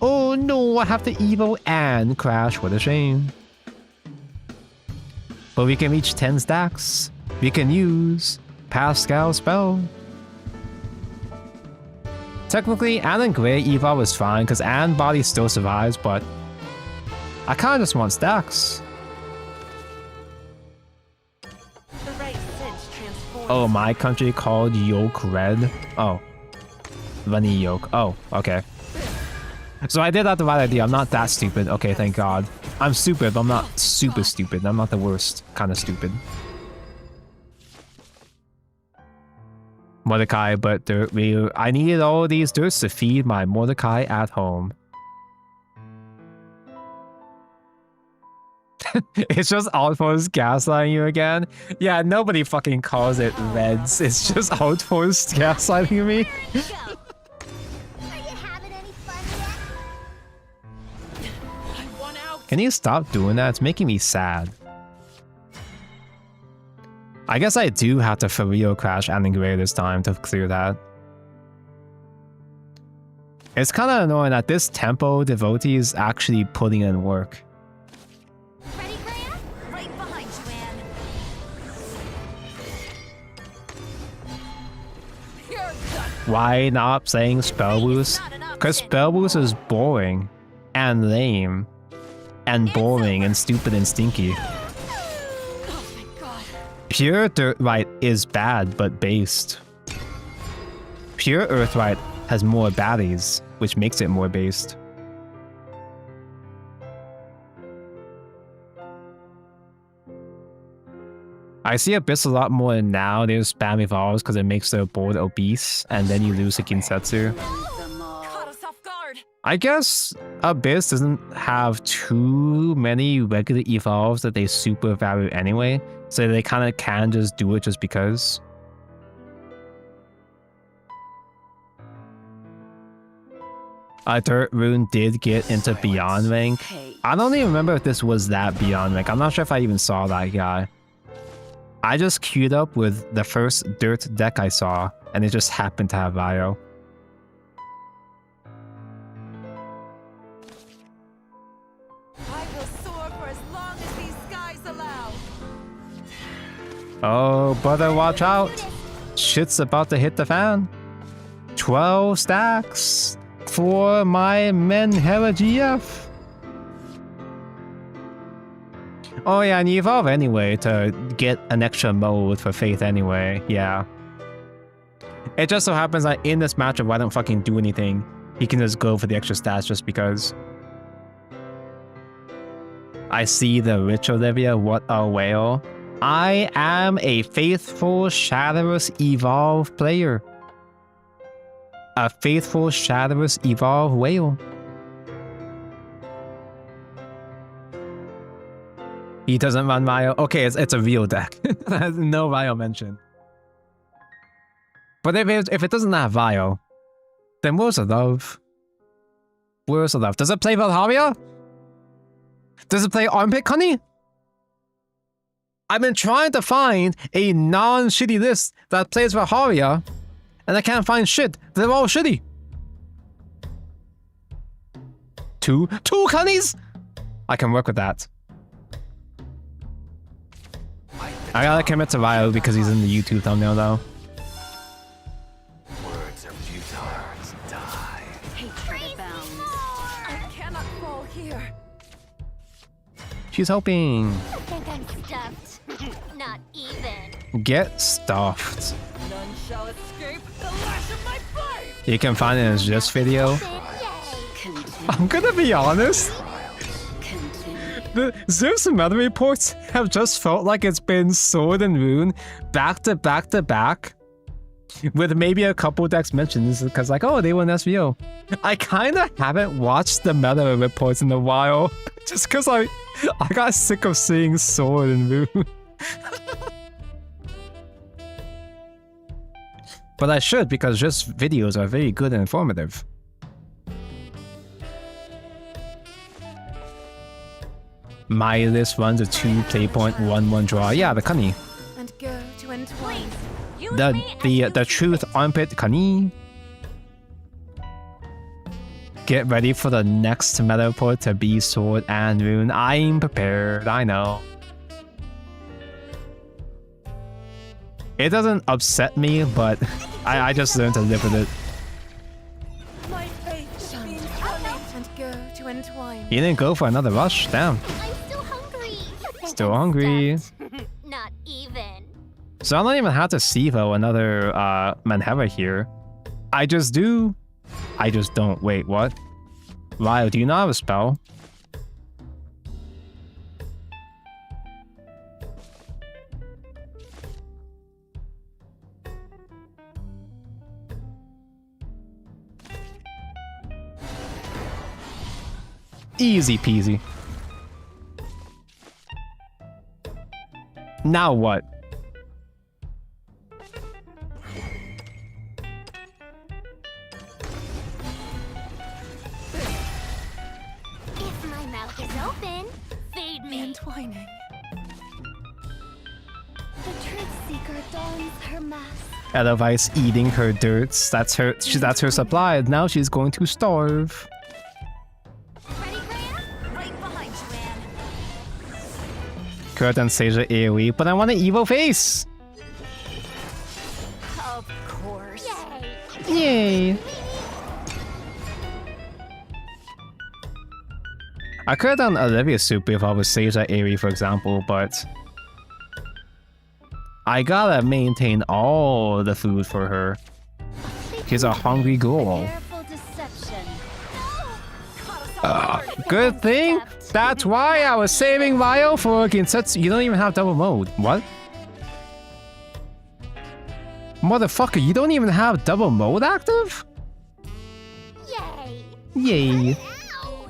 Oh no, I have to evil and crash. What a shame. But we can reach 10 stacks. We can use Pascal spell. Technically, Anne and Grey evolve is fine because Anne body still survives, but I kind of just want stacks. The right cinch transforms. Oh, my country called yolk red. Oh, runny yolk. Oh, okay. So I did have the right idea. I'm not that stupid. Okay, thank God. I'm stupid, but I'm not super stupid. I'm not the worst kind of stupid. Mordecai, but I needed all these dirts to feed my Mordecai at home. It's just Outpost gaslighting you again? Yeah, nobody fucking calls it Reds. It's just Outpost gaslighting me. Are you having any fun yet? I won out. Can you stop doing that? It's making me sad. I guess I do have to for real crash Anne Grey this time to clear that. It's kind of annoying that this tempo devotee is actually putting in work. Ready, Graham? Right behind you, Anne. You're done. Why not playing Spell Boost? Because Spell Boost is boring and lame and boring and stupid and stinky. Oh my God. Pure Dirtwrite is bad but based. Pure Earthwrite has more baddies, which makes it more based. I see Abyss a lot more now. They just spam evolves because it makes their board obese, and then you lose a Kinsetsu. Caught us off guard. I guess Abyss doesn't have too many regular evolves that they super value anyway, so they kind of can just do it just because. Dirt Rune did get into Beyond rank. I don't even remember if this was that Beyond rank. I'm not sure if I even saw that guy. I just queued up with the first Dirt deck I saw, and it just happened to have Bio. I will soar for as long as these skies allow. Oh, brother, watch out. Shit's about to hit the fan. 12 stacks for my Menhera GF. Oh yeah, and you evolve anyway to get an extra mode for Faith anyway, yeah. It just so happens that in this matchup where I don't fucking do anything, he can just go for the extra stats just because. I see the rich Olivia, what a whale. I am a faithful Shadowverse Evolve player. A faithful Shadowverse Evolve whale. He doesn't run Vio. Okay, it's a real deck. There's no Vio mentioned. But if it doesn't have Vio, then where's the love? Where's the love? Does it play Valharia? Does it play Armpit Honey? I've been trying to find a non-shitty list that plays Valharia, and I can't find shit. They're all shitty. Two Cunnies? I can work with that. I gotta commit to Vio because he's in the YouTube thumbnail though. Words are futile. Die. She's hoping. I think I'm stuffed. Not even. Get stuffed. None shall escape the lash of my flame! You can find it in this video. I'm gonna be honest. The Zeus meta reports have just felt like it's been Sword and Rune back to back to back, with maybe a couple decks mentions because like, oh, they were in SVO. I kind of haven't watched the meta reports in a while, just because I got sick of seeing Sword and Rune. But I should, because just videos are very good and informative. My list runs a 2 play point 1/1 draw. Yeah, the Kani. And go to entwine. The truth armpit Kani. Get ready for the next meta report to be Sword and Rune. I'm prepared, I know. It doesn't upset me, but I just learned to live with it. My fate shall be coming. And go to entwine. You didn't go for another rush? Damn. I'm still hungry. I think Still I'm hungry. stuffed. Not even. So I don't even have to Sivo another Manheva here. I just do. I just don't. Wait, what? Ryo, do you not have a spell? Easy peasy. Now what? If my mouth is open, feed me. Entwining. The truth seeker dons her mask. Edelweiss eating her dirts. That's her supply. Now she's going to starve. Ready, Graham? Right behind you, Anne. Kurt and Seja AoE, but I want an evil face! Of course. Yay! I could have done Olivia Soup if I was Seja AoE, for example, but I gotta maintain all the food for her. She's a hungry girl. Careful deception. Good thing! That's why I was saving Ryo for Ginsetsu. You don't even have double mode. What? Motherfucker, you don't even have double mode active? Yay. Yay. Out.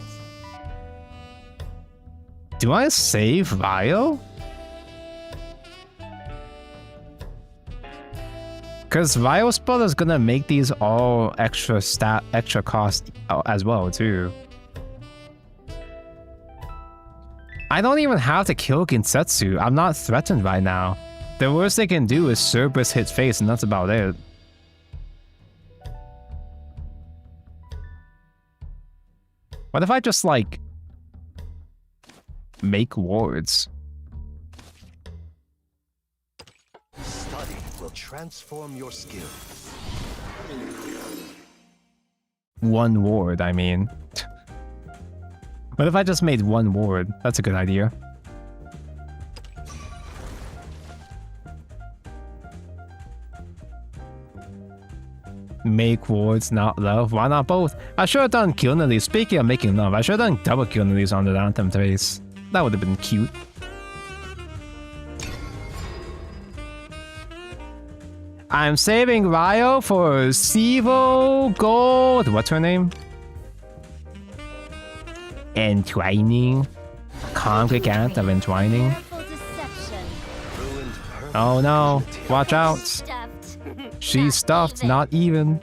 Do I save Ryo? Because Ryo spell is gonna make these all extra cost as well too. I don't even have to kill Ginsetsu. I'm not threatened right now. The worst they can do is Cerberus hit face and that's about it. What if I just like make wards? Study will transform your skills. One ward, I mean. What if I just made one ward? That's a good idea. Make wards, not love. Why not both? I should have done kill Nillies. Speaking of making love, I should have done double kill Nillies on the Anthem face. That would have been cute. I'm saving Ryo for Sivo Gold. What's her name? Entwining. Congregant of Entwining. Careful deception. Ruined Oh no, permanently. watch out. Stuffed. She's stuffed, not even.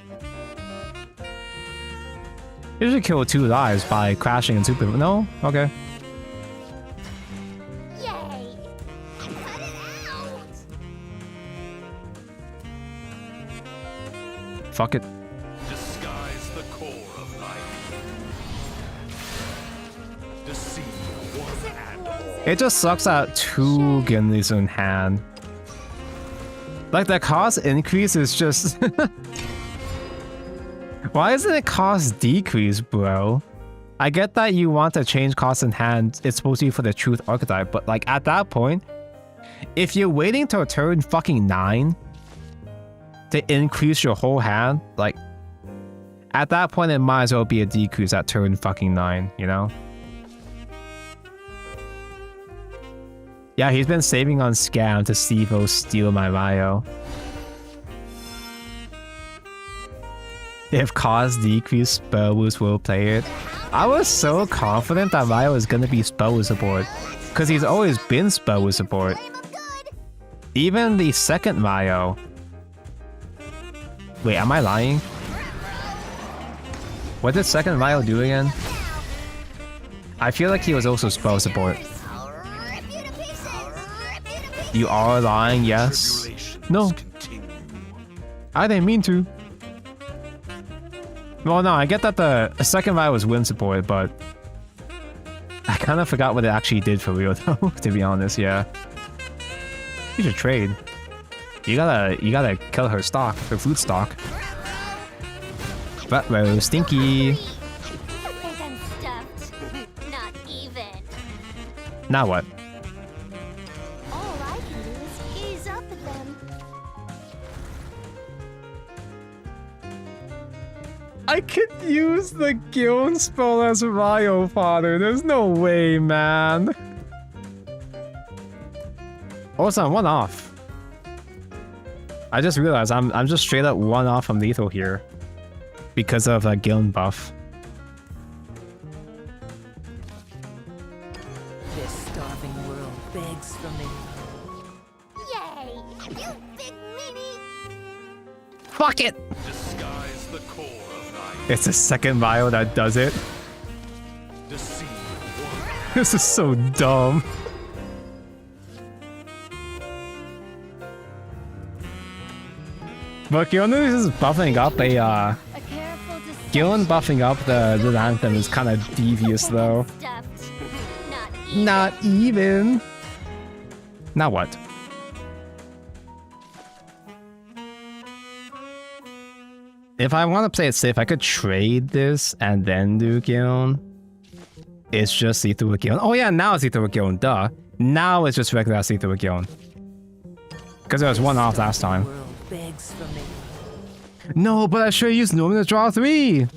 You should kill 2 lives by crashing and super. No? Okay. Yay. Cut it out. Fuck it. Disguise the core of life. Deceive one and all. It just sucks that 2 Gimlis in hand. Like the cost increase is just... Why isn't it cost decrease, bro? I get that you want to change cost in hand. It's supposed to be for the truth archetype, but like at that point, if you're waiting till turn fucking 9 to increase your whole hand, like at that point it might as well be a decrease at turn fucking 9, you know? Yeah, he's been saving on scam to Stevo steal my Ryo. If cost decrease, spell boost will play it. I was so confident that Ryo was gonna be spell boost support, because he's always been spell boost support. Even the second Ryo. Wait, am I lying? What did second Ryo do again? I feel like he was also spell support. You are lying, yes. No. I didn't mean to. Well, no, I get that the second Ryo was win support, but I kind of forgot what it actually did for real, though, to be honest, yeah. You should trade. You gotta kill her stock, her food stock. Ruh-roh, stinky. I think I'm stuffed. Not even. Now what? All I can do is gaze up at them. I could use the Giln spell as Ryo fodder. There's no way, man. Also, I'm 1 off. I just realized I'm just straight up 1 off from lethal here because of a Giln buff. This starving world begs for me. Yay! You big meanie! Fuck it! Disguise the core of thy It's the second Ryo that does it. deceive one. This is so dumb. But Giln is buffing up a A careful Giln buffing up the anthem is kind of devious though. stuffed. Not even. Now what? If I want to play it safe, I could trade this and then do Giln. It's just lethal with Giln. Oh yeah, now it's lethal with Giln, duh. Now it's just regular lethal with Giln. Because there was 1 off last time. World begs for me. No, but I should have used Omen to draw 3. Have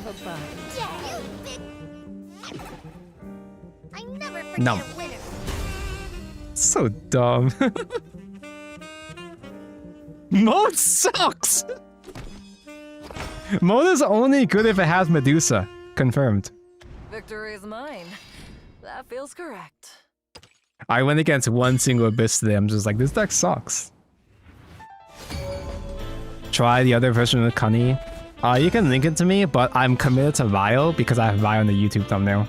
a bite. Yeah, you big. I never forget No. a winner. So dumb. Mode sucks! Mode is only good if it has Medusa. Confirmed. Victory is mine. That feels correct. I went against 1 single Abyss today. I'm just like, this deck sucks. Try the other version of Cunny. You can link it to me, but I'm committed to Ryo because I have Ryo on the YouTube thumbnail.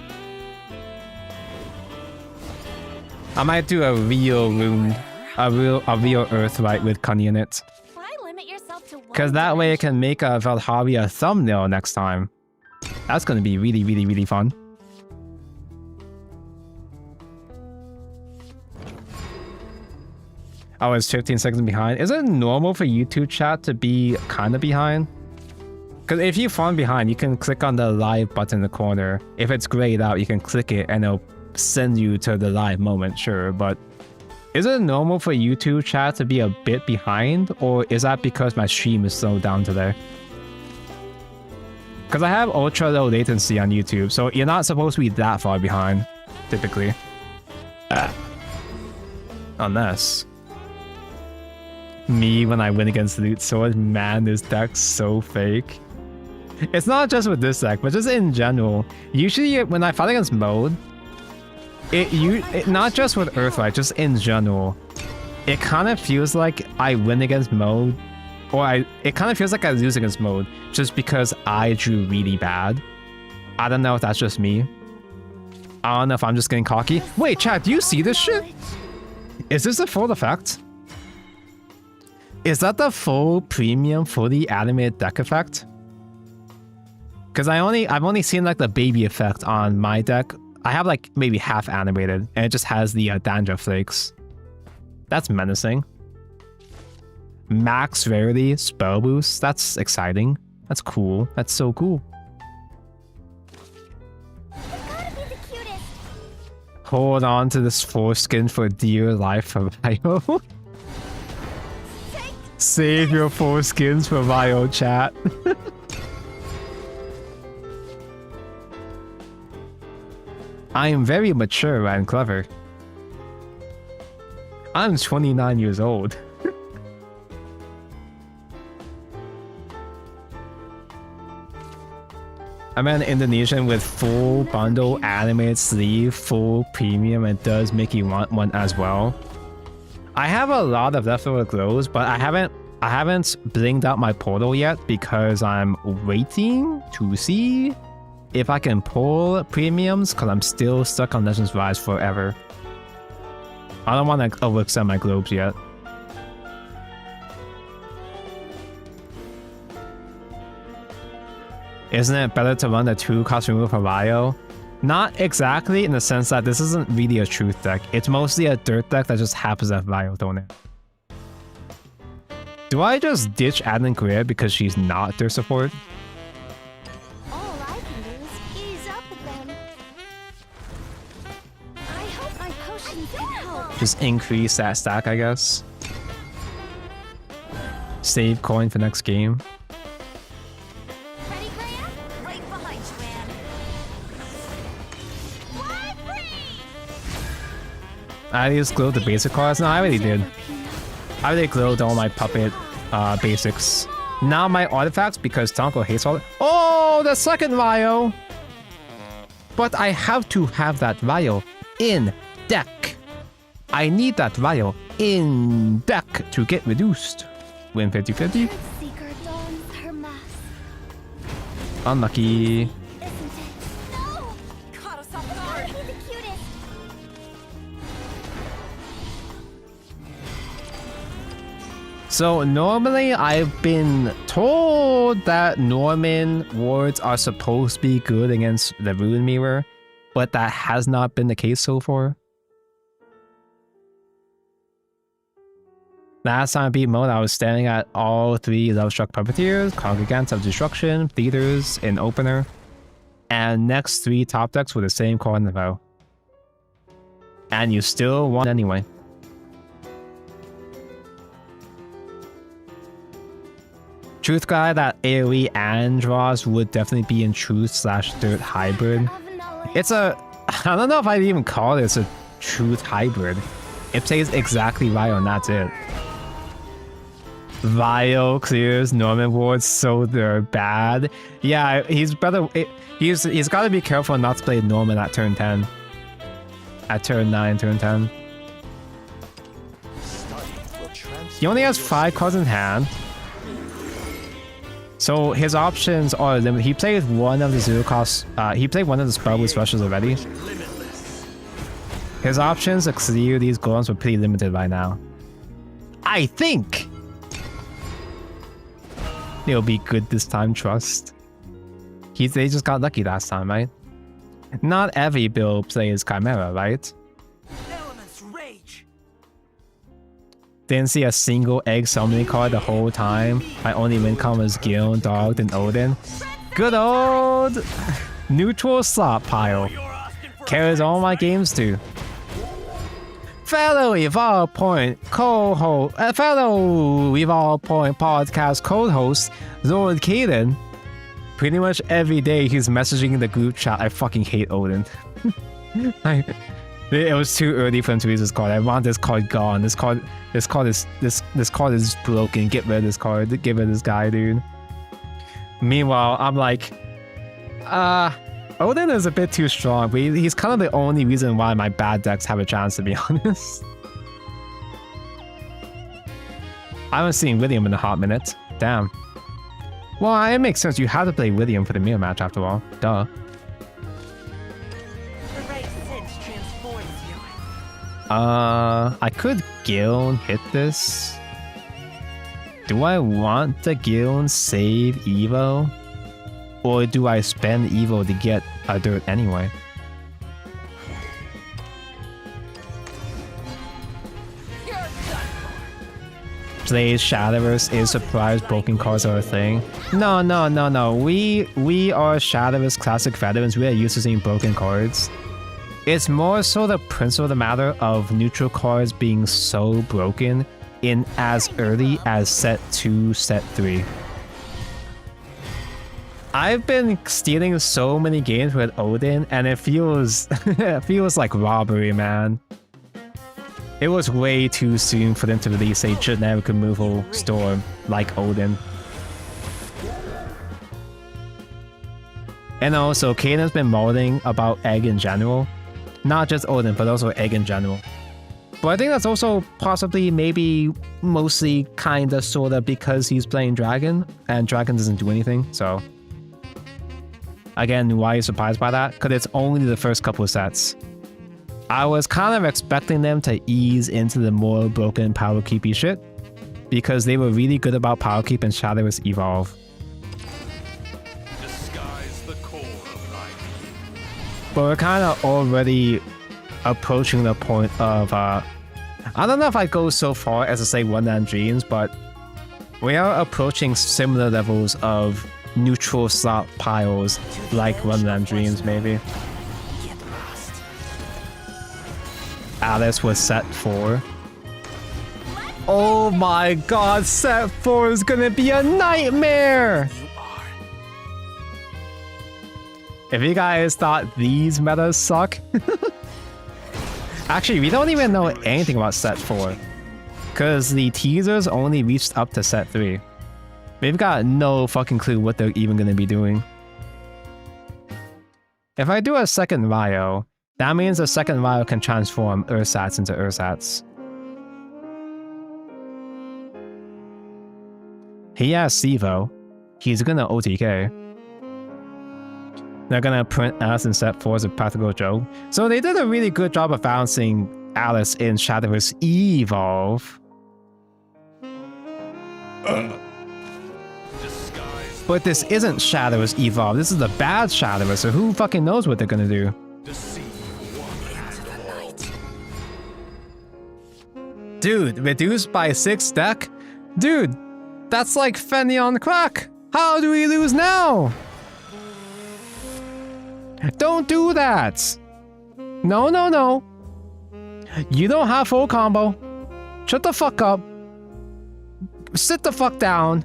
I might do a real rune, a real Earth Rite with Cunny in it. Why limit yourself to one? Because that way I can make a Valharia thumbnail next time. That's gonna be really, really, really fun. I was 15 seconds behind. Is it normal for YouTube chat to be kind of behind? Because if you fall behind, you can click on the live button in the corner. If it's grayed out, you can click it and it'll send you to the live moment, sure. But is it normal for YouTube chat to be a bit behind? Or is that because my stream is slowed down today? Because I have ultra low latency on YouTube, so you're not supposed to be that far behind, typically. Unless... me when I win against Loot Sword, man, this deck's so fake. It's not just with this deck, but just in general. Usually when I fight against Mode, it not just with Earthlight, just in general, it kind of feels like I win against Mode, or it kind of feels like I lose against Mode just because I drew really bad. I don't know if that's just me. I don't know if I'm just getting cocky. Wait, chat, do you see this shit? Is this a full effect? Is that the full premium fully animated deck effect? Because I've only seen like the baby effect on my deck. I have like maybe half animated and it just has the dandruff flakes. That's menacing. Max rarity spell boost. That's exciting. That's cool. That's so cool. hold on to this foreskin for dear life for Vio. Save your foreskins for Vio, chat. I am very mature and clever. I'm 29 years old. I'm an Indonesian with full bundle, animated sleeve, full premium, and does make you want one as well. I have a lot of leftover glows, but I haven't blinged out my portal yet because I'm waiting to see if I can pull premiums because I'm still stuck on Legends Rise forever. I don't want to overextend my globes yet. Isn't it better to run the 2-cost removal for Vio? Not exactly, in the sense that this isn't really a truth deck. It's mostly a dirt deck that just happens to have Vio thrown in. Do I just ditch Adnan Greer because she's not their support? All I can do is ease up with them. I hope my potions can help. Just increase that stack, I guess. Save coin for next game. Ready, Graham? Right behind you, man. Fly free! I just glowed the basic cards? No, I already did. I already glowed all my puppet basics. Not my artifacts because Tonko hates all. Oh, the second Vio! But I have to have that Vio in deck. I need that Vio in deck to get reduced. Win 50-50. Seeker dons her mask, Unlucky. isn't it? No! Caught us off guard. Be the cutest. So normally I've been told that Norman wards are supposed to be good against the Rune Mirror, but that has not been the case so far. Last time I beat mode, I was standing at all 3 Love-Struck Puppeteers, Congregants of Destruction, Theaters, and Opener, and next 3 top decks with the same card in the vow. And you still won anyway. Truth guy, that AoE and draws would definitely be in truth/dirt hybrid. Of knowledge. It's a... I don't know if I'd even call this a truth hybrid. It plays exactly Vio and that's it. Vio clears Norman wards, so they're bad. Yeah, he's better. He's got to be careful not to play Norman at turn 10. At turn 9, turn 10. He only has 5 cards in hand. So his options are limited. He played one of the 0-cost. He played one of the spell boost rushes already. His options to clear these golems were pretty limited right now. I think they'll be good this time, trust. They just got lucky last time, right? Not every build plays Chimera, right? Elements rage. Didn't see a single egg summoning card the whole time. My only win con was Gil, Dog, and Odin. Good old neutral slot pile. Carries all my games too. Fellow Evolve Point co-host, fellow Evolve Point podcast co-host, Lord Caden. Pretty much every day he's messaging in the group chat, I fucking hate Odin. It was too early for him to use this card. I want this card gone. This card is broken. Get rid of this card. Get rid of this guy, dude. Meanwhile, I'm like, Odin is a bit too strong, but he's kind of the only reason why my bad decks have a chance, to be honest. I haven't seen William in a hot minute. Damn. Well, it makes sense. You have to play William for the mirror match after all. Duh. The right sense transforms you. I could Giln hit this. Do I want the Giln save Evo? Or do I spend Evo to get a dirt anyway? You're done. Plays Shadowverse is surprised broken cards are a thing. No. We are Shadowverse classic veterans. We are used to seeing broken cards. It's more so the principle of the matter of neutral cards being so broken in as early as set 2, set 3. I've been stealing so many games with Odin, and it feels it feels like robbery, man. It was way too soon for them to release a generic removal storm like Odin. And also, Caden's been molding about Egg in general. Not just Odin, but also Egg in general. But I think that's also possibly, maybe, mostly, kinda, sorta, because he's playing Dragon, and Dragon doesn't do anything, so... Again, why are you surprised by that? Because it's only the first couple of sets. I was kind of expecting them to ease into the more broken power creepy shit, because they were really good about power creep in Shadowverse Evolve. Disguise the core of life. But we're kind of already approaching the point of, I don't know if I go so far as to say Wonderland Dreams, but we are approaching similar levels of neutral slot piles like Wonderland Dreams, maybe. Alice was set 4. Oh my god, set 4 is gonna be a nightmare! If you guys thought these metas suck... Actually, we don't even know anything about set 4. Because the teasers only reached up to set 3. We've got no fucking clue what they're even gonna be doing. If I do a second Ryo, that means the second Ryo can transform Ursats into Ursats. He has Sivo. He's gonna OTK. They're gonna print Alice in set 4 as a practical joke. So they did a really good job of balancing Alice in Shadowverse Evolve. But this isn't Shadowverse Evolve. This is the bad Shadowverse, so who fucking knows what they're gonna do? Dude, reduced by 6 deck? Dude, that's like Fenny on crack! How do we lose now? Don't do that! No, no, no. You don't have full combo. Shut the fuck up. Sit the fuck down.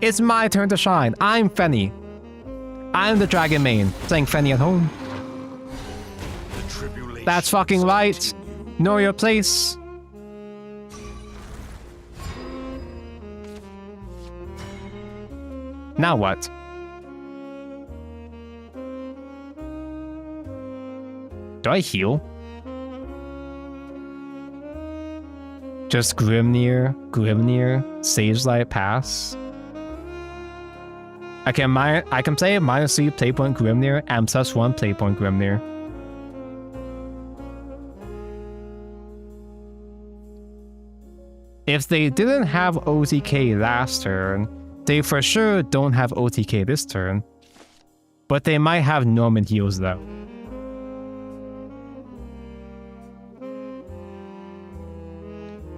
It's my turn to shine. I'm Fenny. I'm the dragon main, playing Fenny at home. That's fucking right. Know your place. Now what? Do I heal? Just Grimnir, Sagelight pass. I can play -3 playpoint Grimnir and +1 playpoint Grimnir. If they didn't have OTK last turn, they for sure don't have OTK this turn. But they might have Norman heals though.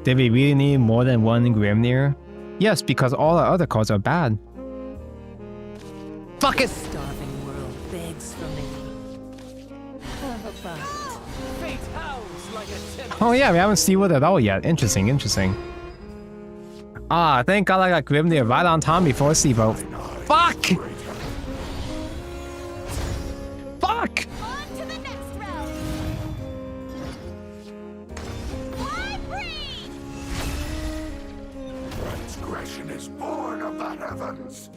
Did we really need more than one Grimnir? Yes, because all our other cards are bad. Fuck it! Starving world begs for me. Have a bite. Fate howls like a tempest. Oh yeah, we haven't seen it at all yet. Interesting, interesting. Ah, thank god I got Grimnir right on time before Sivo. Fuck! Fuck! On to the next round. Fly free! Transgression is born of the heavens.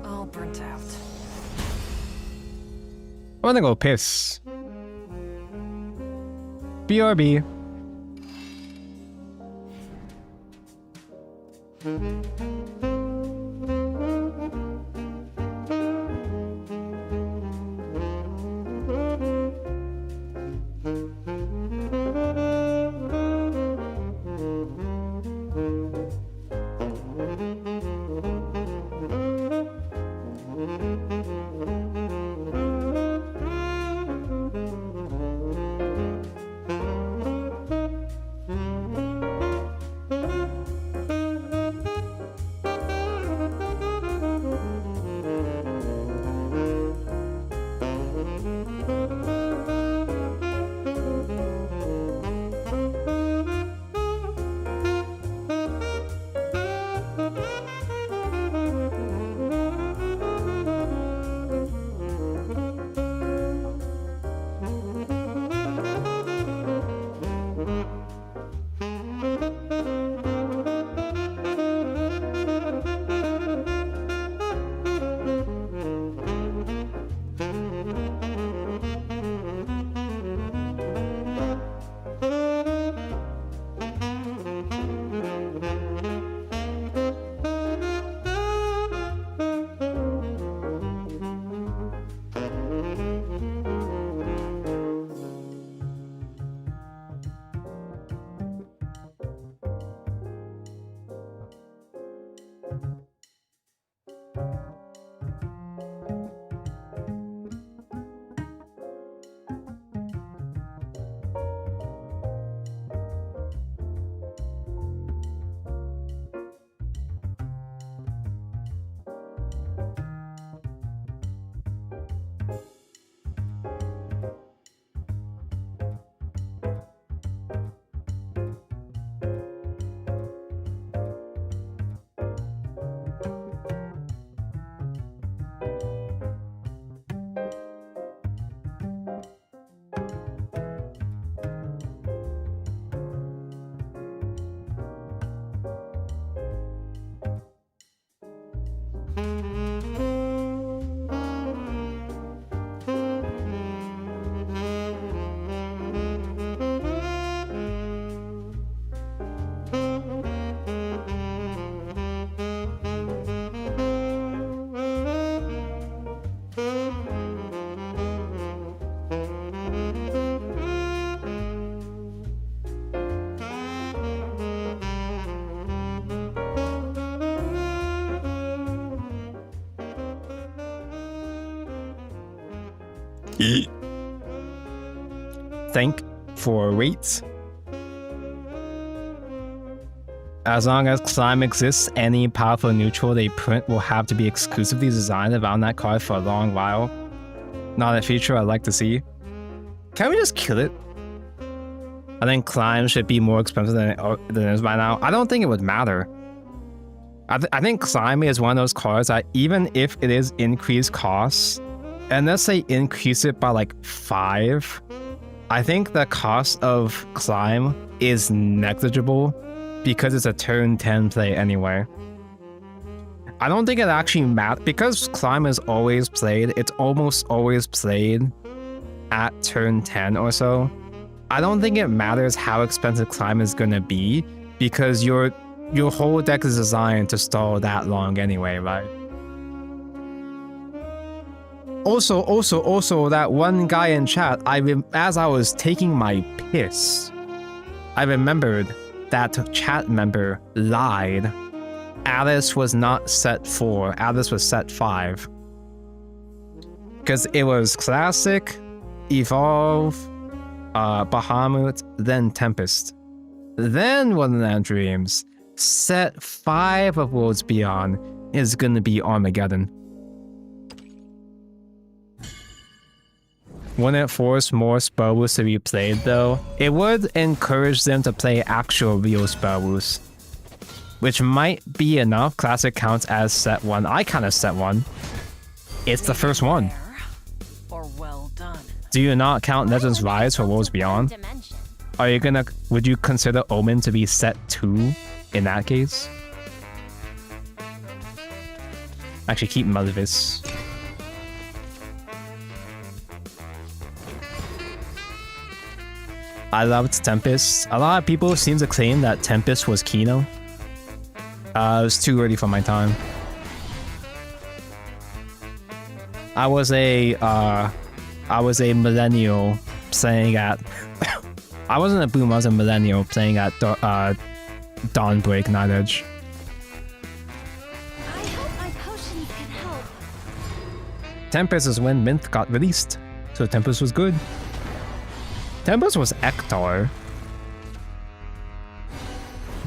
All burnt out. I'm gonna go piss. BRB. Thank for rates. As long as Climb exists, any powerful neutral they print will have to be exclusively designed around that card for a long while. Not a feature I'd like to see. Can we just kill it? I think Climb should be more expensive than it is right now. I don't think it would matter. I think Climb is one of those cards that even if it is increased costs, and let's say increase it by like 5, I think the cost of Climb is negligible because it's a turn 10 play anyway. I don't think it actually matters because Climb is always played. It's almost always played at turn 10 or so. I don't think it matters how expensive Climb is gonna be because your whole deck is designed to stall that long anyway, right? Also, that one guy in chat, as I was taking my piss, I remembered that chat member lied. Alice was not set 4, Alice was set 5. Because it was Classic, Evolve, Bahamut, then Tempest. Then Wonderland Dreams. Set 5 of Worlds Beyond is gonna be Armageddon. Wouldn't it force more spell boosts to be played though? It would encourage them to play actual real spell boosts. Which might be enough. Classic counts as set 1. I count as set 1. It's the first one. Or well done. Do you not count Legends Rise for Worlds Beyond? Would you consider Omen to be set 2 in that case? Actually, keep Malvis. I loved Tempest. A lot of people seem to claim that Tempest was Kino. It was too early for my time. I was a millennial playing at. I wasn't a boomer. I was a millennial playing at Dawnbreak Night Edge. I hope my potions can help. Tempest is when Mint got released, so Tempest was good. Tempest was Ektar.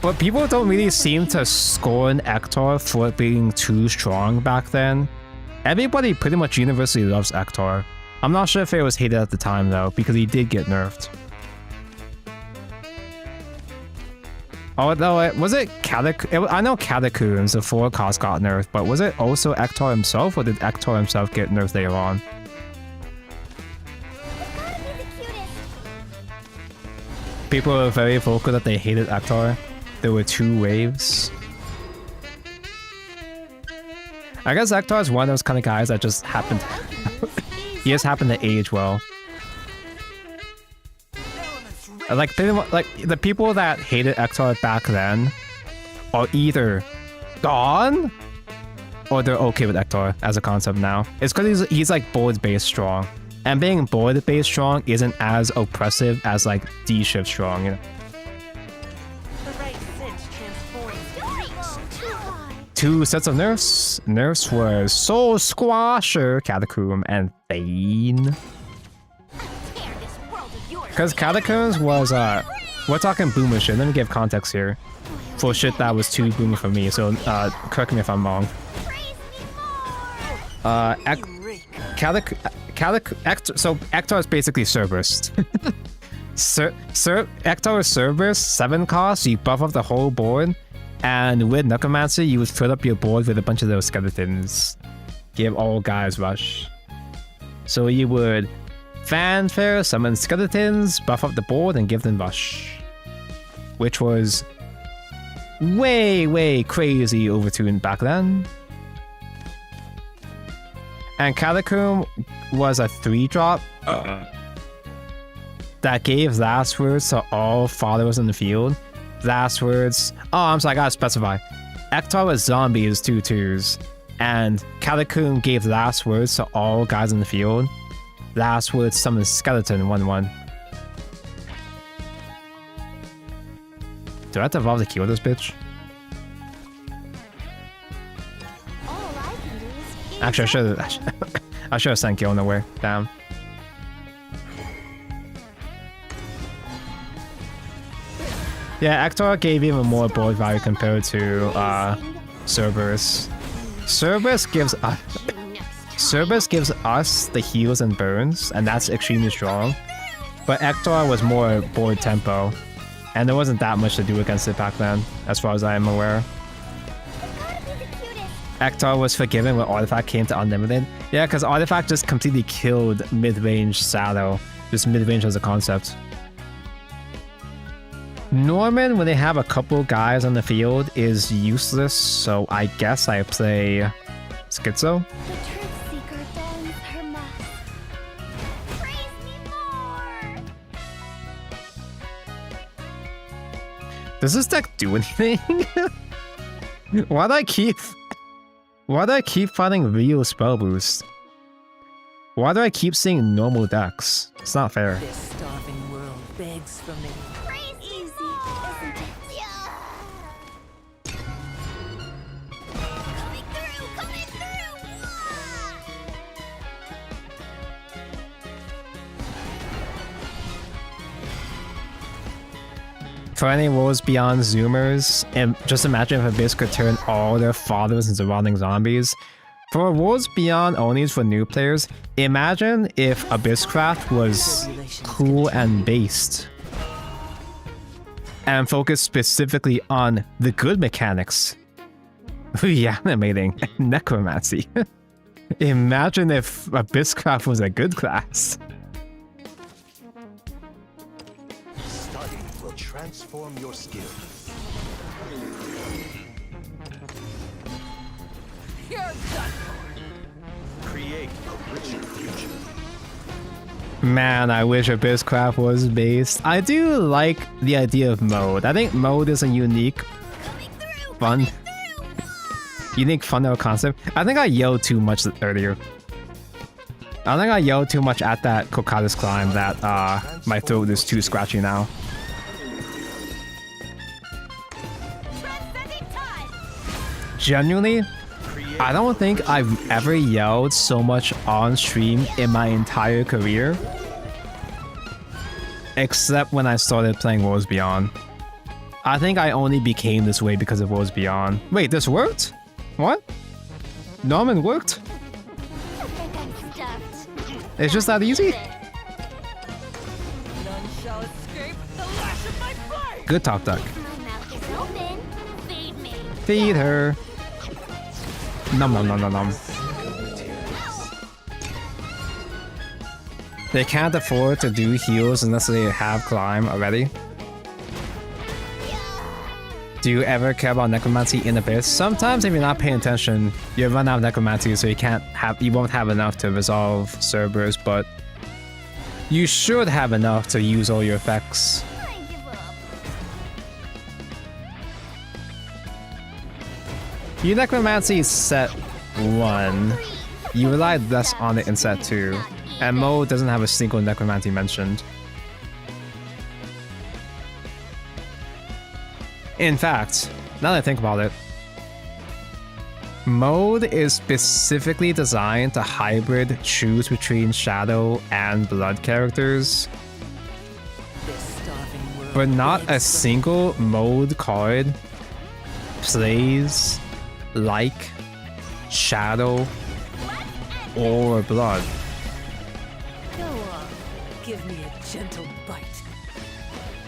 But people don't really seem to scorn Ektar for it being too strong back then. Everybody pretty much universally loves Ektar. I'm not sure if it was hated at the time though, because he did get nerfed. Although, was it I know Catacombs, the 4 cost got nerfed, but was it also Ektar himself, or did Ektar himself get nerfed later on? People were very vocal that they hated Ektar. There were 2 waves. I guess Ektar is one of those kind of guys that just happened. He just happened to age well. Like the people that hated Ektar back then are either gone or they're okay with Ektar as a concept now. It's because he's like board based strong, and being board based strong isn't as oppressive as like D shift strong, you know. The right cinch transforms. 2 sets of nerfs. Nerfs were Soul Squasher, Catacomb, and Thane. Because Catacombs was, we're talking boomer shit. Let me give context here. For shit that was too boomer for me, so correct me if I'm wrong. So Ektar is basically Cerberus. Ektar is Cerberus, 7 cost, you buff up the whole board, and with Necromancer, you would fill up your board with a bunch of those skeletons. Give all guys rush. So you would Fanfare, summon skeletons, buff up the board, and give them rush. Which was way crazy overtuned back then. And Catacomb was a 3-drop that gave last words to all followers in the field. Last words. Oh, I'm sorry, I gotta specify. Ektar was zombies 2/2s, and Catacomb gave last words to all guys in the field. Last words summon skeleton 1/1. Do I have to evolve to kill this bitch? All I can do is Actually, I should have sent Gil nowhere. Damn. Yeah, Ector gave even more board value compared to Cerberus. Cerberus gives us the heals and burns, and that's extremely strong. But Ector was more board tempo, and there wasn't that much to do against it back then, as far as I am aware. Ector was forgiven when Artifact came to Unlimited. Yeah, because Artifact just completely killed mid-range Shadow. Just mid-range as a concept. Norman, when they have a couple guys on the field, is useless, so I guess I play Schizo. The truth seeker dons her mask. Praise me more! Does this deck do anything? Why do I keep finding real spell boost? Why do I keep seeing normal decks? It's not fair. This starving world begs for me. Praise easy, isn't it? Yeah. Coming through, coming through! For any Worlds Beyond Zoomers, and just imagine if Abyss could turn all their followers into running zombies. For Worlds Beyond Onis for new players, imagine if Abysscraft was cool and based. And focused specifically on the good mechanics. Reanimating necromancy. Imagine if Abysscraft was a good class. Study will transform your skills. You're done. Create a richer future. Man, I wish Abysscraft was based. I do like the idea of mode. I think mode is a unique, fun concept. I think I yelled too much earlier. I think I yelled too much at that Kokatus climb that my throat is too scratchy now. Genuinely, I don't think I've ever yelled so much on stream in my entire career. Except when I started playing Worlds Beyond. I think I only became this way because of Worlds Beyond. Wait, this worked? What? Norman worked? I think I'm stuffed. It's just that easy? None shall escape the lash of my flame. Good talk, Duck. My mouth is open. Feed me. Feed her. Nom nom nom nom nom. They can't afford to do heals unless they have climb already. Do you ever care about necromancy in Abyss? Sometimes if you're not paying attention, you run out of necromancy, so you won't have enough to resolve Cerberus, but you should have enough to use all your effects. I give up. You necromancy set 1. You relied less on it in set 2. And Mo doesn't have a single necromancy mentioned. In fact, now that I think about it, mode is specifically designed to hybrid choose between Shadow and Blood characters, This starving world but not a begs single mode card plays like Shadow or Blood. Go on, give me a gentle bite.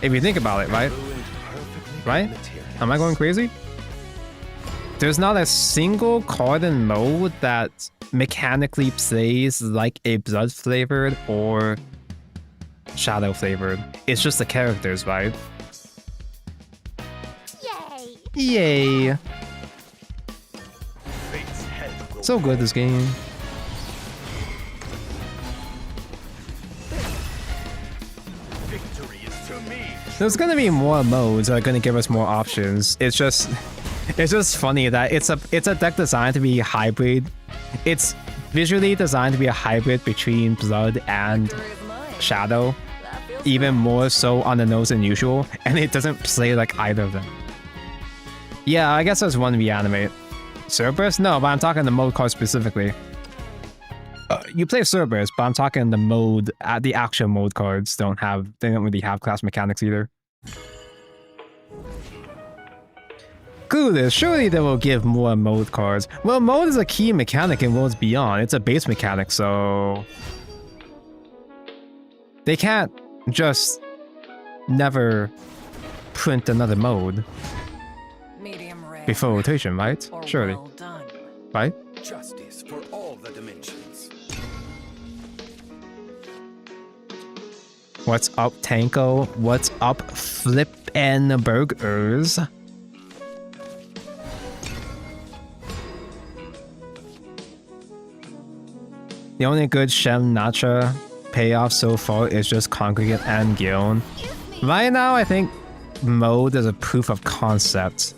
If you think about it, right? Right? Am I going crazy? There's not a single card in mode that mechanically plays like a Blood flavored or Shadow flavored. It's just the characters, right? Yay. Yay! Fate's head will So good, this game. Victory is to me. There's gonna be more modes that are gonna give us more options. It's just funny that it's a deck designed to be hybrid. It's visually designed to be a hybrid between Blood and Victory is mine. Shadow, That feels even more so on the nose than usual, and it doesn't play like either of them. Yeah, I guess there's one reanimate. Cerberus? No, but I'm talking the mode card specifically. You play Cerberus, but I'm talking the mode. The actual mode cards they don't really have class mechanics either. do this. Surely they will give more mode cards. Well, mode is a key mechanic in Worlds Beyond. It's a base mechanic, so they can't just never print another mode Medium rare. before rotation, right? Or Surely, well done. right? Justice for all the dimensions. What's up, Tanko? What's up, Flippin' Burgers? The only good Shem Nacha payoff so far is just Congregate and Guild. Right now, I think mode is a proof of concept.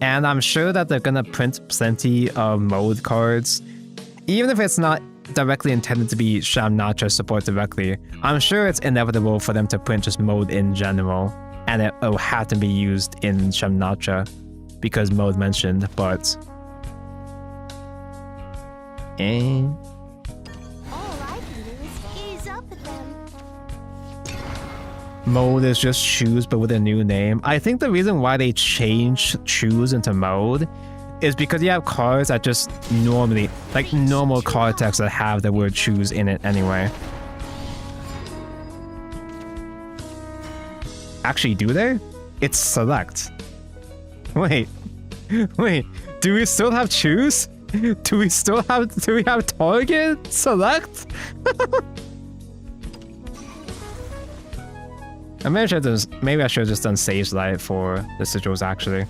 And I'm sure that they're gonna print plenty of mode cards. Even if it's not directly intended to be Sham Nacha support directly, I'm sure it's inevitable for them to print just mode in general. And it will have to be used in Sham Nacha because mode mentioned, but... All I can do is ease up with them. Mode is just choose but with a new name. I think the reason why they changed choose into mode is because you have cards that just normally, like normal card text that have the word choose in it anyway. Actually, do they? It's select. Wait, do we still have choose? Do we have target? Select? Maybe I should have just done Sage Light for the sigils actually.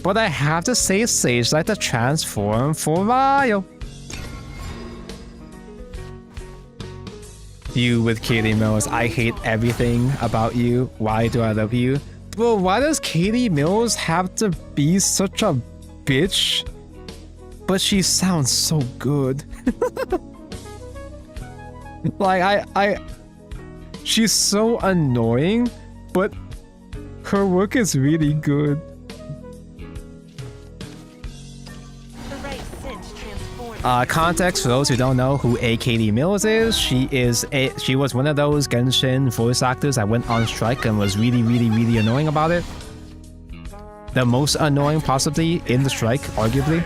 But I have to say Sage Light to transform for Ryo. You with Katie Mills, I hate everything about you. Why do I love you? Well, why does Katie Mills have to be such a bitch? But she sounds so good. Like, she's so annoying, but her work is really good. Context for those who don't know who Katie Mills is, she was one of those Genshin voice actors that went on strike and was really annoying about it. The most annoying possibly in the strike, arguably.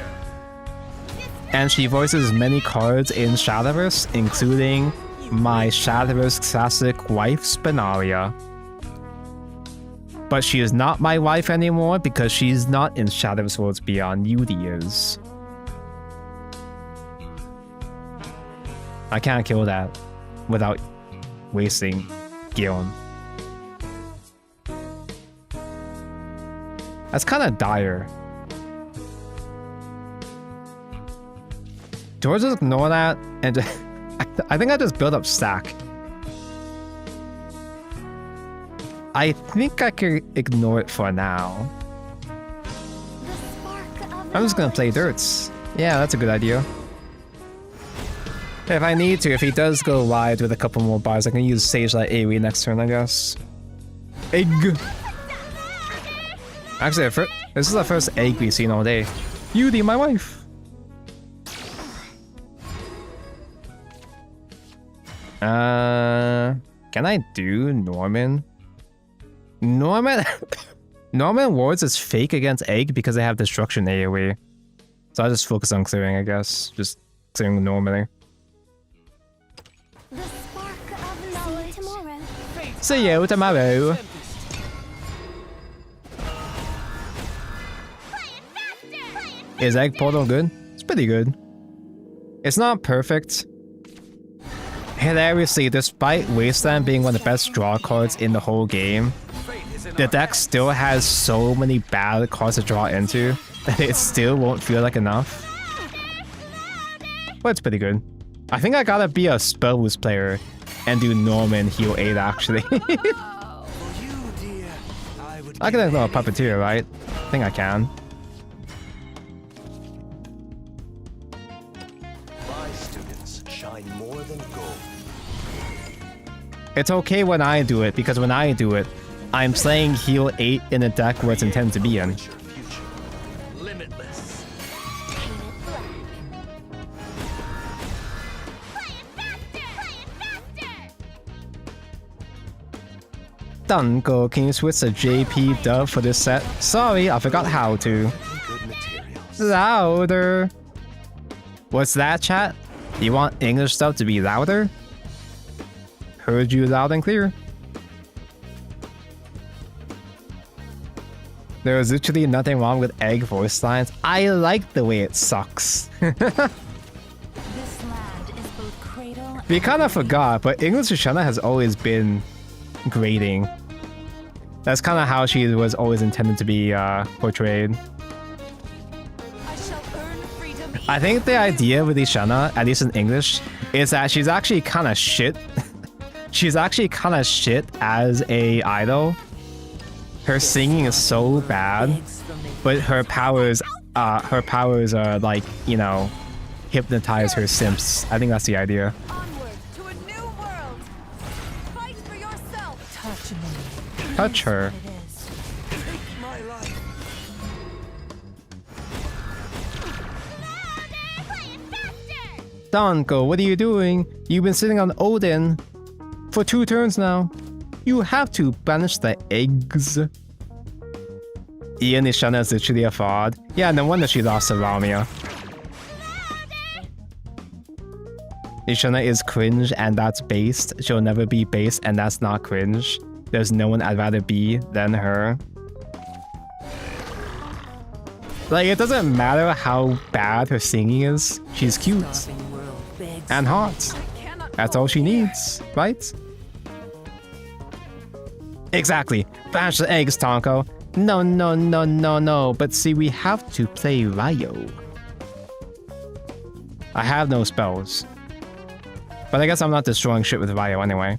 And she voices many cards in Shadowverse, including my Shadowverse classic wife, Spinaria. But she is not my wife anymore because she's not in Shadowverse Worlds Beyond. Yudi is. I can't kill that without wasting Gillen. That's kind of dire. Do I just ignore that and just, I think I just built up stack. I think I could ignore it for now. I'm just gonna play dirts. Yeah, that's a good idea. If I need to, if he does go wide with a couple more bars, I can use Sage Light AoE next turn, I guess. Egg! Actually, this is the first egg we've seen all day. Yudi, my wife! Can I do Norman? Norman wards is fake against egg because they have destruction AoE. So I'll just focus on clearing, I guess. Just clearing normally. The spark of knowledge. Tomorrow. See you tomorrow. Is Egg Portal good? It's pretty good. It's not perfect. Hilariously, despite Wasteland being one of the best draw cards in the whole game, the deck still has so many bad cards to draw into that it still won't feel like enough. But it's pretty good. I think I gotta be a spell boost player and do Norman heal 8 actually. I can ignore a Puppeteer, right? I think I can. My students shine more than gold. It's okay when I do it, because when I do it, I'm playing heal 8 in a deck where it's intended to be in. Limitless. Dunko, can you switch to JP dub for this set? Sorry, I forgot how to. Good materials. Louder. What's that, chat? You want English stuff to be louder? Heard you loud and clear. There is literally nothing wrong with egg voice lines. I like the way it sucks. This land is both cradle We kind of forgot, but English Shana has always been grating. That's kind of how she was always intended to be portrayed. I shall earn freedom. I think the idea with Ishana, at least in English, is that she's actually kind of shit. She's actually kind of shit as a idol. Her singing is so bad, but her powers are like, you know, hypnotize her simps. I think that's the idea. Onward to a new world. Fight for yourself. Touch me. Touch her. It is. Take my life. Danko, what are you doing? You've been sitting on Odin for 2 turns now. You have to banish the eggs. Ian Ishana is literally a fraud. Yeah, no wonder she lost to Ramia. Ishana is cringe and that's based. She'll never be based and that's not cringe. There's no one I'd rather be than her. Like, it doesn't matter how bad her singing is. She's cute. And hot. That's all she needs, right? Exactly. Bash the eggs, Tonko. No, no, no, no, no. But see, we have to play Ryo. I have no spells. But I guess I'm not destroying shit with Ryo anyway.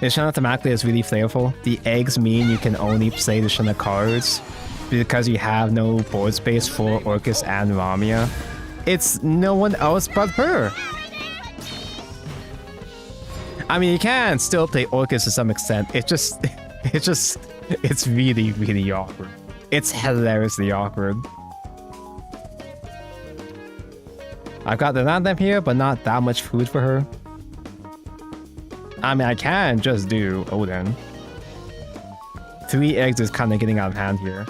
Ishana thematically is really flavorful. The eggs mean you can only play the Ishana cards because you have no board space for Orcus and Ramia. It's no one else but her. I mean, you can still play Orcus to some extent. It's really, really awkward. It's hilariously awkward. I've got the Landam here, but not that much food for her. I mean, I can just do Odin. 3 eggs is kind of getting out of hand here.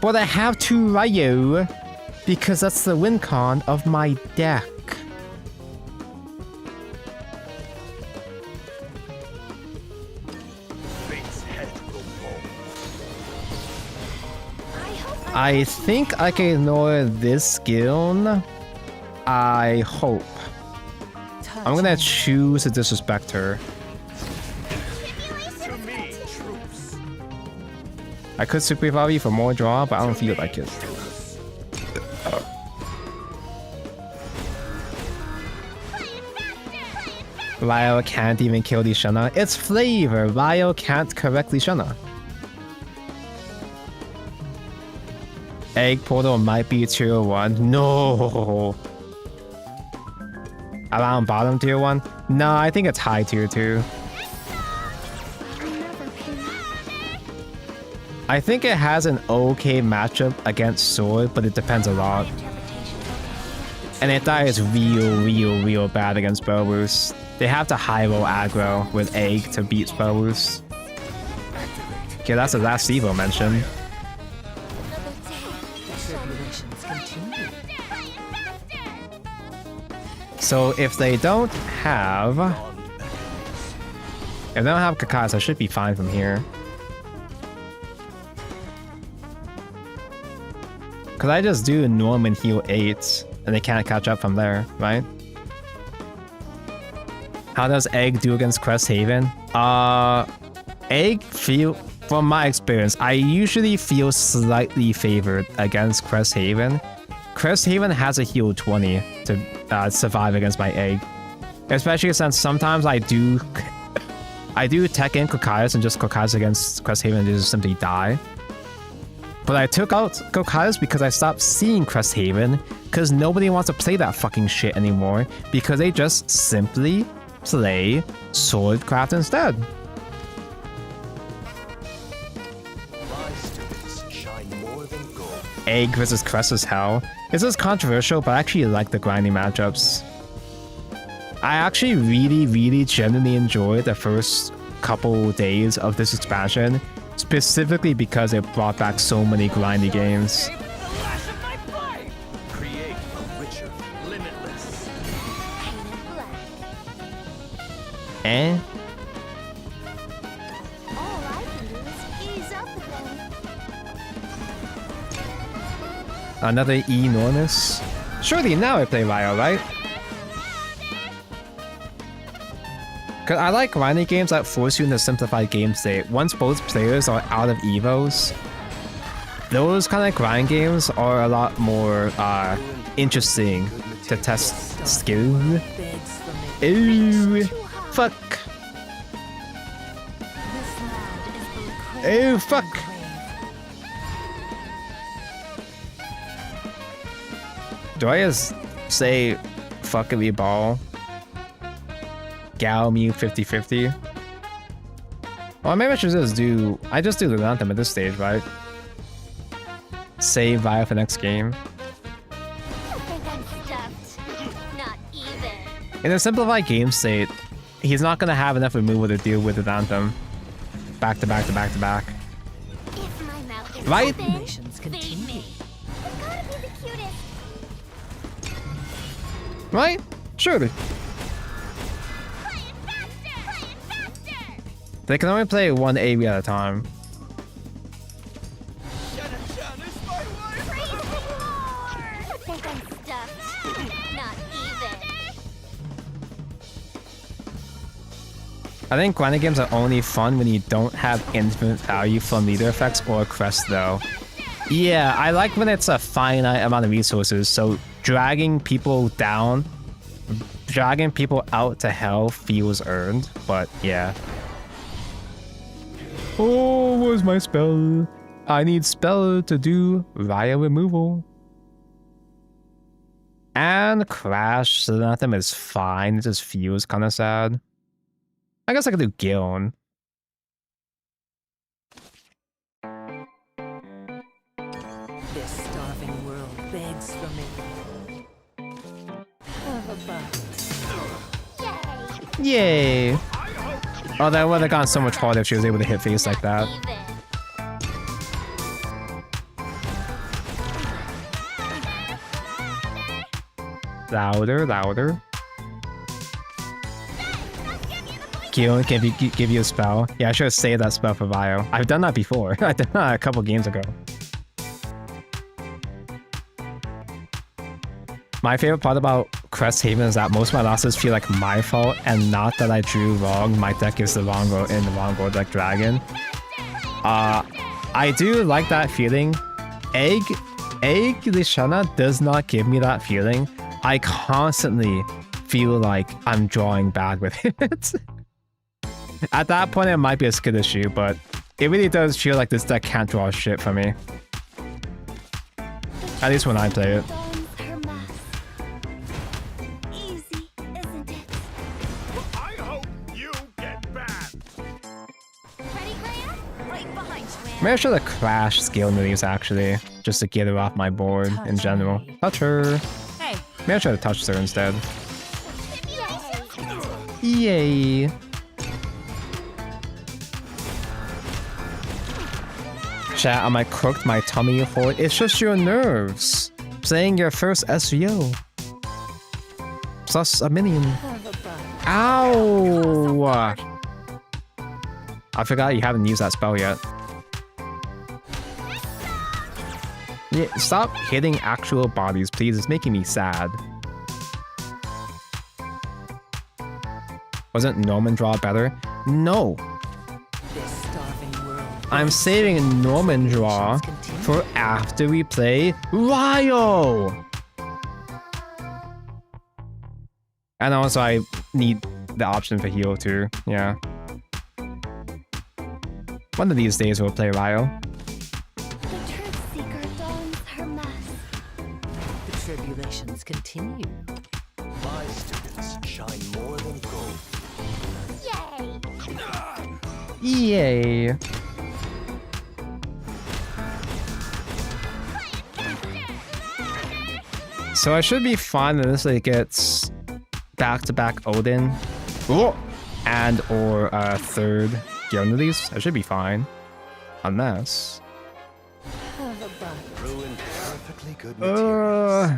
But I have to Ryo because that's the win con of my deck. Fate's head will fall. I think I can ignore this skill. I hope. I'm gonna choose to disrespect her. To me, troops. I could super evolve you for more draw, but I don't feel like it. Ryo can't even kill the Shana. It's flavor. Ryo can't correctly Shana. Egg portal might be tier 1. No. Around bottom tier 1? No, I think it's high tier 2. I think it has an okay matchup against Sword, but it depends a lot. And it dies real bad against Spell Boost. They have to high roll aggro with Egg to beat Spell Boost. Okay, that's the last Evo mentioned. So if they don't have... If they don't have Kakas, I should be fine from here. Cause I just do Norman heal 8, and they can't catch up from there, right? How does Egg do against Cresthaven? Egg from my experience, I usually feel slightly favored against Cresthaven. Cresthaven has a heal 20 to survive against my Egg. Especially since sometimes I do tech in Kokaius and just Kokaius against Cresthaven and just simply die. But I took out Kokaius because I stopped seeing Cresthaven because nobody wants to play that fucking shit anymore because they just simply play Swordcraft instead. My students shine more than gold. Egg versus Crest is hell. This is controversial, but I actually like the grinding matchups. I actually really genuinely enjoyed the first couple days of this expansion, specifically because it brought back so many grindy games. Escape the lash of my flame! Create a richer, limitless. Painted black. Eh? All I can do is ease up then. Another enormous. Surely now I play Ryo, right? Cause I like grinding games that force you into simplified game state. Once both players are out of evos, those kind of grind games are a lot more interesting to test skill. Ooh, fuck. This land is both crazy Ooh, and fuck. brave. Do I just say fuck it, we ball? Gal Mew 50-50? Well, maybe I should just do... I just do the anthem at this stage, right? Save Via for next game. I think I'm stuffed. Not even. In a simplified game state, he's not gonna have enough removal to deal with the anthem. Back to back to back to back. If my mouth is Right? open, feed me. I've gotta be the cutest. Right? Surely. Play it faster! They can only play one AV at a time. Praise the Lord! I think I'm stuffed. Not even. I think grinding games are only fun when you don't have infinite value from leader effects or crest though. Yeah, I like when it's a finite amount of resources, so dragging people down, dragging people out to hell feels earned, but yeah. Oh, where's my spell? I need spell to do Ryo removal. And Crash, so nothing is fine, it just feels kind of sad. I guess I could do Giln. This starving world begs for me. Have a bite. Yay! Oh, that would have gone so much harder if she was able to hit face like that. Louder, louder. Giln, give you a spell. Yeah, I should have saved that spell for Ryo. I've done that before. I did that a couple games ago. My favorite part about Crest Haven is that most of my losses feel like my fault and not that I drew wrong. My deck is the wrong road in the wrong road like Dragon. I do like that feeling. Egg Lishana does not give me that feeling. I constantly feel like I'm drawing bad with it. At that point, it might be a skill issue, but it really does feel like this deck can't draw shit for me. At least when I play it. Easy, isn't it? I hope you get bad. Ready, Graham? Right behind you, Anne. Maybe I should have crashed skill moves actually, just to get her off my board in general. Touch her. Hey, Maybe I should have touched her instead. Yay! Yay! Chat, am I cooked my tummy for it? It's just your nerves. Playing your first SVO. Plus a minion. Have a bite. Ow! I forgot you haven't used that spell yet. Yeah, stop hitting actual bodies, please. It's making me sad. Wasn't Norman draw better? No. This starving world. I'm saving Norman draw for after we play Ryo! And also I need the option for heal too, yeah. One of these days we'll play Ryo. The truth seeker dons her mask. The tribulations continue. My students shine more than gold. Yay! Yay! So I should be fine unless it gets back-to-back Odin. Oh! And or a third Gyonadis. That should be fine. Unless... Ruined perfectly good materials.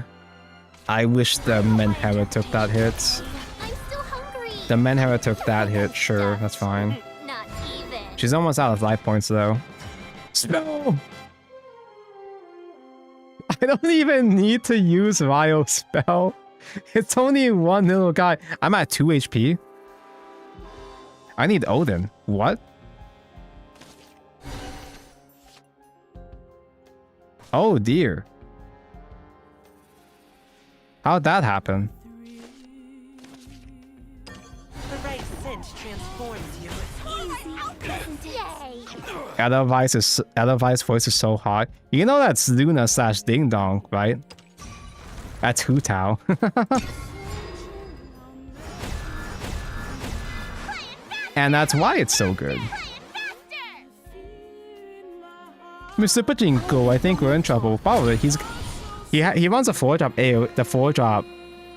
I wish the Menhera took that hit. I'm still hungry. The Menhera took that hit, sure, that's fine. Not even. She's almost out of life points though. Spell! I don't even need to use Ryo's spell. It's only one little guy. I'm at 2 HP. I need Odin. What? Oh dear. How'd that happen? The right scent transforms you. Yay. Edelweiss voice is so hot. You know that's Luna / Ding Dong, right? That's Hu Tao. And that's why it's so good. Mr. Pachinko, I think we're in trouble. Probably. He runs a 4-drop the 4-drop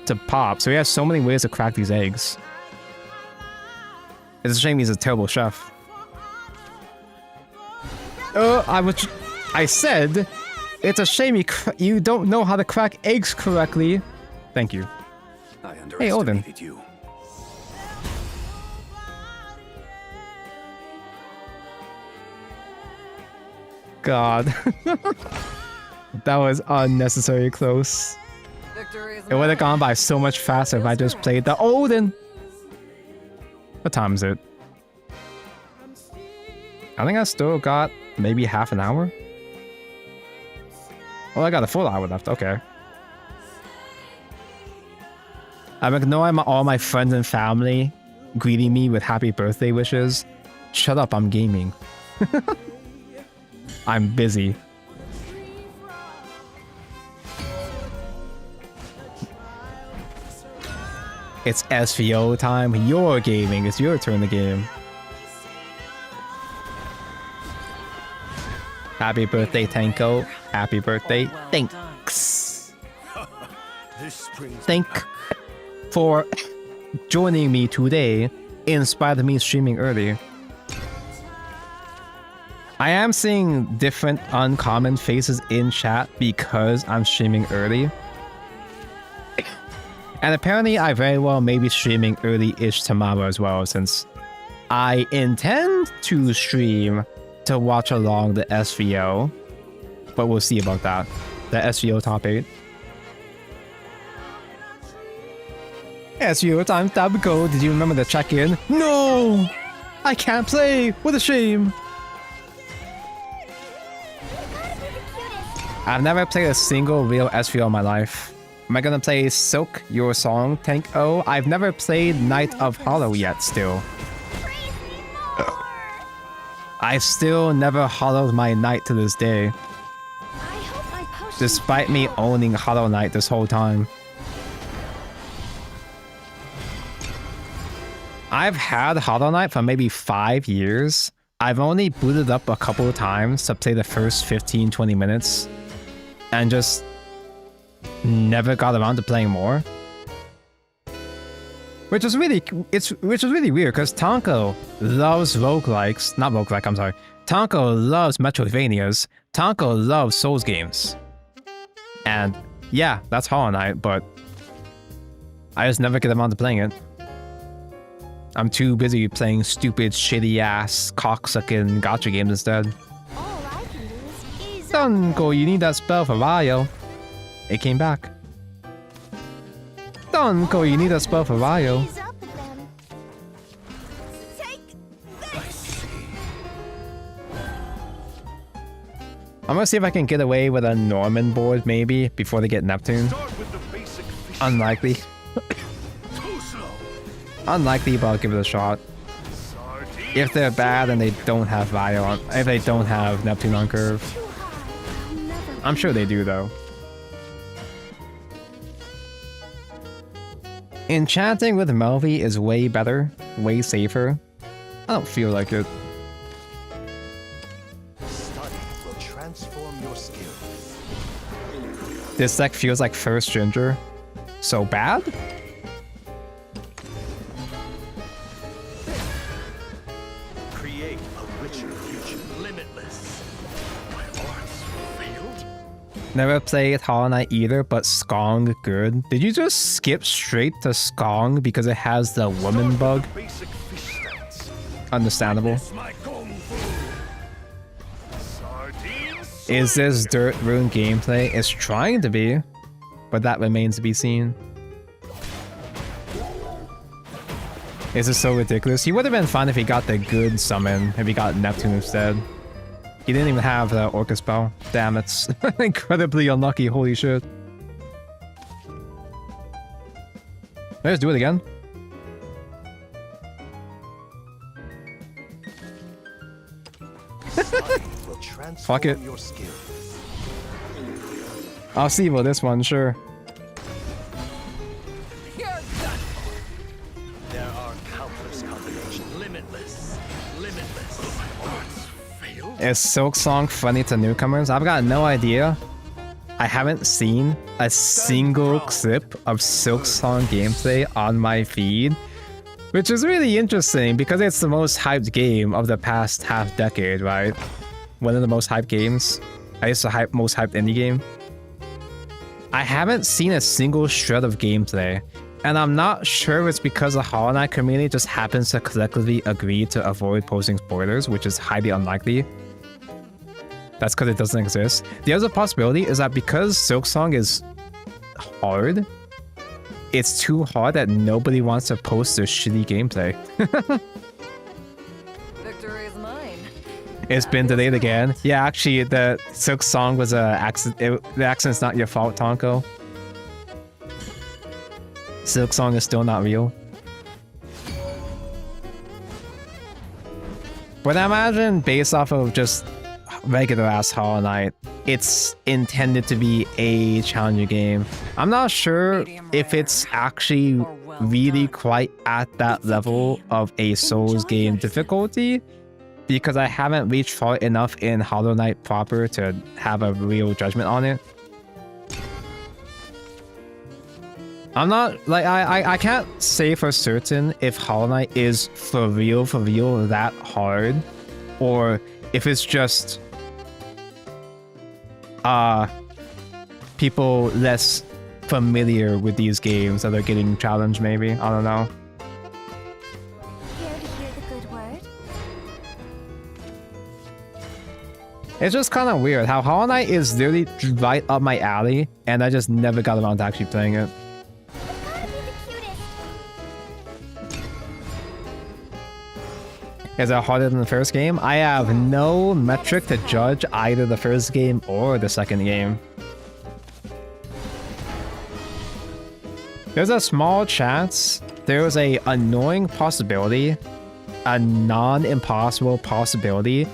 to pop, so he has so many ways to crack these eggs. It's a shame he's a terrible chef. I said, it's a shame you don't know how to crack eggs correctly. Thank you. I Hey, Odin. underestimated you. God. That was unnecessarily close. Victory is It would have gone by so much faster if I just played the Odin. What time is it? I think I still got maybe half an hour. Well, I got a full hour left. Okay. I'm ignoring all my friends and family greeting me with happy birthday wishes. Shut up, I'm gaming. I'm busy. It's SVO time. You're gaming. It's your turn to game. Happy birthday, Tanko. Happy birthday. Well Thanks. This brings Thank for joining me today in spite of me streaming early. I am seeing different uncommon faces in chat because I'm streaming early. And apparently I very well may be streaming early-ish tomorrow as well, since I intend to stream to watch along the SVO. But we'll see about that. The SVO top 8. SVO time tab go. Did you remember the check-in? No! I can't play! What a shame! I've never played a single real SVO in my life. Am I gonna play Silk, Your Song, Tank O? I've never played Night of Hollow yet still. I still never hollowed my knight to this day. Despite me owning Hollow Knight this whole time. I've had Hollow Knight for maybe 5 years. I've only booted up a couple of times to play the first 15-20 minutes. And just never got around to playing more. Which is really weird because Tonko loves roguelikes. Not roguelike, I'm sorry. Tonko loves Metroidvanias. Tonko loves Souls games. And yeah, that's Hollow Knight, but I just never get around to playing it. I'm too busy playing stupid, shitty-ass, cocksucking gacha games instead. All I can do is ease up. Tonko, you need that spell for Ryo. It came back. Tonko, you need that spell for Ryo. Ease up with them. I'm gonna see if I can get away with a Norman board maybe before they get Neptune. Start with the basic fish. Unlikely. Too slow. Unlikely, but I'll give it a shot. Sardine. If they're bad and they don't have Ryo on, if they don't have Neptune on curve. Too high. I'll never I'm sure they do though. Enchanting with Melvie is way better, way safer. I don't feel like it. Study will transform your skills. This deck feels like first Ginger. So bad? Never played Hollow Knight either, but Skong good. Did you just skip straight to Skong because it has the woman bug? Basic fish stats. Understandable. It's my kung fu. Sardines. Is this Dirt Rune gameplay? It's trying to be, but that remains to be seen. This is so ridiculous. He would have been fine if he got the good summon, if he got Neptune instead. He didn't even have the Orca spell. Damn, it's incredibly unlucky. Holy shit. Let's do it again. Fuck it. Your skills. I'll see about this one, sure. You're done. There are countless combinations. Limitless. Is Silk Song funny to newcomers? I've got no idea. I haven't seen a single clip of Silk Song gameplay on my feed, which is really interesting because it's the most hyped game of the past half decade, right? One of the most hyped games. I guess the most hyped indie game. I haven't seen a single shred of gameplay, and I'm not sure if it's because the Hollow Knight community just happens to collectively agree to avoid posting spoilers, which is highly unlikely. That's because it doesn't exist. The other possibility is that because Silk Song is hard, it's too hard that nobody wants to post their shitty gameplay. Victory is mine. It's been delayed again. Yeah, actually, the Silk Song was a accident. The accident's not your fault, Tonko. Silk Song is still not real. But I imagine based off of just regular ass Hollow Knight, it's intended to be a challenger game. I'm not sure if it's actually really quite at that level of a Souls game difficulty, because I haven't reached far enough in Hollow Knight proper to have a real judgment on it. I'm not, like, I can't say for certain if Hollow Knight is for real that hard, or if it's just people less familiar with these games that are getting challenged, maybe. I don't know. Here to hear the good word. It's just kind of weird how Hollow Knight is literally right up my alley, and I just never got around to actually playing it. Gotta be the cutest. Is it harder than the first game? I have no metric to judge either the first game or the second game. There's a small chance, there's a annoying possibility, a non-impossible possibility,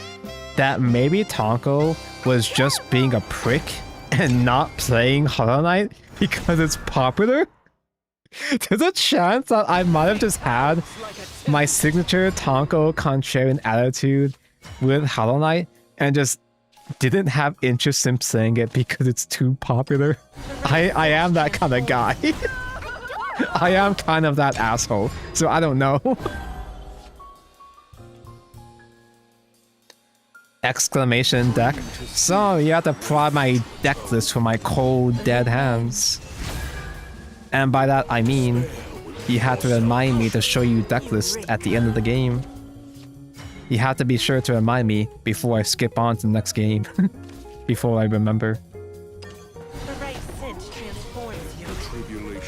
that maybe Tonko was just being a prick and not playing Hollow Knight because it's popular. There's a chance that I might have just had my signature Tonko contrarian attitude with Hollow Knight and just didn't have interest in playing it because it's too popular. I am that kind of guy. I am kind of that asshole, so I don't know. Exclamation deck. So you have to prod my deck list for my cold dead hands. And by that I mean, you have to remind me to show you deck list at the end of the game. You have to be sure to remind me before I skip on to the next game. Before I remember.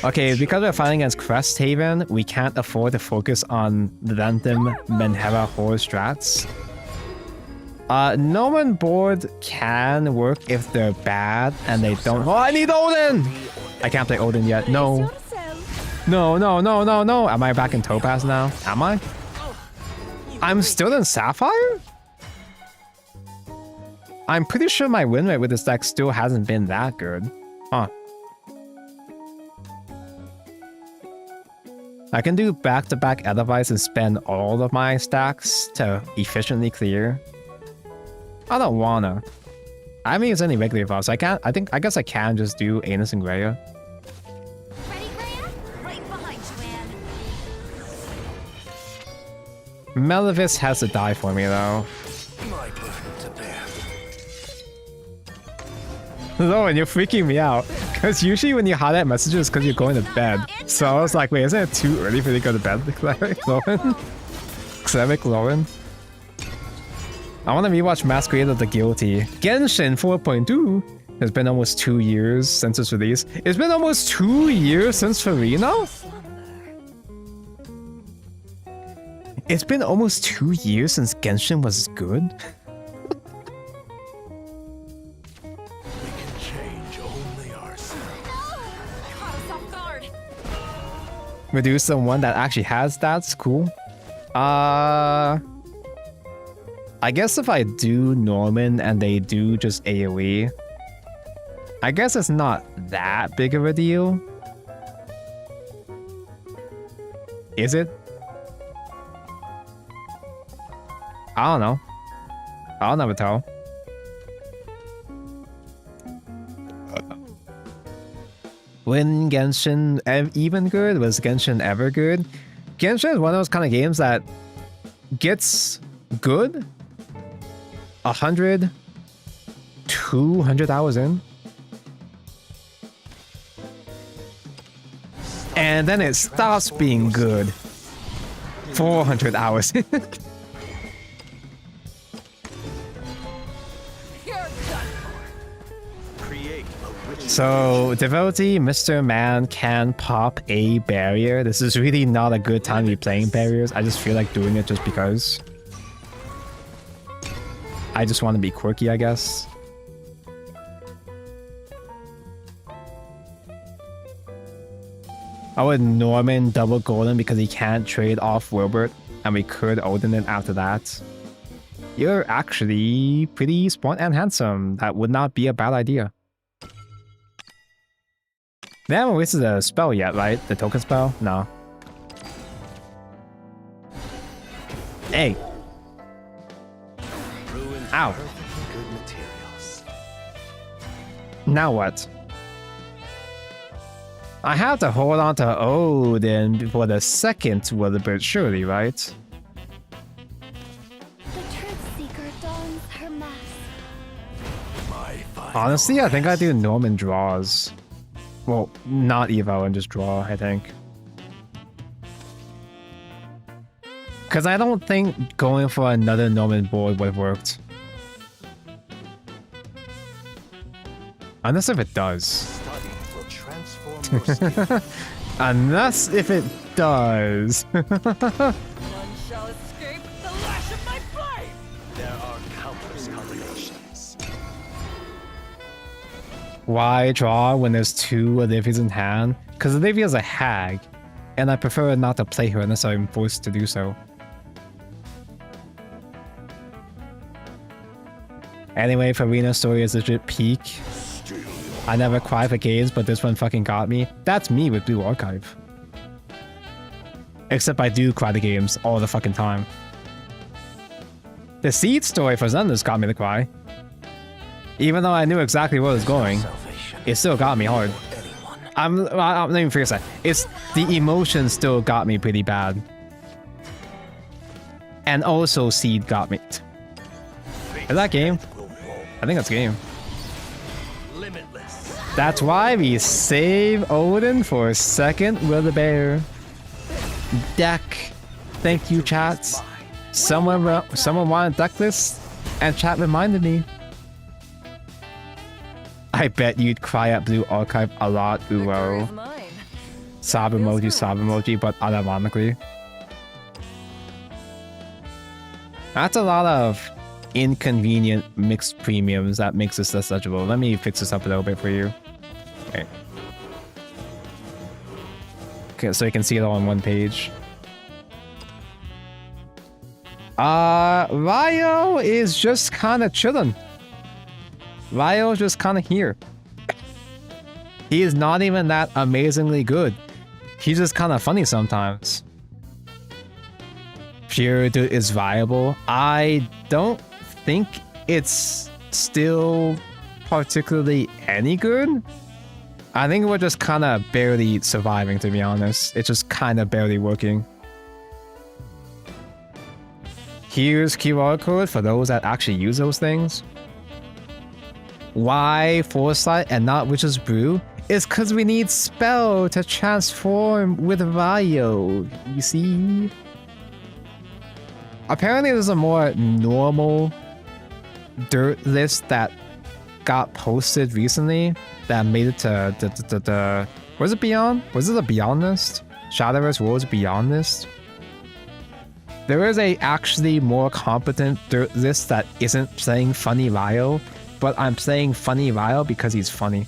Okay, because we're fighting against Cresthaven, we can't afford to focus on random Menhera horror strats. Noman board can work if they're bad and they don't. Oh, I need Odin! I can't play Odin yet. No. No. Am I back in Topaz now? Am I? I'm still in Sapphire? I'm pretty sure my win rate with this deck still hasn't been that good. Huh. I can do back-to-back Edifice and spend all of my stacks to efficiently clear. I don't wanna. I haven't used any regular buffs. I guess I can just do Anus and Greya. Ready, Greya? Right behind you, Ann. Malevis has to die for me though. My burden to bear. Lauren, you're freaking me out. Because usually when you highlight messages, because you're going to bed. So I was like, wait, isn't it too early for you to go to bed, Cleric Lauren? Cleric Lauren? I want to rewatch Masquerade of the Guilty. Genshin 4.2. It's been almost 2 years since its release. It's been almost 2 years since Farina? It's been almost 2 years since Genshin was good? We can change only ourselves. Caught us off guard. Reduce the one that actually has stats? Cool. I guess if I do Norman and they do just AoE, I guess it's not that big of a deal. Is it? I don't know. I'll never tell. When Genshin even good? Was Genshin ever good? Genshin is one of those kind of games that gets good 100, 200 hours in. And then it stops being good 400 hours in. So, Devotee, Mr. Man can pop a barrier. This is really not a good time to be playing barriers. I just feel like doing it just because. I just want to be quirky, I guess. I would Norman double Golden because he can't trade off Wilbert, and we could Odin it after that. You're actually pretty smart and handsome. That would not be a bad idea. They haven't wasted a spell yet, right? The token spell? No. Hey. Ow. Good materials. Now what? I have to hold on to Odin for the second Wilbert, surely, right? The truth seeker dons her mask. My final Honestly, I think I do Norman draws. Well, not evo and just draw, I think. Because I don't think going for another Norman board would have worked. Unless if it does. study will transform your skin. Unless if it does. None shall escape the lash of my flame. There are countless combinations. Why draw when there's two Olivias in hand? Because Olivia's a hag, and I prefer not to play her unless I'm forced to do so. Anyway, Farina's story is legit peak. I never cry for games, but this one fucking got me. That's me with Blue Archive. Except I do cry the games all the fucking time. The Seed story for Zenless got me to cry. Even though I knew exactly where it was going, Salvation. it still got me hard. Anyone. I'm not even figure that. It's the emotion still got me pretty bad. And also Seed got me. Is that game? I think that's game. Limitless. That's why we save Odin for a second with the bear. Deck. Thank you, chats. Someone wanted deck list, and chat reminded me. I bet you'd cry at Blue Archive a lot, Uwo. Victory is mine. Sob emoji, but unironically. That's a lot of inconvenient mixed premiums that makes this less legible. Let me fix this up a little bit for you. Okay, so you can see it all on one page. Ryo is just kind of chilling. Ryo's just kind of here. He is not even that amazingly good. He's just kind of funny sometimes. Pure is viable. I don't think it's still particularly any good. I think we're just kind of barely surviving, to be honest. It's just kind of barely working. Here's QR code for those that actually use those things. Why Foresight and not Witch's Brew? It's because we need spell to transform with Ryo, you see? Apparently there's a more normal dirt list that got posted recently that made it to the was it Beyond? Was it the Beyond list? Shadowverse Worlds Beyond list? There is a actually more competent dirt list that isn't playing funny Ryo, but I'm playing funny Ryo because he's funny.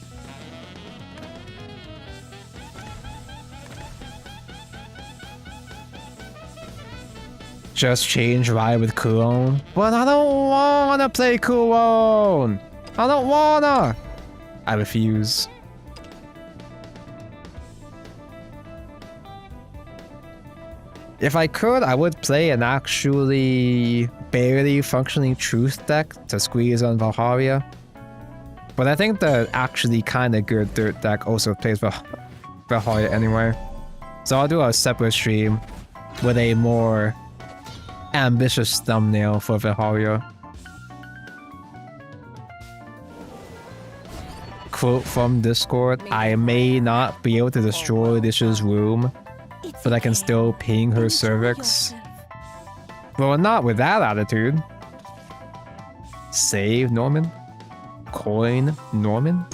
Just change Ryo with Kuon. But I don't wanna play Kuon! I don't wanna! I refuse. If I could, I would play an actually barely functioning truth deck to squeeze on Valharia. But I think the actually kinda good dirt deck also plays Valharia anyway. So I'll do a separate stream with a more ambitious thumbnail for Valharia. Quote from Discord, I may not be able to destroy Lish's room, but I can still ping her cervix. Well, not with that attitude. Save Norman. Coin Norman.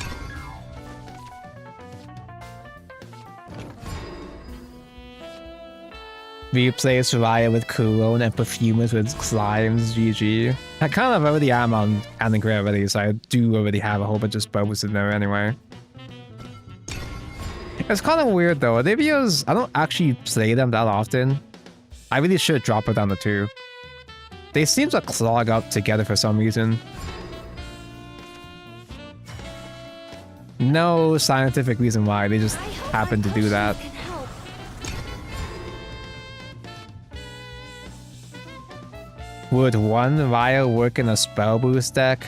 Replace Ryo with Kuon and Perfumers with Slimes, GG. I kind of already am on Anagram already, so I do already have a whole bunch of spells in there anyway. It's kind of weird though, they videos, I don't actually play them that often. I really should drop it down to 2. They seem to clog up together for some reason. No scientific reason why, they just happen to do that. Would one Ryo work in a spell boost deck?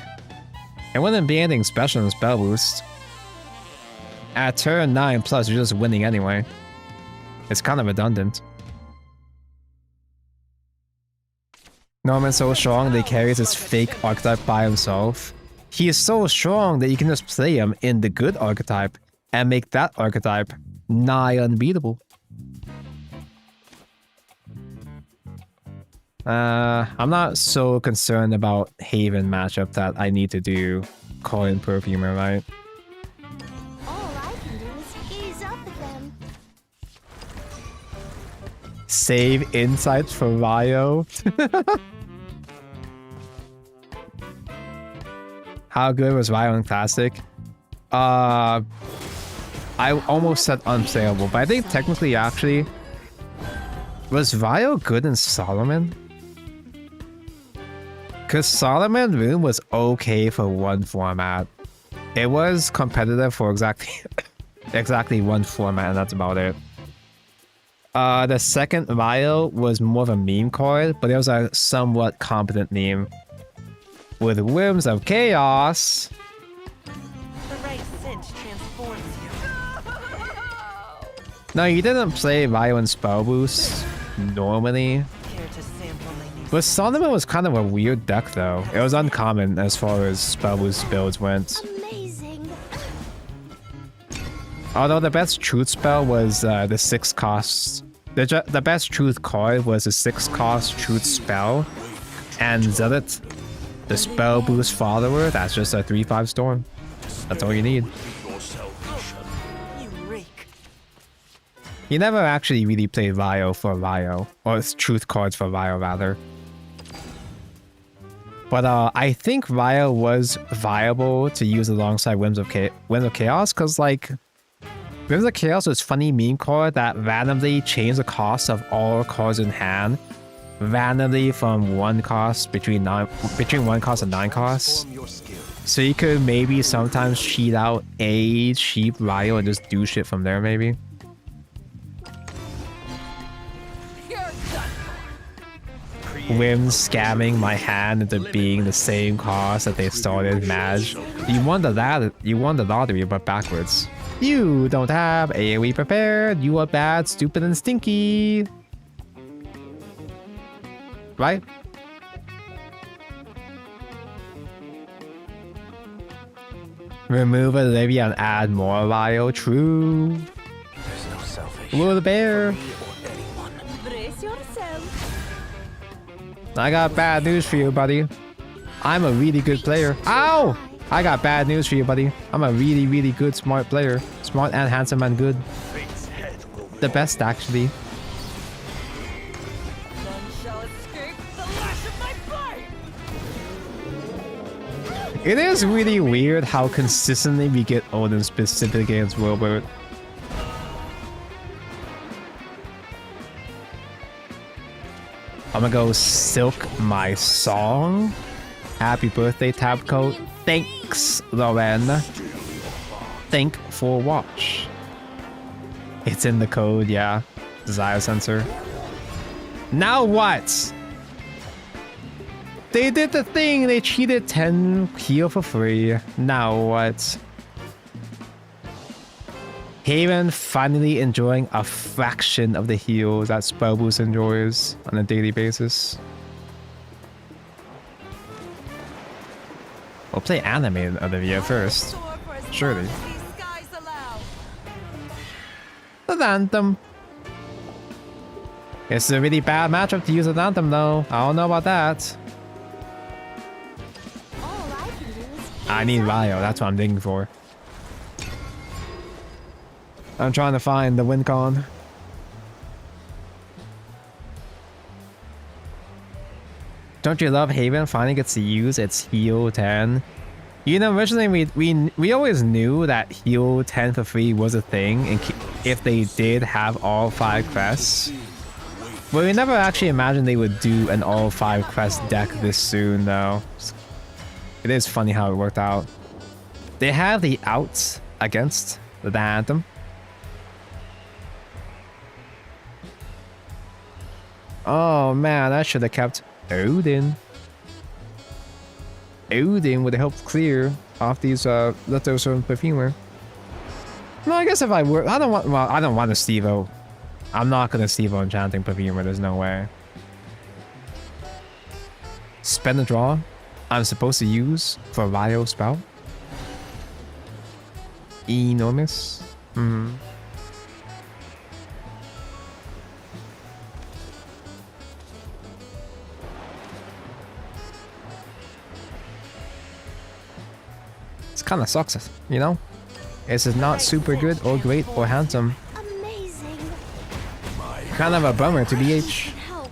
It wouldn't be anything special in spell boost. At turn 9 plus, you're just winning anyway. It's kind of redundant. Norman's so strong that he carries his fake archetype by himself. He is so strong that you can just play him in the good archetype and make that archetype nigh unbeatable. I'm not so concerned about Haven matchup that I need to do Coin Perfumer, right? All I can do is gaze up at them. Save insights for Ryo. How good was Ryo in Classic? I almost said unplayable, but I think technically actually... Was Ryo good in Solomon? Because Solomon Rune was okay for one format. It was competitive for exactly one format, and that's about it. The second Ryo was more of a meme card, but it was a somewhat competent meme. With Whims of Chaos. The right cinch transforms you. No, you didn't play Ryo in Spell Boost normally. But Solomon was kind of a weird deck though. It was uncommon as far as Spell Boost builds went. Amazing. Although the best truth spell was the 6 cost. The best truth card was a 6 cost truth spell. And Zealot, the spell boost follower, that's just a 3/5 storm. That's all you need. You rake. You never actually really played Ryo for Ryo. Or it's truth cards for Ryo rather. But I think Ryo was viable to use alongside Whims of Chaos, because like Whims of Chaos was funny meme card that randomly changed the cost of all cards in hand, randomly from 1 cost between 1 cost and 9 costs. So you could maybe sometimes cheat out a cheap Ryo and just do shit from there maybe. Whims scamming my hand into being the same cost that they started Maj. You won the lottery, but backwards. You don't have AoE prepared. You are bad, stupid, and stinky. Right? Remove Olivia and add more Ryo. True. There's no salvation Will the bear. for me or anyone. Brace yourself. I got bad news for you, buddy. I'm a really good player. Ow! I got bad news for you, buddy. I'm a really, really good, smart player. Smart and handsome and good. Fate's head will be The best, actually. None shall escape the lash of my flame. It is really weird how consistently we get Odin specific against Wilbert. I'm gonna go Silk My Song. Happy birthday, tab code. Thanks, Lauren. Thank for watch. It's in the code, yeah. Desire sensor. Now what? They did the thing. They cheated 10 heal for free. Now what? Haven finally enjoying a fraction of the heals that Spellboost enjoys on a daily basis. We'll play anime Olivia first. Soar for as Surely. long as these skies allow. The Anthem. It's a really bad matchup to use an Anthem though. I don't know about that. All I can do is I need Ryo, that's what I'm digging for. I'm trying to find the win con. Don't you love Haven finally gets to use its heal 10? You know, originally we always knew that heal 10 for free was a thing if they did have all 5 quests. But we never actually imagined they would do an all 5 quest deck this soon though. It is funny how it worked out. They have the outs against the Anthem. Oh man, I should have kept Odin. Odin would have helped clear off these Little Stone Perfumer. No, I guess if I were, I don't want to Stevo. I'm not gonna Stevo Enchanting Perfumer, there's no way. Spend a draw I'm supposed to use for Ryo spell. Enormous. This kind of sucks, you know? It's not super good or great or handsome. amazing. Kind of a bummer to BH. Help.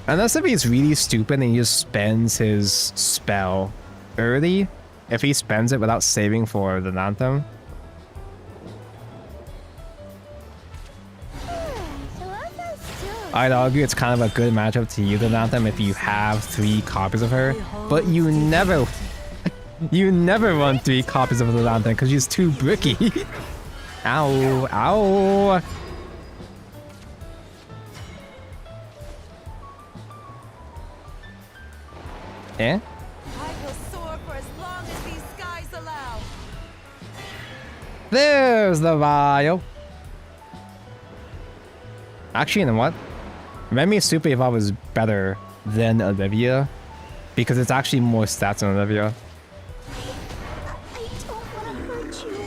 Unless if he's really stupid and he just spends his spell early. If he spends it without saving for the Anthem. I'd argue it's kind of a good matchup to use the Anthem if you have 3 copies of her. But you never run 3 copies of the Anthem because she's too bricky. Ow, ow. Eh? I will soar for as long as these skies allow. There's the Ryo. Actually, you know what? Let me super if I was better than Olivia. Because it's actually more stats than Olivia. I don't want to hurt you.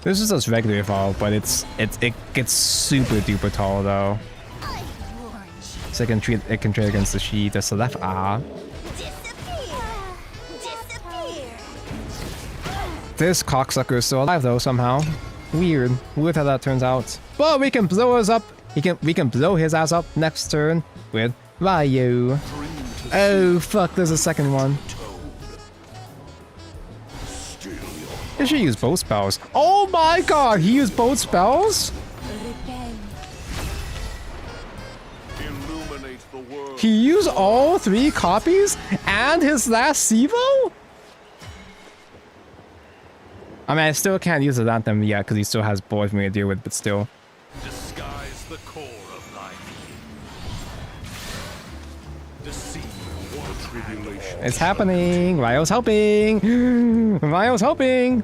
This is just regular evolve, but it gets super duper tall though. I warned you. So it can trade against the She. That's the left R. Disappear. Disappear. This cocksucker is still alive though somehow. Weird. Weird how that turns out. But we can blow us up. We can blow his ass up next turn with Ryo. Oh fuck, there's a second one. He should use both spells. Oh my god, he used both spells? illuminate the world. He used all 3 copies and his last Sivo? I mean, I still can't use the Anthem yet because he still has board for me to deal with, but still. Disguise the core of thy being. Deceive what tribulation. It's happening. Ryo's helping. Ryo's helping.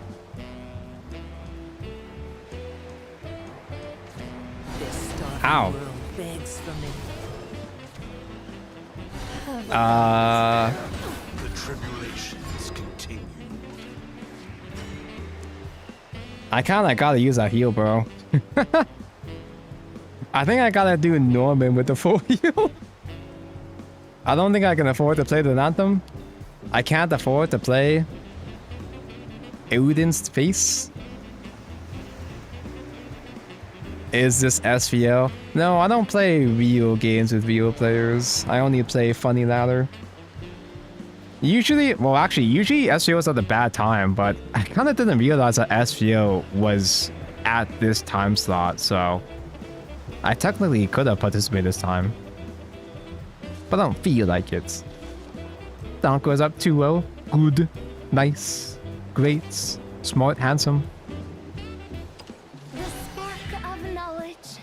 This starving Ow. world begs for me. The tribulations continue. I kinda gotta use that heal, bro. I think I gotta do Norman with the full heal. I don't think I can afford to play the Anthem. I can't afford to play Odin's face. Is this SVO? No, I don't play real games with real players. I only play Funny Ladder. Usually SVO is at a bad time, but I kind of didn't realize that SVO was at this time slot, so I technically could have participated this time. But I don't feel like it. Down goes up 2-0. Good, nice, great, smart, handsome. The spark of knowledge.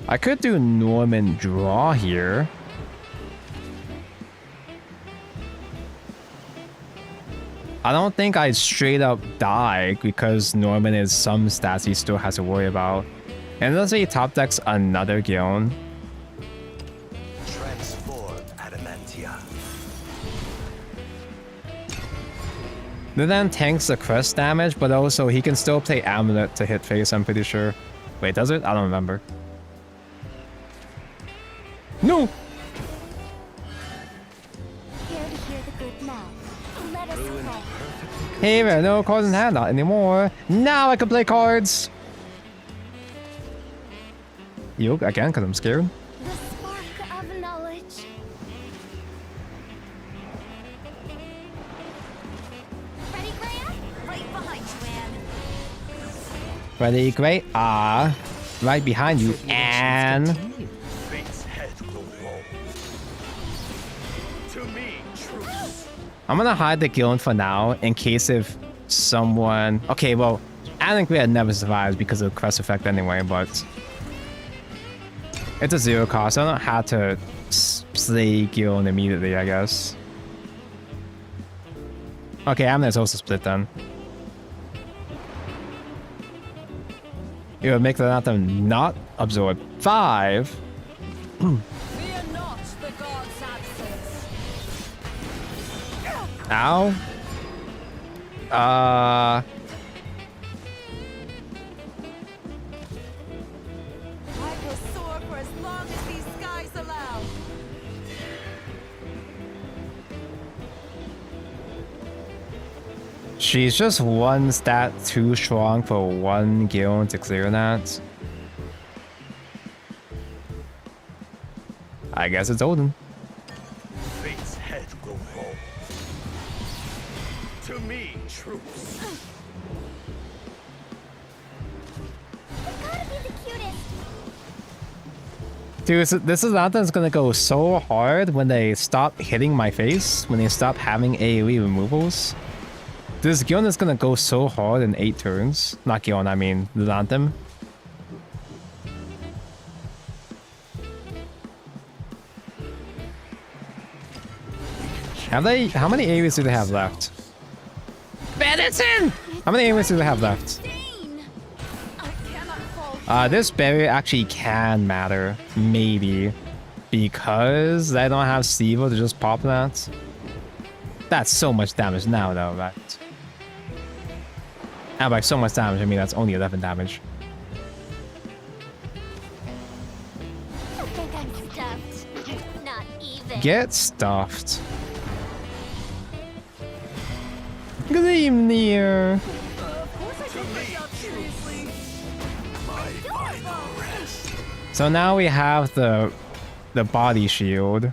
I could do Norman draw here. I don't think I'd straight up die because Norman is some stats he still has to worry about. And let's say he top decks another Giln. Transform Adamantia. Then tanks the crest damage, but also he can still play Amulet to hit face, I'm pretty sure. Wait, does it? I don't remember. No! Here to hear the good now. Let us pray. Hey, there are no cards in hand, not anymore. Now I can play cards! Yoke again, because I'm scared. The spark of knowledge. Ready, Graham? Right behind you, Anne. Ready, great. Right behind you, and Fate's head will roll. To me, truth. I'm gonna hide the Giln for now in case if someone. Okay, well, I think we had never survives because of the crest effect anyway, but it's a 0 cost. So I don't have to slay Giln immediately, I guess. Okay, I'm gonna also split then. It would make the Anthem not absorb 5. Fear not the god's absence. Ow. I will soar for as long as these skies allow. She's just one stat too strong for one Giln to clear that. I guess it's Odin. Fate's head will roll. To me, truth. You gotta be the cutest. Dude, this is Anthem's gonna go so hard when they stop hitting my face, when they stop having AoE removals. This Giln is gonna go so hard in 8 turns. Not Giln, I mean the Anthem. Have they? How many AoEs do they have left? Benetton! How many AoEs do they have left? Dane! I cannot fall. This barrier actually can matter, maybe, because I don't have Stevo to just pop that. That's so much damage now, though, right? And by so much damage, I mean that's only 11 damage. I think I'm stuffed. Not even. Get stuffed. Gleamnir. Of course I take myself seriously. My final rest. So now we have the body shield.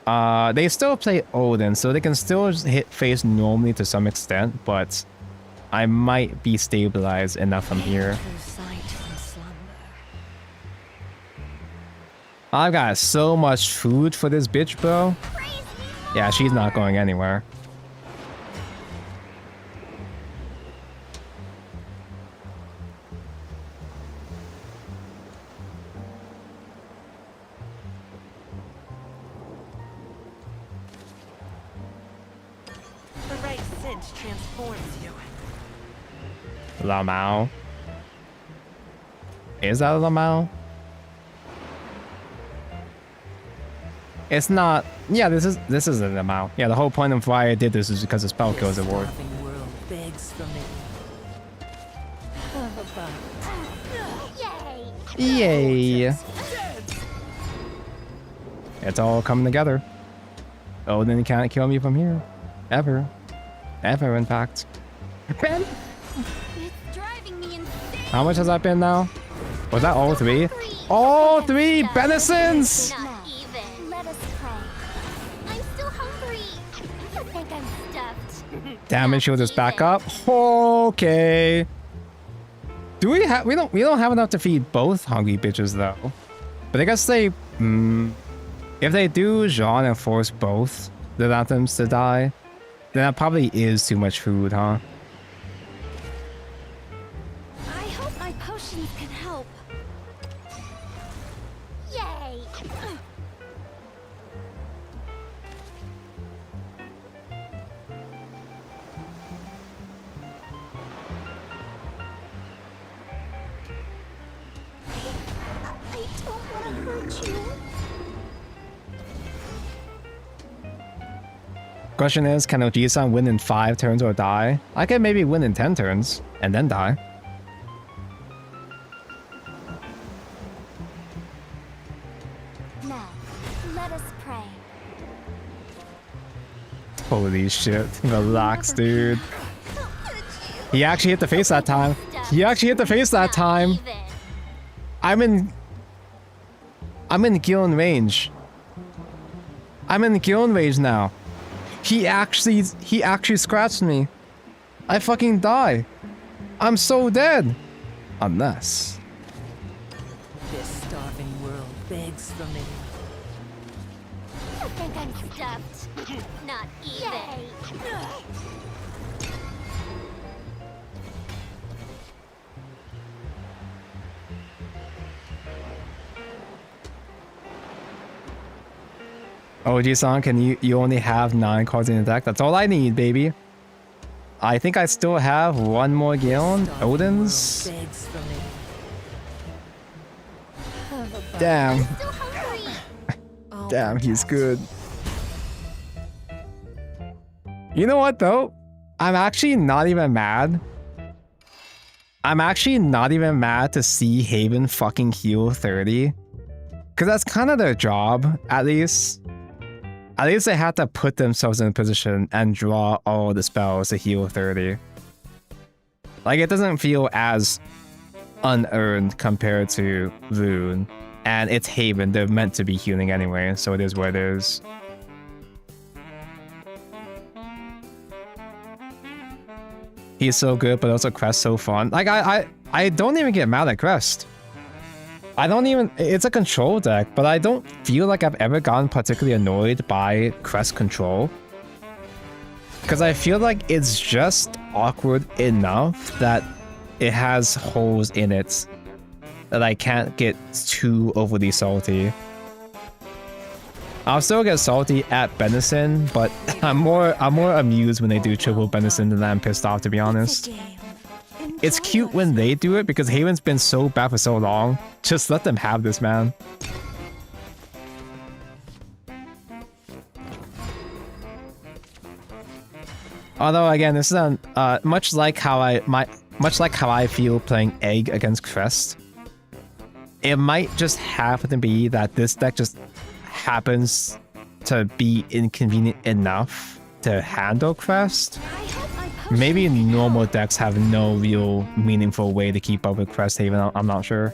They still play Odin, so they can still hit face normally to some extent, but I might be stabilized enough from here. True sight from slumber. I've got so much food for this bitch, bro. Yeah, she's not going anywhere. The right scent transforms you. Lamau. Is that Lamau? It's not. Yeah, this is an amount. Yeah, the whole point of why I did this is because the spell kills the ward. Starving world begs for me. Have a bite. Yay! Yay! It's all coming together. Odin can't kill me from here. Ever. Ever, in fact. Ben! It's driving me insane. How much has that been now? Was that all three? All three Benisons! Not even. Let us pray. I'm still hungry. I think I'm stuffed. Damage shield is back up. Okay. Do we have? We don't have enough to feed both hungry bitches though. But I guess they. If they do Jean and force both the anthems to die, then that probably is too much food, huh? I hope my potions can help. Yay! I don't want to hurt you. Question is, can Ojii-san win in 5 turns or die? I can maybe win in 10 turns and then die. Now, let us pray. Holy shit. Relax, dude. He actually hit the face that time. He actually hit the face that time. I'm in Gillen range. I'm in Gillen range now. He actually scratched me. I fucking die. I'm so dead. Unless. This starving world begs for me. I think I'm stuffed. Not even. Ojii-san, can you only have 9 cards in the deck? That's all I need, baby. I think I still have one more Gillen. Odin's. Begs for me. Have a bite. Damn. Still hungry. I'll Damn, he's protect. good. You know what though? I'm actually not even mad. I'm actually not even mad to see Haven fucking heal 30. Cause that's kind of their job, at least. At least they had to put themselves in a position and draw all the spells to heal 30. Like, it doesn't feel as unearned compared to Rune. And it's Haven, they're meant to be healing anyway, so it is what it is. He's so good, but also Crest so fun. Like, I don't even get mad at Crest. I don't even... It's a control deck, but I don't feel like I've ever gotten particularly annoyed by Crest control. Because I feel like it's just awkward enough that it has holes in it that I can't get too overly salty. I'll still get salty at Benison, but I'm more amused when they do triple Benison than I'm pissed off, to be honest. It's cute when they do it because Haven's been so bad for so long. Just let them have this, man. Although again, this is much like how I feel playing Egg against Crest. It might just happen to be that this deck just happens to be inconvenient enough to handle Crest. Maybe normal decks have no real meaningful way to keep up with Crest Haven. I'm not sure.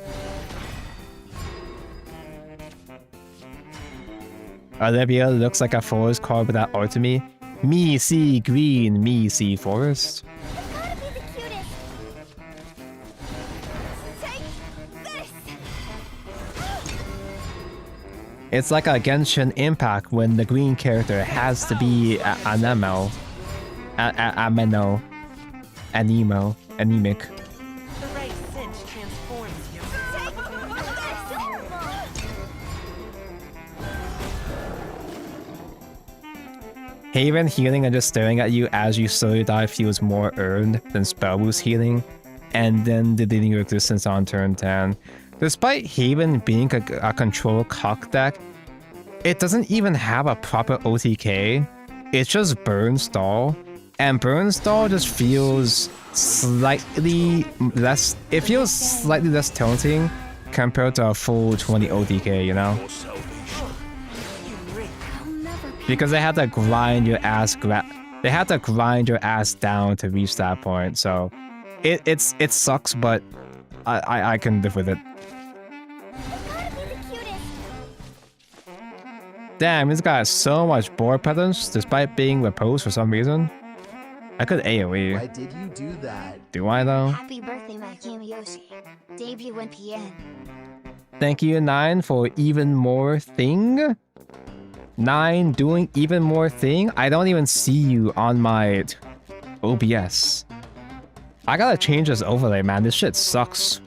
Olivia looks like a forest card with that art to me. Me see green, me see forest. Gotta be the cutest. Take this. It's like a Genshin Impact when the green character has to be Anemo. Ameno. Anemo. Anemic. The right cinch transforms you. Haven healing and just staring at you as you slowly die feels more earned than spell boost healing, and then deleting your existence on turn 10. Despite Haven being a control cock deck, it doesn't even have a proper OTK. It's just burn stall, and burn stall just feels slightly less. It feels slightly less taunting compared to a full 20 OTK, you know? Because they had to grind your ass. They had to grind your ass down to reach that point. So it sucks, but I can live with it. Damn, this guy has so much board patterns despite being reposed for some reason. I could AoE. Why did you do that? Do I though? Happy birthday, my Kamiyoshi. Debut in PN. Thank you, 9, for even more thing. 9 doing even more thing? I don't even see you on my OBS. I gotta change this overlay, man. This shit sucks.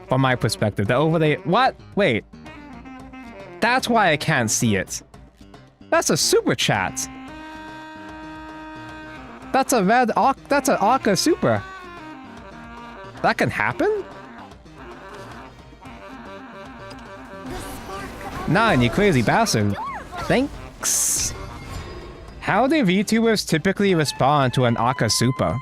From my perspective. The overlay... What? Wait. That's why I can't see it. That's a super chat. That's a red... That's an Akka super. That can happen? 9, you crazy bastard. Thanks. How do VTubers typically respond to an Akka super?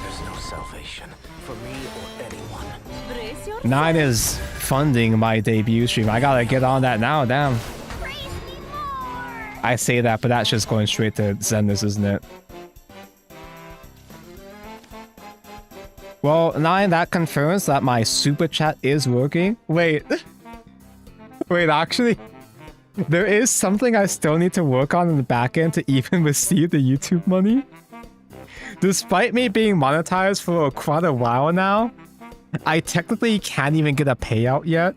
There's no salvation for me or anyone. Brace yourself. 9 is funding my debut stream. I gotta get on that now, damn. I say that, but that's just going straight to Zenless, isn't it? Well, 9, that confirms that my super chat is working. Wait. Wait, actually, there is something I still need to work on in the back end to even receive the YouTube money. Despite me being monetized for quite a while now, I technically can't even get a payout yet.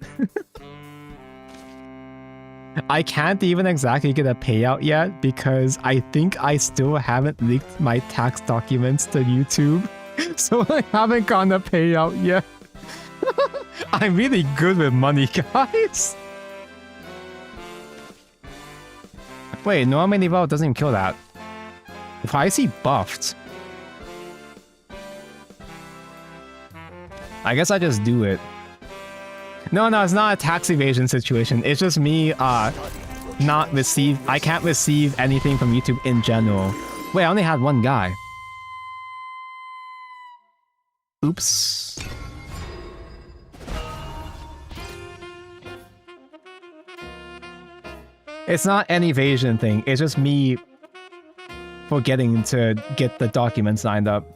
I can't even exactly get a payout yet because I think I still haven't leaked my tax documents to YouTube. So I haven't gotten a payout yet. I'm really good with money, guys. Wait, normal level doesn't even kill that. Why is he buffed? I guess I just do it. No, it's not a tax evasion situation. It's just me, I can't receive anything from YouTube in general. Wait, I only had one guy. Oops. It's not an evasion thing. It's just me forgetting to get the documents signed up.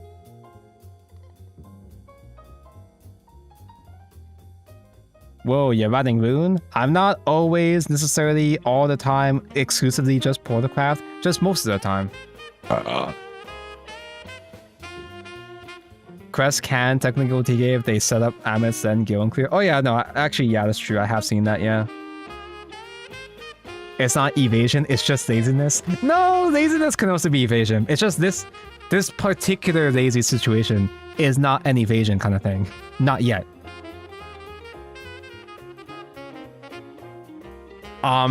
Whoa, you're writing Rune? I'm not always necessarily all the time exclusively just Portalcraft, just most of the time. Crest can technically OTK if they set up Amets then Gil and Clear. Oh yeah, no, actually, yeah, that's true. I have seen that, yeah. It's not evasion, it's just laziness. No, laziness can also be evasion. It's just this particular lazy situation is not an evasion kind of thing. Not yet. I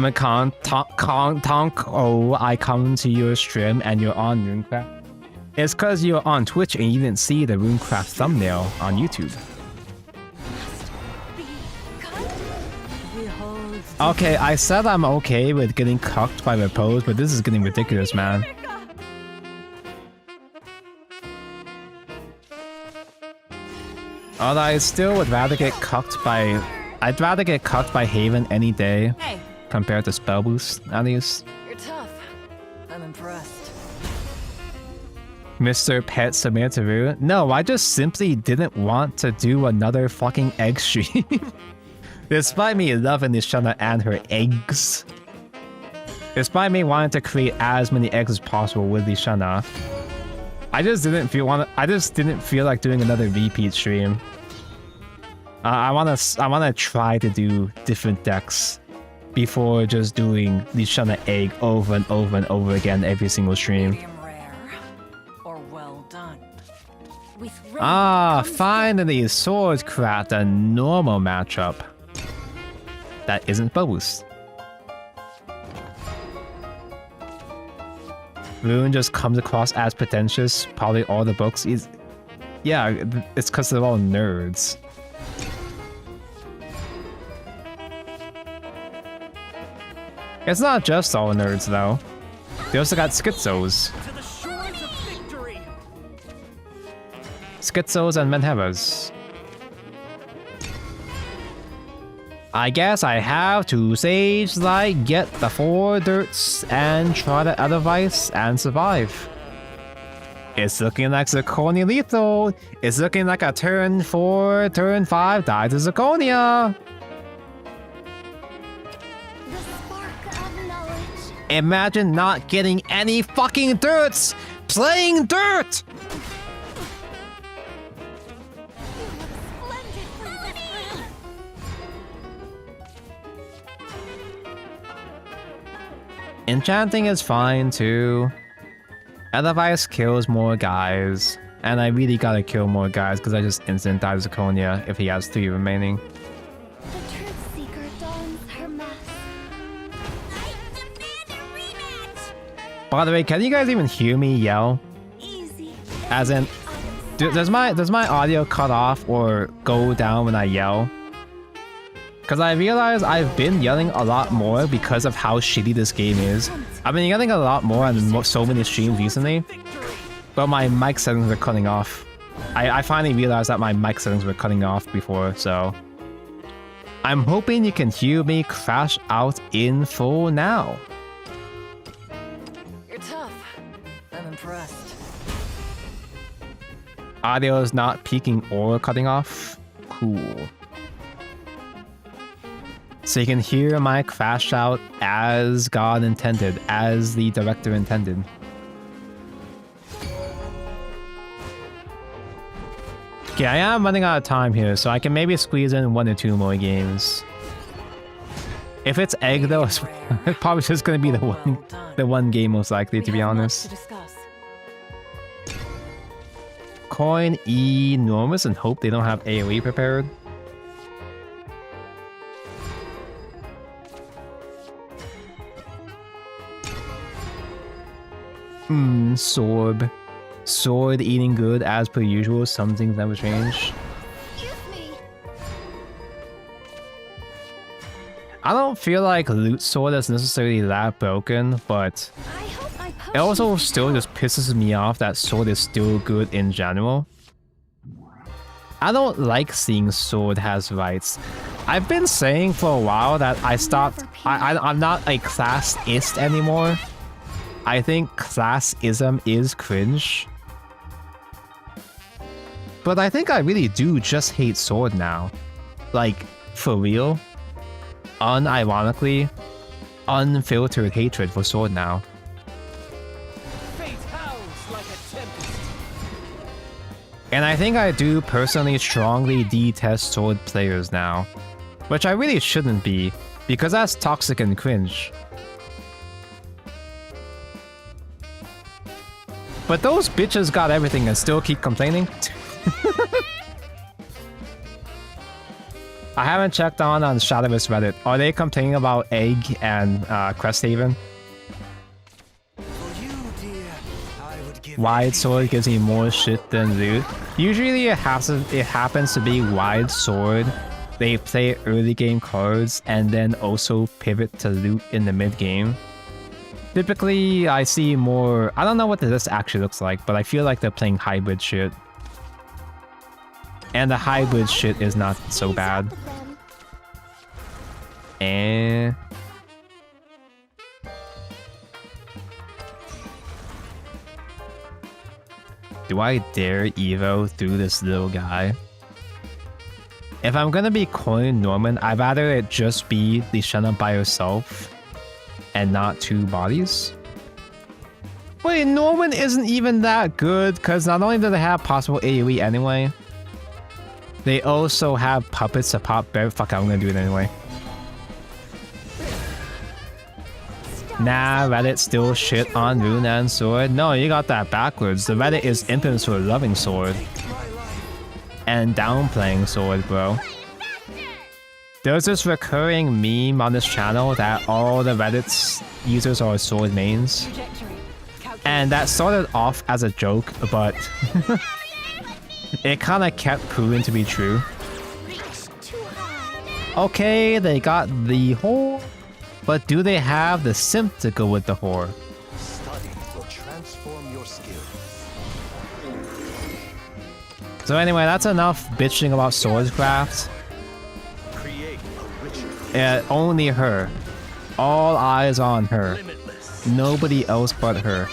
come to your stream and you're on runecraft. It's cause you're on Twitch and you didn't see the runecraft thumbnail on YouTube. Okay, I said I'm okay with getting cucked by repose, but this is getting ridiculous, man. Although I still would rather get cucked by... I'd rather get cucked by Haven any day compared to spell boost, at least. You're tough. I'm impressed. Mr. Pet submitted to Rue. No, I just simply didn't want to do another fucking egg stream. Despite me loving Nishana and her eggs. Despite me wanting to create as many eggs as possible with Nishana. I just didn't feel like doing another repeat stream. I wanna try to do different decks before just doing Nishana egg over and over and over again every single stream. Medium rare. Or well done. Ah, finally, Swordcraft, a normal matchup. That isn't boost. Rune just comes across as pretentious. Probably all the books is... Yeah, it's because they're all nerds. It's not just all nerds though. They also got schizos. To the shores of victory. Schizos and menhevas. I guess I have to sage like get the 4 dirts and try the Edelweiss and survive. It's looking like Zirconia lethal. It's looking like a turn 4, turn 5 die to Zirconia. The spark of knowledge. Imagine not getting any fucking dirts! Playing dirt! Splendid, Princess Bruna. Enchanting is fine too. Edelweiss kills more guys. And I really gotta kill more guys because I just instant die Zirconia if he has 3 remaining. The truth seeker dons her mask. I demand a rematch. By the way, can you guys even hear me yell? Easy. As in, does my audio cut off or go down when I yell? Because I realize I've been yelling a lot more because of how shitty this game is. I've been yelling a lot more on so many streams recently, but my mic settings were cutting off. I finally realized that my mic settings were cutting off before, so... I'm hoping you can hear me crash out in full now. You're tough. I'm impressed. Audio is not peaking or cutting off. Cool. So you can hear my crash out as God intended, as the director intended. Okay, I am running out of time here, so I can maybe squeeze in 1 or 2 more games. If it's egg though, it's probably just gonna be the one game most likely, to be honest. Coin enormous and hope they don't have AoE prepared. Sword. Sword eating good as per usual, some things never change. Excuse me. I don't feel like Loot Sword is necessarily that broken, but I hope my it also potions still just pisses me off that Sword is still good in general. I don't like seeing Sword has rights. I've been saying for a while that I stopped... I'm not a classist anymore. I think classism is cringe. But I think I really do just hate Sword now. Like, for real. Unironically, unfiltered hatred for Sword now. Fate howls like a tempest. And I think I do personally strongly detest Sword players now. Which I really shouldn't be, because that's toxic and cringe. But those bitches got everything and still keep complaining? I haven't checked on Shadowverse Reddit. Are they complaining about Egg and Cresthaven? Wide Sword gives me more shit than loot. Usually it happens to be Wide Sword. They play early game cards and then also pivot to loot in the mid game. Typically, I see more... I don't know what the list actually looks like, but I feel like they're playing hybrid shit. And the hybrid shit is not so bad. Eh. Do I dare Evo through this little guy? If I'm gonna be coin Norman, I'd rather it just be Lishana by herself. And not 2 bodies? Wait, Norman isn't even that good, because not only do they have possible AoE anyway, they also have puppets to pop bear. Fuck, I'm gonna do it anyway. Nah, Reddit still shit on Rune and Sword. No, you got that backwards. The Reddit is infamous for loving Sword. And downplaying Sword, bro. There's this recurring meme on this channel that all the Reddit's users are Sword mains. And that started off as a joke, but it kinda kept proving to be true. Okay, they got the whole But do they have the simp to go with the whore? Study will transform your skills. So anyway, that's enough bitching about swordcraft. Create a richer, Only her. All eyes on her. limitless. Nobody else but her.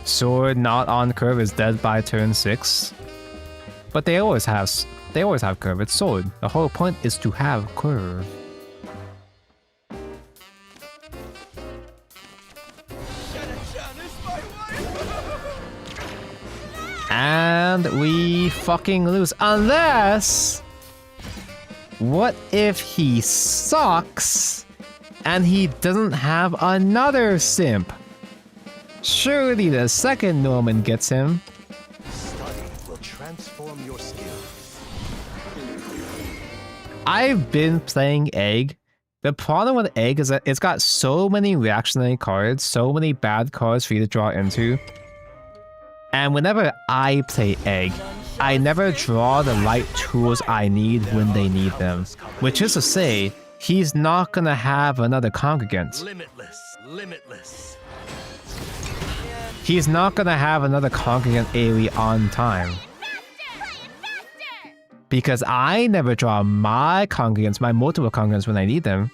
Sword not on curve is dead by turn 6. But they always have curve. It's sword. The whole point is to have curve. And we fucking lose. Unless... What if he sucks and he doesn't have another simp? Surely the second Norman gets him. Study will transform your skills. I've been playing Egg. The problem with Egg is that it's got so many reactionary cards, so many bad cards for you to draw into. And whenever I play Egg, I never draw the right tools I need when they need them. Which is to say, he's not gonna have another congregant. Limitless, limitless. He's not gonna have another congregant AoE on time. Because I never draw my congregants, my multiple congregants when I need them.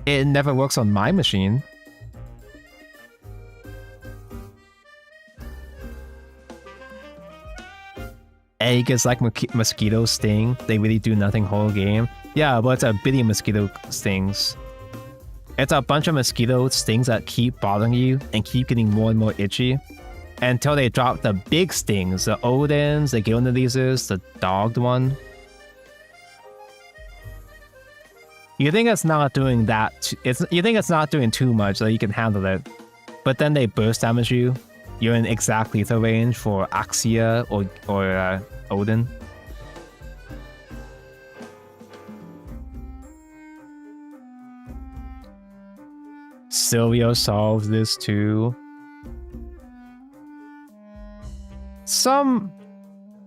It never works on my machine. Egg is like mosquito sting. They really do nothing whole game. Yeah, but it's a bitty mosquito stings. It's a bunch of mosquito stings that keep bothering you and keep getting more and more itchy. Until they drop the big stings. The Odins, the Gilnadizers, the dogged one. You think it's not doing that. You think it's not doing too much, so you can handle it. But then they burst damage you. You're in exact lethal range for Axia or Odin. Silvio solves this too. Some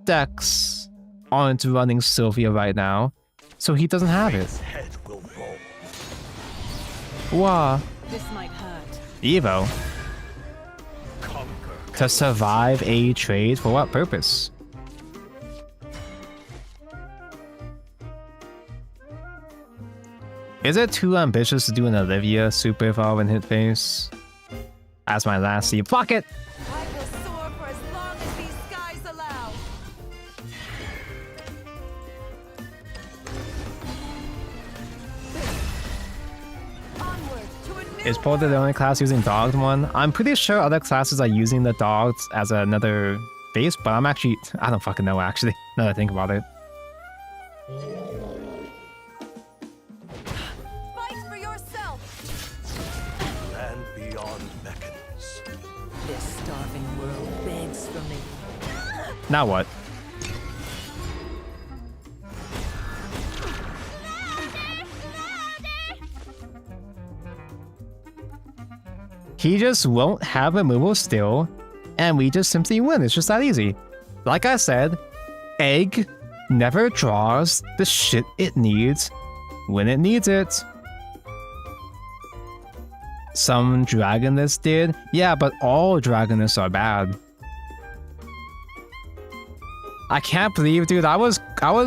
decks aren't running Silvio right now, so he doesn't have it. His head will roll. Wow. This might hurt. Evo. Conquer. To survive a trade for what purpose? Is it too ambitious to do an Olivia super evolve and hit face? As my last seed. Fuck it! I will soar for as long as these skies allow. Onward to a new Is Porter the only class using dogged one? I'm pretty sure other classes are using the dogged as another base, but I don't fucking know actually, now that I think about it. Fight for yourself. Land beyond beckons. This starving world begs for me. Now what? He just won't have removal still, and we just simply win. It's just that easy. Like I said, Egg never draws the shit it needs when it needs it. Some Dragonists did. Yeah, but all Dragonists are bad. I can't believe, dude, I was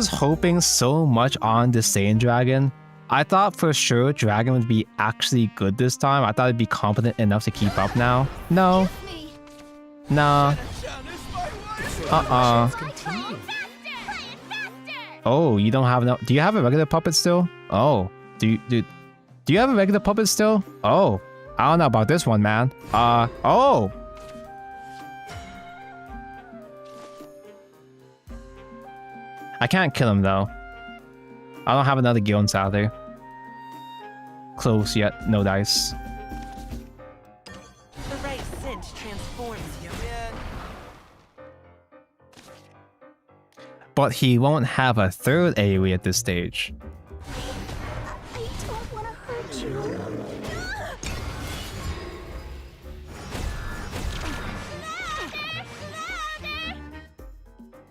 hoping so much on the Saiyan Dragon. I thought for sure Dragon would be actually good this time. I thought it'd be competent enough to keep up now. No. Me. Nah. Uh-uh. Continue. Oh, you don't have no. Do you have a regular puppet still? Oh. Do you have a regular puppet still? Oh. I don't know about this one, man. Oh. I can't kill him though. I don't have another Gilns out there. Close yet, no dice. The right cinch transforms you. But he won't have a third AoE at this stage. I don't want to hurt you.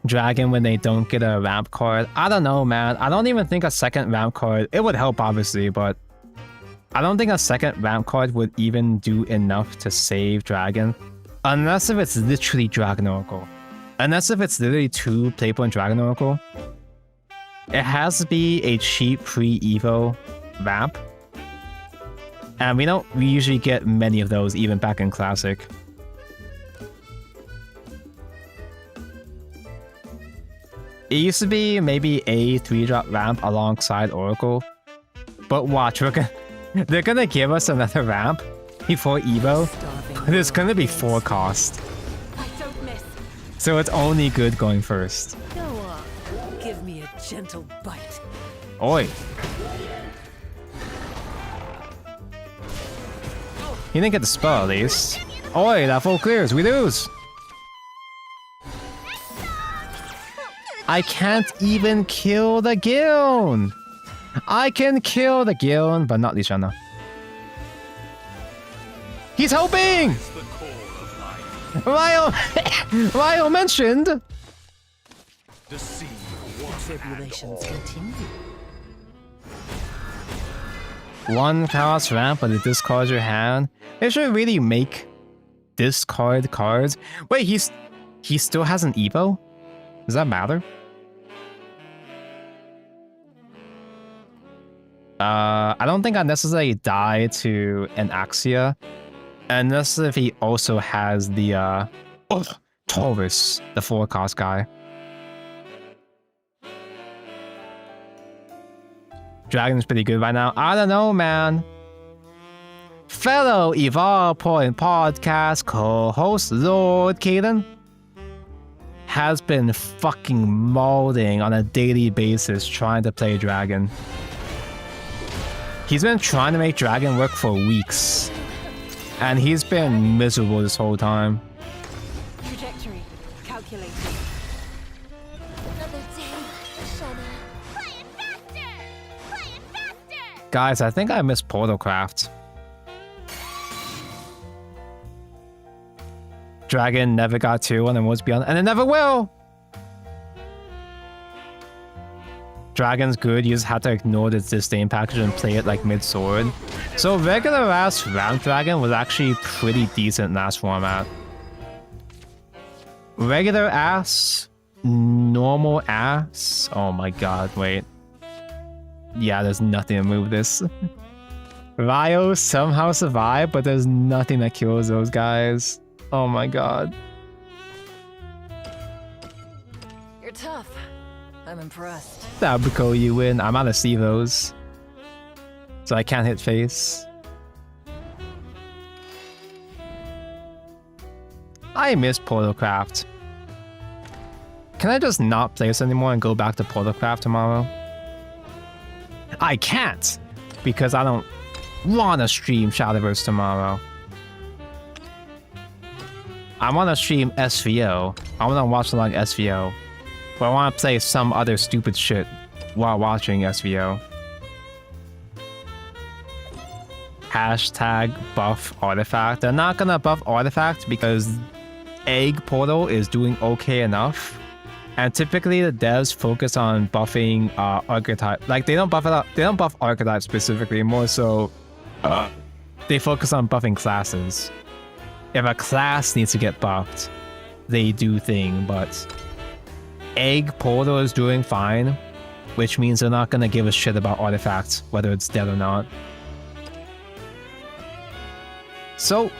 dragon when they don't get a ramp card. I don't know, man. I don't even think a second ramp card, it would help obviously, but I don't think a second ramp card would even do enough to save dragon. Unless if it's literally Dragon Oracle. Unless if it's literally 2 Playpoint Dragon Oracle. It has to be a cheap pre-Evo ramp. And we usually get many of those even back in Classic. It used to be maybe a 3-drop ramp alongside Oracle. But watch, they're gonna give us another ramp before Evo. But it's gonna be 4 cost. I don't miss. So it's only good going first. Go on. Give me a gentle bite. Oi. He didn't get the spell at least. Oi, that full clears, we lose. I can't even kill the Giln. I can kill the Giln, but not Lishana. He's hoping! Ryo mentioned! Tribulations continue. 1 chaos ramp, but it discards your hand. It should really make discard cards. Wait, he still has an Evo? Does that matter? I don't think I necessarily die to an Axia. Unless if he also has the Taurus, the 4 cost guy. Dragon's pretty good right now. I don't know, man. Fellow Evolve Point podcast co-host Lord Caden has been fucking molding on a daily basis trying to play Dragon. He's been trying to make Dragon work for weeks. And he's been miserable this whole time. Trajectory calculated. Another day, Shadow. Play it faster! Play it faster! Guys, I think I missed Portalcraft. Dragon never got 2 on the Woods Beyond, and it never will! Dragon's good, you just have to ignore the disdain package and play it like mid-sword. So regular ass Ramp Dragon was actually pretty decent last format. Regular ass, normal ass. Oh my god, wait. Yeah, there's nothing to move this. Ryo somehow survived, but there's nothing that kills those guys. Oh my god. You're tough. I'm impressed. Sabuko, you win. I'm out of Stevos. So I can't hit face. I miss Portalcraft. Can I just not play this anymore and go back to Portalcraft tomorrow? I can't! Because I don't want to stream Shadowverse tomorrow. I want to stream SVO. I want to watch along SVO. But I want to play some other stupid shit while watching SVO. Hashtag buff artifact. They're not gonna buff artifact because Egg Portal is doing okay enough. And typically the devs focus on buffing archetype. Like they don't buff it up. They don't buff archetypes specifically, more so they focus on buffing classes. If a class needs to get buffed, they do thing, but Egg Portal is doing fine, which means they're not gonna give a shit about artifacts, whether it's dead or not. So,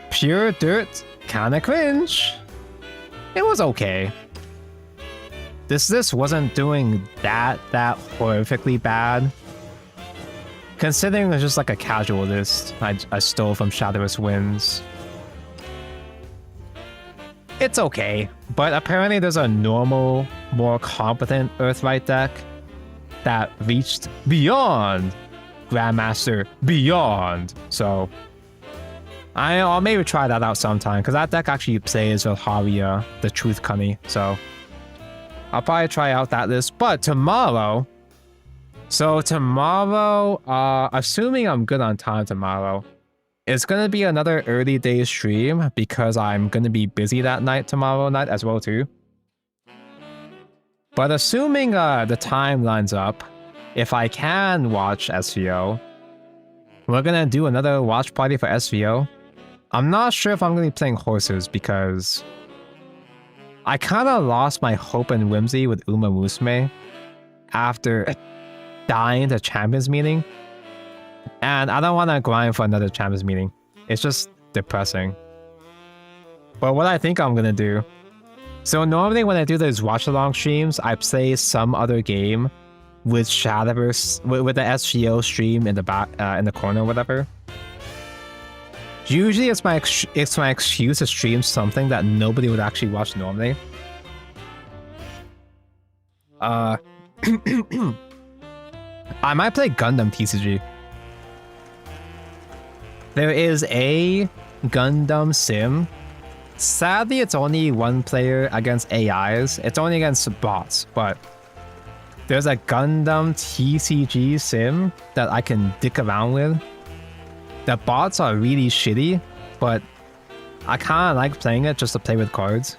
pure dirt, kinda cringe. It was okay. This wasn't doing that horrifically bad. Considering it's just like a casual list I stole from Shadowverse wins. It's okay, but apparently there's a normal, more competent Earthright deck that reached beyond Grandmaster Beyond. So I'll maybe try that out sometime, because that deck actually plays with Haria, the Truth Cunny, so I'll probably try out that list. But tomorrow, assuming I'm good on time tomorrow, it's gonna be another early day stream because I'm gonna be busy that night tomorrow night as well too. But assuming the time lines up, if I can watch SVO, we're gonna do another watch party for SVO. I'm not sure if I'm gonna be playing horses because I kind of lost my hope and whimsy with Uma Musume after dying to Champions meeting. And I don't want to grind for another Champions meeting. It's just depressing. But what I think I'm gonna do. So normally when I do those watch along streams, I play some other game with Shadowverse, with the SVO stream in the back, in the corner or whatever. Usually it's my excuse to stream something that nobody would actually watch normally. I might play Gundam TCG. There is a Gundam sim. Sadly, it's only one player against AIs. It's only against bots, but there's a Gundam TCG sim that I can dick around with. The bots are really shitty, but I kind of like playing it just to play with cards.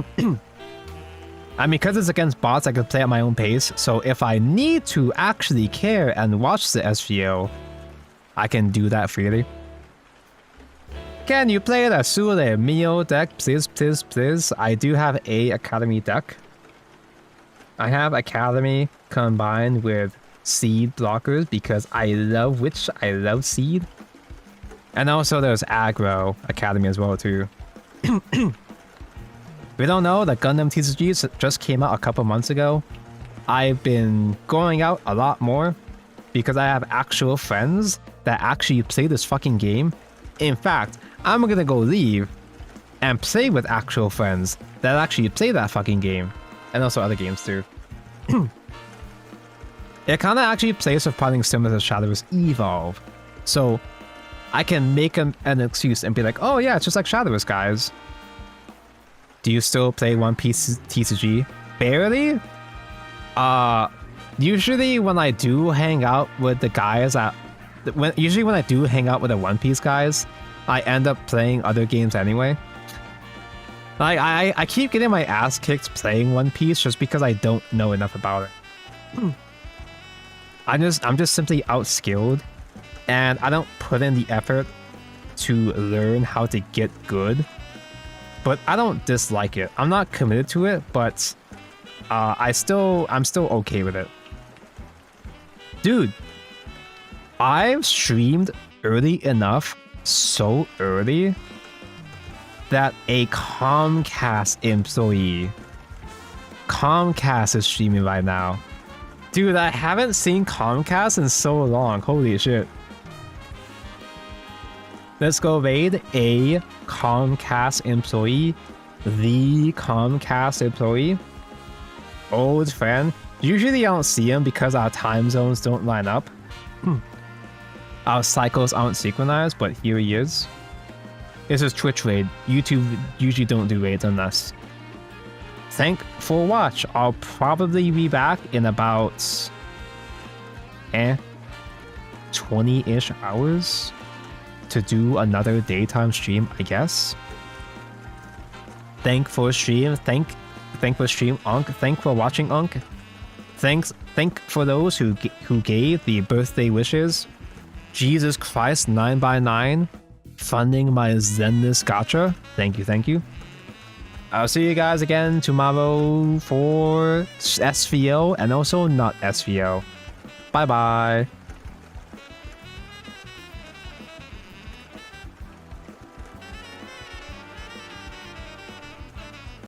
And because it's against bots, I can play at my own pace. So if I need to actually care and watch the SVO, I can do that freely. Can you play the Sule Mio deck, please, please, please? I do have a Academy deck. I have Academy combined with Seed blockers because I love Witch, I love Seed. And also there's Aggro Academy as well too. We don't know, the Gundam TCG just came out a couple months ago. I've been going out a lot more because I have actual friends that actually play this fucking game. In fact, I'm gonna go leave and play with actual friends that actually play that fucking game. And also other games too. It kind of actually plays with something similar to Shadowverse Evolve. So I can make an excuse and be like, oh yeah, it's just like Shadowverse, guys. Do you still play One Piece TCG? Barely? Usually when I do hang out with the guys usually when I do hang out with the One Piece guys, I end up playing other games anyway. Like I keep getting my ass kicked playing One Piece just because I don't know enough about it. I'm just simply outskilled, and I don't put in the effort to learn how to get good. But I don't dislike it. I'm not committed to it, but I'm still okay with it. Dude, I've streamed early enough, so early, that a Comcast employee, Comcast is streaming right now. Dude, I haven't seen Comcast in so long. Holy shit. Let's go raid a Comcast employee. The Comcast employee. Old friend. Usually I don't see him because our time zones don't line up. Our cycles aren't synchronized, but here he is. This is Twitch raid. YouTube usually don't do raids unless. Thank for watch. I'll probably be back in about 20-ish hours to do another daytime stream, I guess. Thank for stream. Thank for stream, Unk. Thank for watching, Unk. Thank for those who gave the birthday wishes. Jesus Christ 9x9 funding my Zenless Gacha. Thank you, thank you. I'll see you guys again tomorrow for SVO and also not SVO. Bye bye.